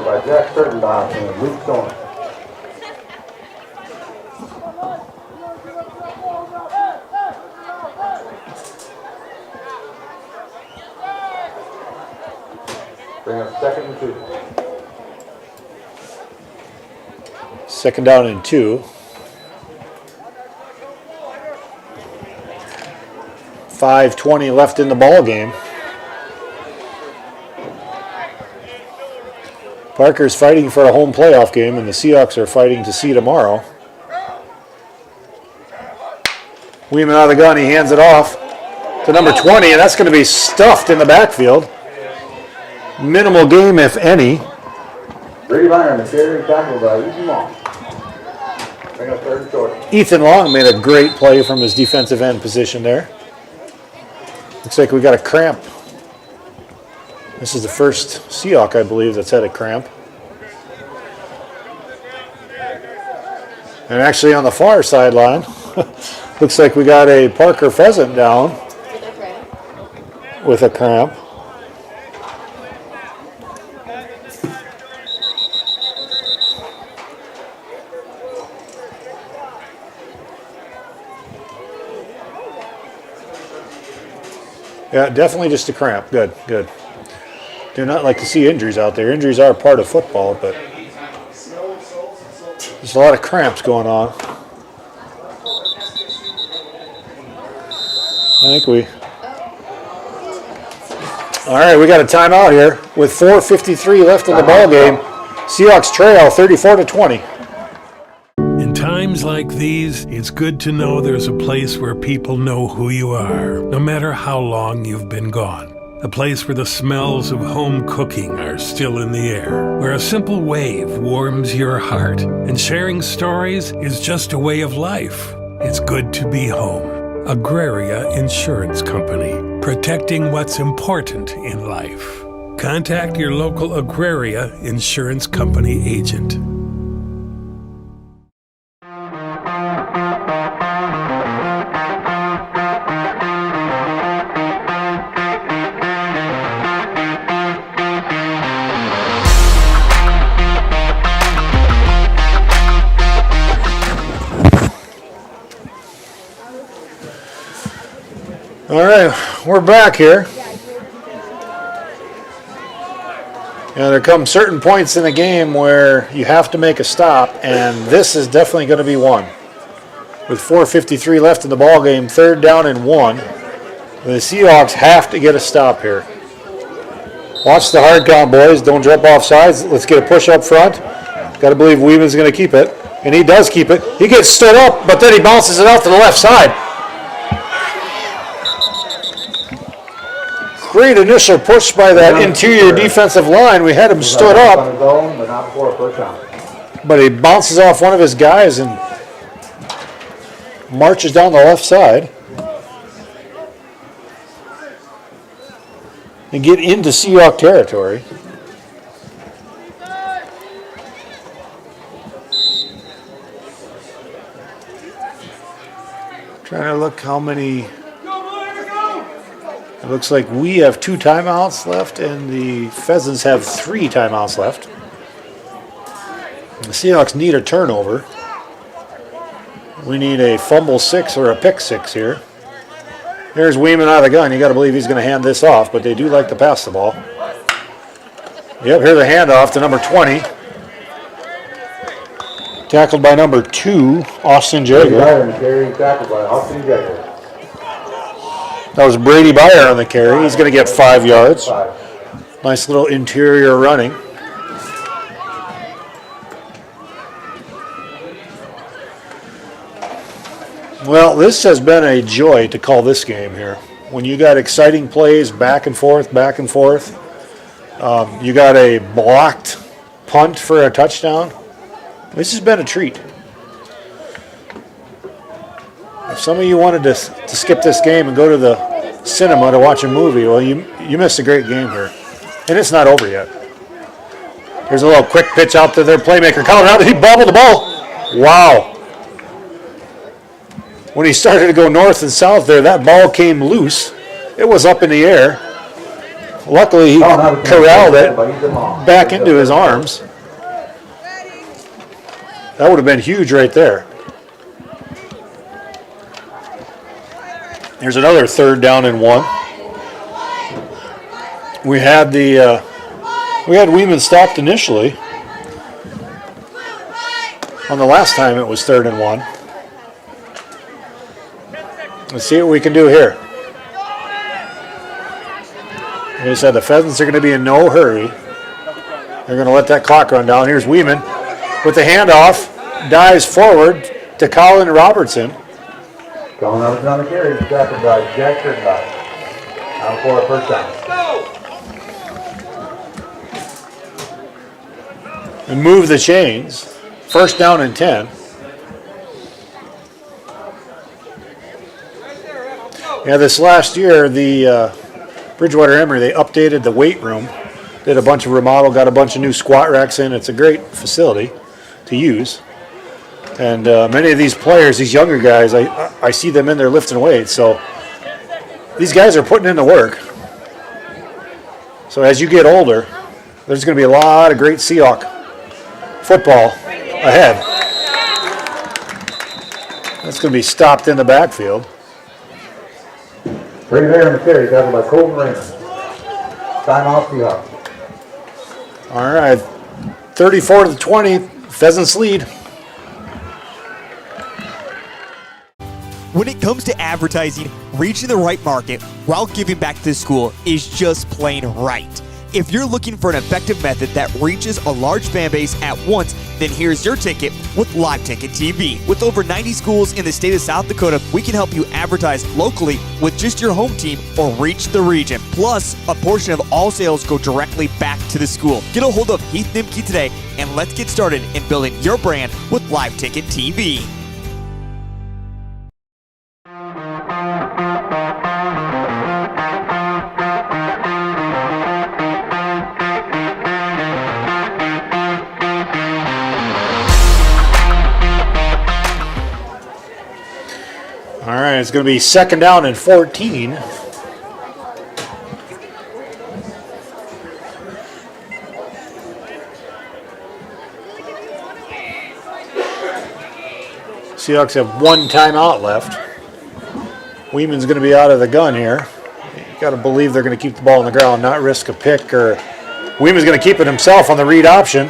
Bring up 2nd and 2. Second down and 2. 5:20 left in the ball game. Parker's fighting for a home playoff game, and the Seahawks are fighting to see tomorrow. Weeman out of the gun. He hands it off to number 20, and that's going to be stuffed in the backfield. Minimal game, if any. Brady Byron, the carry tackled by Ethan Long. Bring up 3rd and short. Ethan Long made a great play from his defensive end position there. Looks like we got a cramp. This is the first Seahawk, I believe, that's had a cramp. And actually on the far sideline, looks like we got a Parker Pheasant down with a cramp. Yeah, definitely just a cramp. Good. Do not like to see injuries out there. Injuries are a part of football, but there's a lot of cramps going on. All right, we got a timeout here with 4:53 left in the ball game. Seahawks trail 34-20. In times like these, it's good to know there's a place where people know who you are, no matter how long you've been gone. A place where the smells of home cooking are still in the air, where a simple wave warms your heart, and sharing stories is just a way of life. It's good to be home. Agraria Insurance Company, protecting what's important in life. Contact your local Agraria Insurance Company agent. All right, we're back here. And there come certain points in the game where you have to make a stop, and this is definitely going to be one. With 4:53 left in the ball game, 3rd down and 1. The Seahawks have to get a stop here. Watch the hard count, boys. Don't jump off sides. Let's get a push up front. Got to believe Weeman's going to keep it, and he does keep it. He gets stood up, but then he bounces it out to the left side. Great initial push by that interior defensive line. We had him stood up, but he bounces off one of his guys and marches down the left side and get into Seahawk territory. Trying to look how many. It looks like we have 2 timeouts left, and the Pheasants have 3 timeouts left. The Seahawks need a turnover. We need a fumble 6 or a pick 6 here. There's Weeman out of the gun. You got to believe he's going to hand this off, but they do like to pass the ball. Yep, here's the handoff to number 20. Tackled by number 2, Austin Jager. Tackled by Austin Jager. That was Brady Byer on the carry. He's going to get 5 yards. Nice little interior running. Well, this has been a joy to call this game here. When you got exciting plays back and forth, you got a blocked punt for a touchdown. This has been a treat. If some of you wanted to skip this game and go to the cinema to watch a movie, well, you missed a great game here. And it's not over yet. Here's a little quick pitch out to their playmaker. Colin out, he bobbled the ball. Wow. When he started to go north and south there, that ball came loose. It was up in the air. Luckily, he corralled it back into his arms. That would have been huge right there. Here's another 3rd down and 1. We had Weeman stopped initially. On the last time, it was 3rd and 1. Let's see what we can do here. Like I said, the Pheasants are going to be in no hurry. They're going to let that clock run down. Here's Weeman with the handoff. Dives forward to Colin Robertson. Colin Robertson on the carry. Tackled by Jack Kirkendall. Out for a first down. And move the chains. 1st down and 10. Yeah, this last year, the Bridgewater-Emery, they updated the weight room, did a bunch of remodel, got a bunch of new squat racks in. It's a great facility to use. And many of these players, these younger guys, I see them in there lifting weights. So these guys are putting in the work. So as you get older, there's going to be a lot of great Seahawk football ahead. That's going to be stopped in the backfield. Brady Byer on the carry. Tackled by Colton Raymond. Timeout Seahawks. All right, 34-20, Pheasants lead. When it comes to advertising, reaching the right market while giving back to the school is just plain right. If you're looking for an effective method that reaches a large fan base at once, then here's your ticket with Live Ticket TV. With over 90 schools in the state of South Dakota, we can help you advertise locally with just your home team or reach the region. Plus, a portion of all sales go directly back to the school. Get a hold of Heath Nimke today, and let's get started in building your brand with Live Ticket TV. All right, it's going to be 2nd down and 14. Seahawks have 1 timeout left. Weeman's going to be out of the gun here. You got to believe they're going to keep the ball on the ground, not risk a pick. Or Weeman's going to keep it himself on the read option.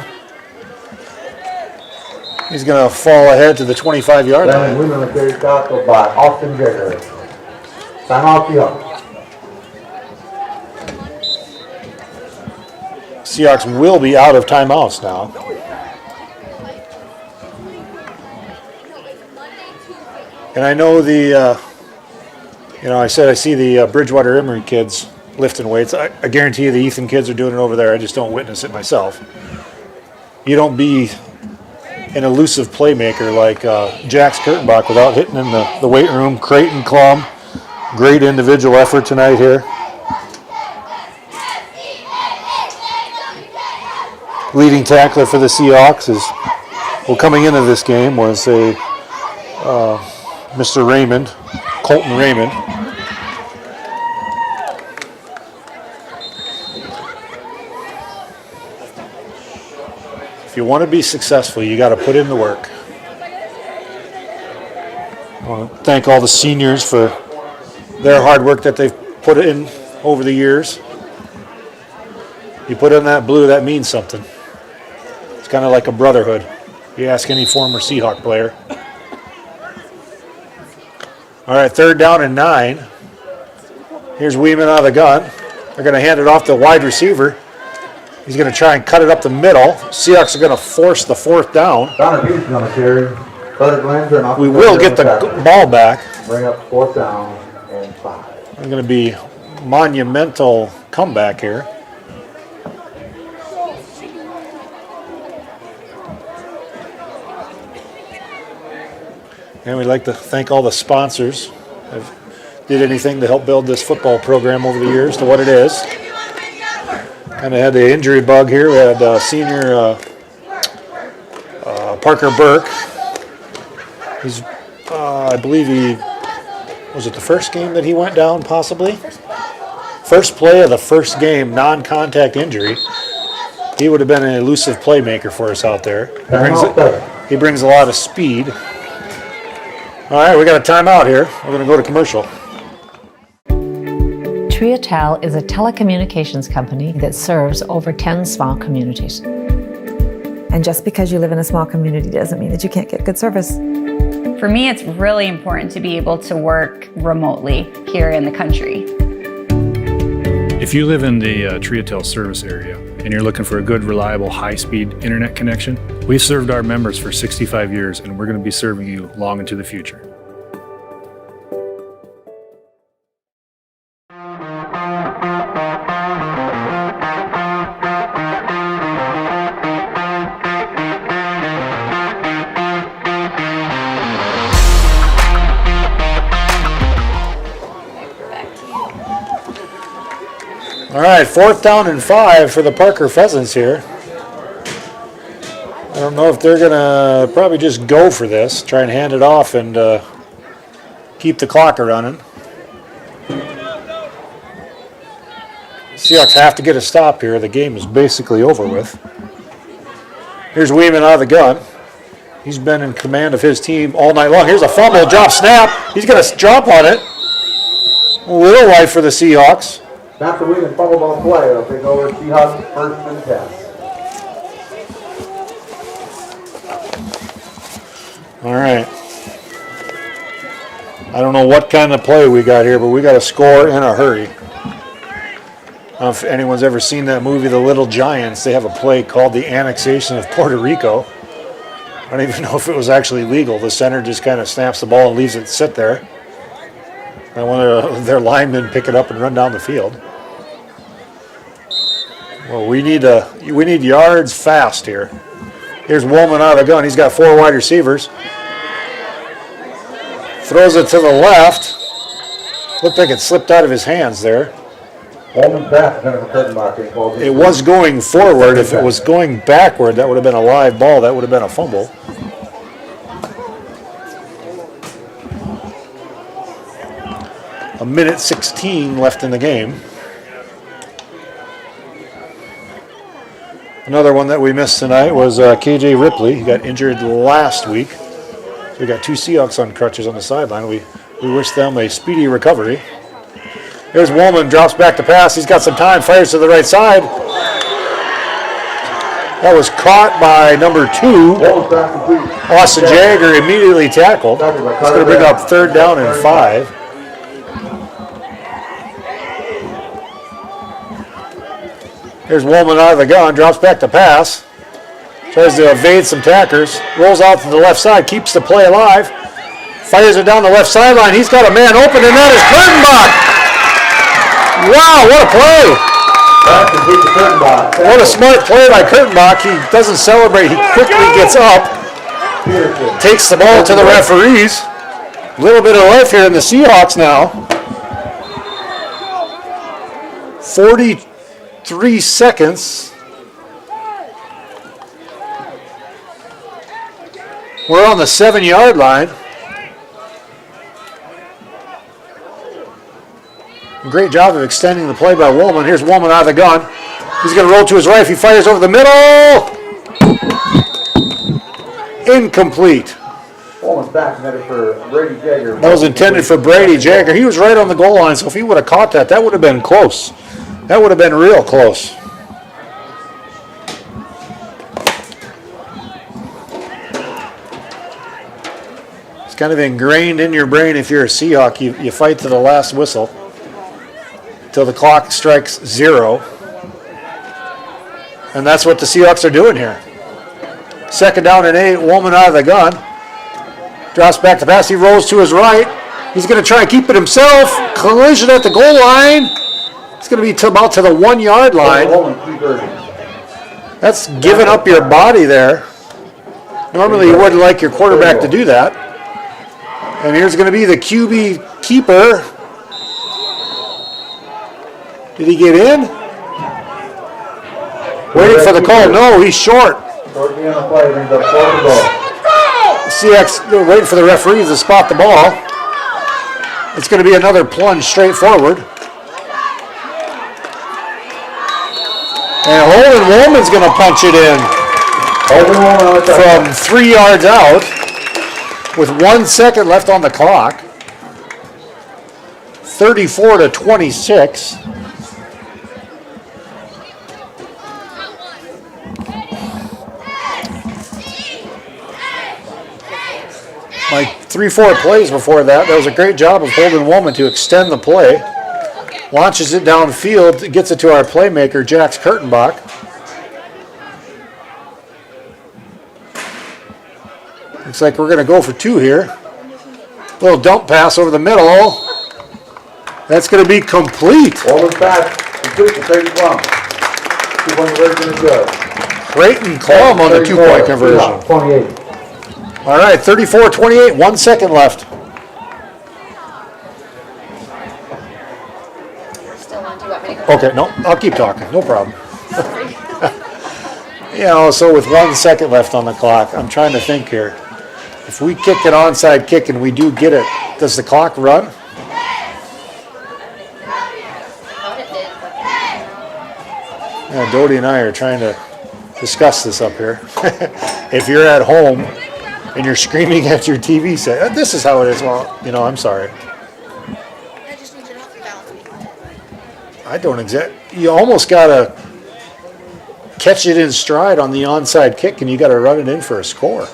He's going to fall ahead to the 25-yard line. Weeman on the carry. Tackled by Austin Jager. Timeout Seahawks. Seahawks will be out of timeouts now. And I know I said I see the Bridgewater-Emery kids lifting weights. I guarantee you the Ethan kids are doing it over there. I just don't witness it myself. You don't be an elusive playmaker like Jax Kurtenbach without hitting in the weight room. Creighton Klum, great individual effort tonight here. Leading tackler for the Seahawks coming into this game was a Mr. Raymond, Colton Raymond. If you want to be successful, you got to put in the work. I want to thank all the seniors for their hard work that they've put in over the years. You put in that blue, that means something. It's kind of like a brotherhood. You ask any former Seahawk player. All right, 3rd down and 9. Here's Weeman out of the gun. They're going to hand it off to the wide receiver. He's going to try and cut it up the middle. Seahawks are going to force the 4th down. Donahue's going to carry. We will get the ball back. Bring up 4th down and 5. It's going to be monumental comeback here. And we'd like to thank all the sponsors that did anything to help build this football program over the years to what it is. Kind of had the injury bug here. We had senior Parker Burke. He's, I believe was it the first game that he went down possibly? First play of the first game, non-contact injury. He would have been an elusive playmaker for us out there. He brings a lot of speed. All right, we got a timeout here. We're going to go to commercial. Triatel is a telecommunications company that serves over 10 small communities. And just because you live in a small community doesn't mean that you can't get good service. For me, it's really important to be able to work remotely here in the country. If you live in the Triatel service area and you're looking for a good, reliable, high-speed internet connection, we've served our members for 65 years and we're going to be serving you long into the future. All right, 4th down and 5 for the Parker Pheasants here. I don't know if they're going to probably just go for this, try and hand it off and keep the clock running. Seahawks have to get a stop here. The game is basically over with. Here's Weeman out of the gun. He's been in command of his team all night long. Here's a fumble, drop, snap. He's going to drop on it. A little life for the Seahawks. After we can fumble ball play, it'll take over Seahawks 1st and 10. All right. I don't know what kind of play we got here, but we got to score in a hurry. I don't know if anyone's ever seen that movie, The Little Giants. They have a play called The Annexation of Puerto Rico. I don't even know if it was actually legal. The center just kind of snaps the ball and leaves it sit there. And one of their linemen pick it up and run down the field. Well, we need yards fast here. Here's Woolman out of the gun. He's got 4 wide receivers. Throws it to the left. Looked like it slipped out of his hands there. It was going forward. If it was going backward, that would have been a live ball. That would have been a fumble. A minute 16 left in the game. Another one that we missed tonight was KJ Ripley. He got injured last week. So we got 2 Seahawks on crutches on the sideline. We wish them a speedy recovery. There's Woolman, drops back to pass. He's got some time, fires to the right side. That was caught by number 2. Austin Jagger immediately tackled. It's going to bring up 3rd down and 5. Here's Woolman out of the gun, drops back to pass. Tries to evade some tackers. Rolls out to the left side, keeps the play alive. Fires it down the left sideline. He's got a man open, and that is Kurtenbach. Wow, what a play. What a smart play by Kurtenbach. He doesn't celebrate. He quickly gets up. Takes the ball to the referees. A little bit of life here in the Seahawks now. 43 seconds. We're on the 7-yard line. Great job of extending the play by Woolman. Here's Woolman out of the gun. He's going to roll to his right. He fires over the middle. Incomplete. Woolman's back netted for Brady Jagger. That was intended for Brady Jagger. He was right on the goal line, so if he would have caught that, that would have been close. That would have been real close. It's kind of ingrained in your brain if you're a Seahawk. You fight to the last whistle till the clock strikes 0. And that's what the Seahawks are doing here. 2nd down and 8, Woolman out of the gun. Drops back to pass, he rolls to his right. He's going to try and keep it himself. Collision at the goal line. It's going to be about to the 1 yard line. That's giving up your body there. Normally you wouldn't like your quarterback to do that. And here's going to be the QB keeper. Did he get in? Waiting for the call. No, he's short. Seahawks waiting for the referees to spot the ball. It's going to be another plunge straight forward. And Holden Woolman's going to punch it in from 3 yards out with 1 second left on the clock. 34-26. Like 3-4 plays before that. That was a great job of Holden Woolman to extend the play. Launches it downfield, gets it to our playmaker, Jax Kurtenbach. Looks like we're going to go for 2 here. Little dump pass over the middle. That's going to be complete. Woolman's back. Complete to Creighton Klum. 2-point conversion is good. Creighton Klum on the 2-point conversion. 28. All right, 34-28, 1 second left. Okay, no, I'll keep talking, no problem. So with 1 second left on the clock, I'm trying to think here. If we kick an onside kick and we do get it, does the clock run? Yeah, Doty and I are trying to discuss this up here. If you're at home and you're screaming at your TV set, this is how it is. Well, I'm sorry. I don't you almost got to catch it in stride on the onside kick and you got to run it in for a score.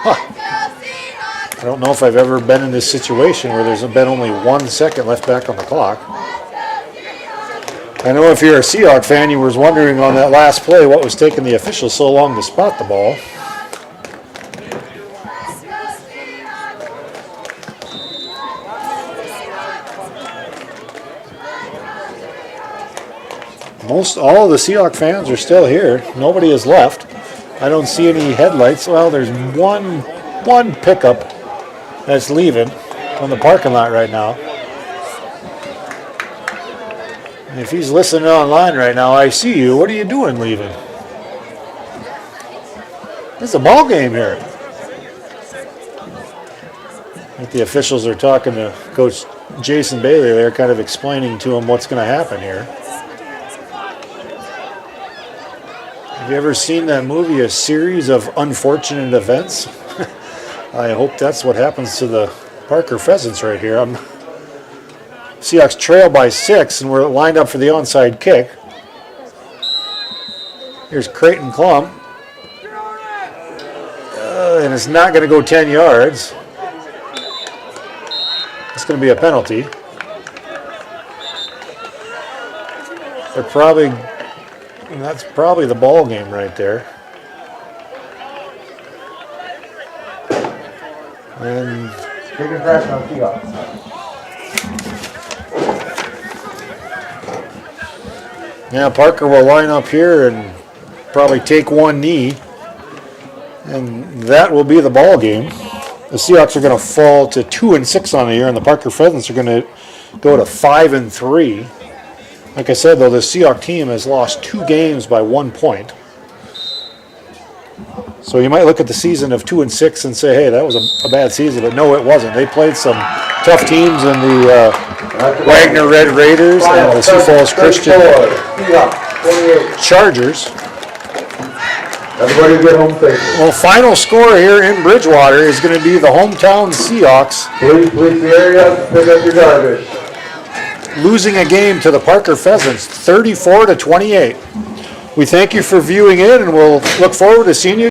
I don't know if I've ever been in this situation where there's been only 1 second left back on the clock. I know if you're a Seahawk fan, you was wondering on that last play what was taking the officials so long to spot the ball. All of the Seahawk fans are still here. Nobody has left. I don't see any headlights. Well, there's one pickup that's leaving from the parking lot right now. And if he's listening online right now, I see you. What are you doing leaving? It's a ball game here. I think the officials are talking to Coach Jason Bailey. They're kind of explaining to him what's going to happen here. Have you ever seen that movie, A Series of Unfortunate Events? I hope that's what happens to the Parker Pheasants right here. Seahawks trail by 6, and we're lined up for the onside kick. Here's Creighton Klum. And it's not going to go 10 yards. It's going to be a penalty. That's probably the ball game right there. And big impression on Seahawks. Yeah, Parker will line up here and probably take one knee, and that will be the ball game. The Seahawks are going to fall to 2-6 on the year, and the Parker Pheasants are going to go to 5-3. Like I said, though, the Seahawks team has lost 2 games by 1 point. So you might look at the season of 2-6 and say, hey, that was a bad season, but no, it wasn't. They played some tough teams in the Wagner Red Raiders and the Sioux Falls Christian Chargers. Everybody get home safe. Well, final score here in Bridgewater is going to be the hometown Seahawks. Please the area, pick up your garbage. Losing a game to the Parker Pheasants, 34-28. We thank you for viewing in, and we'll look forward to seeing you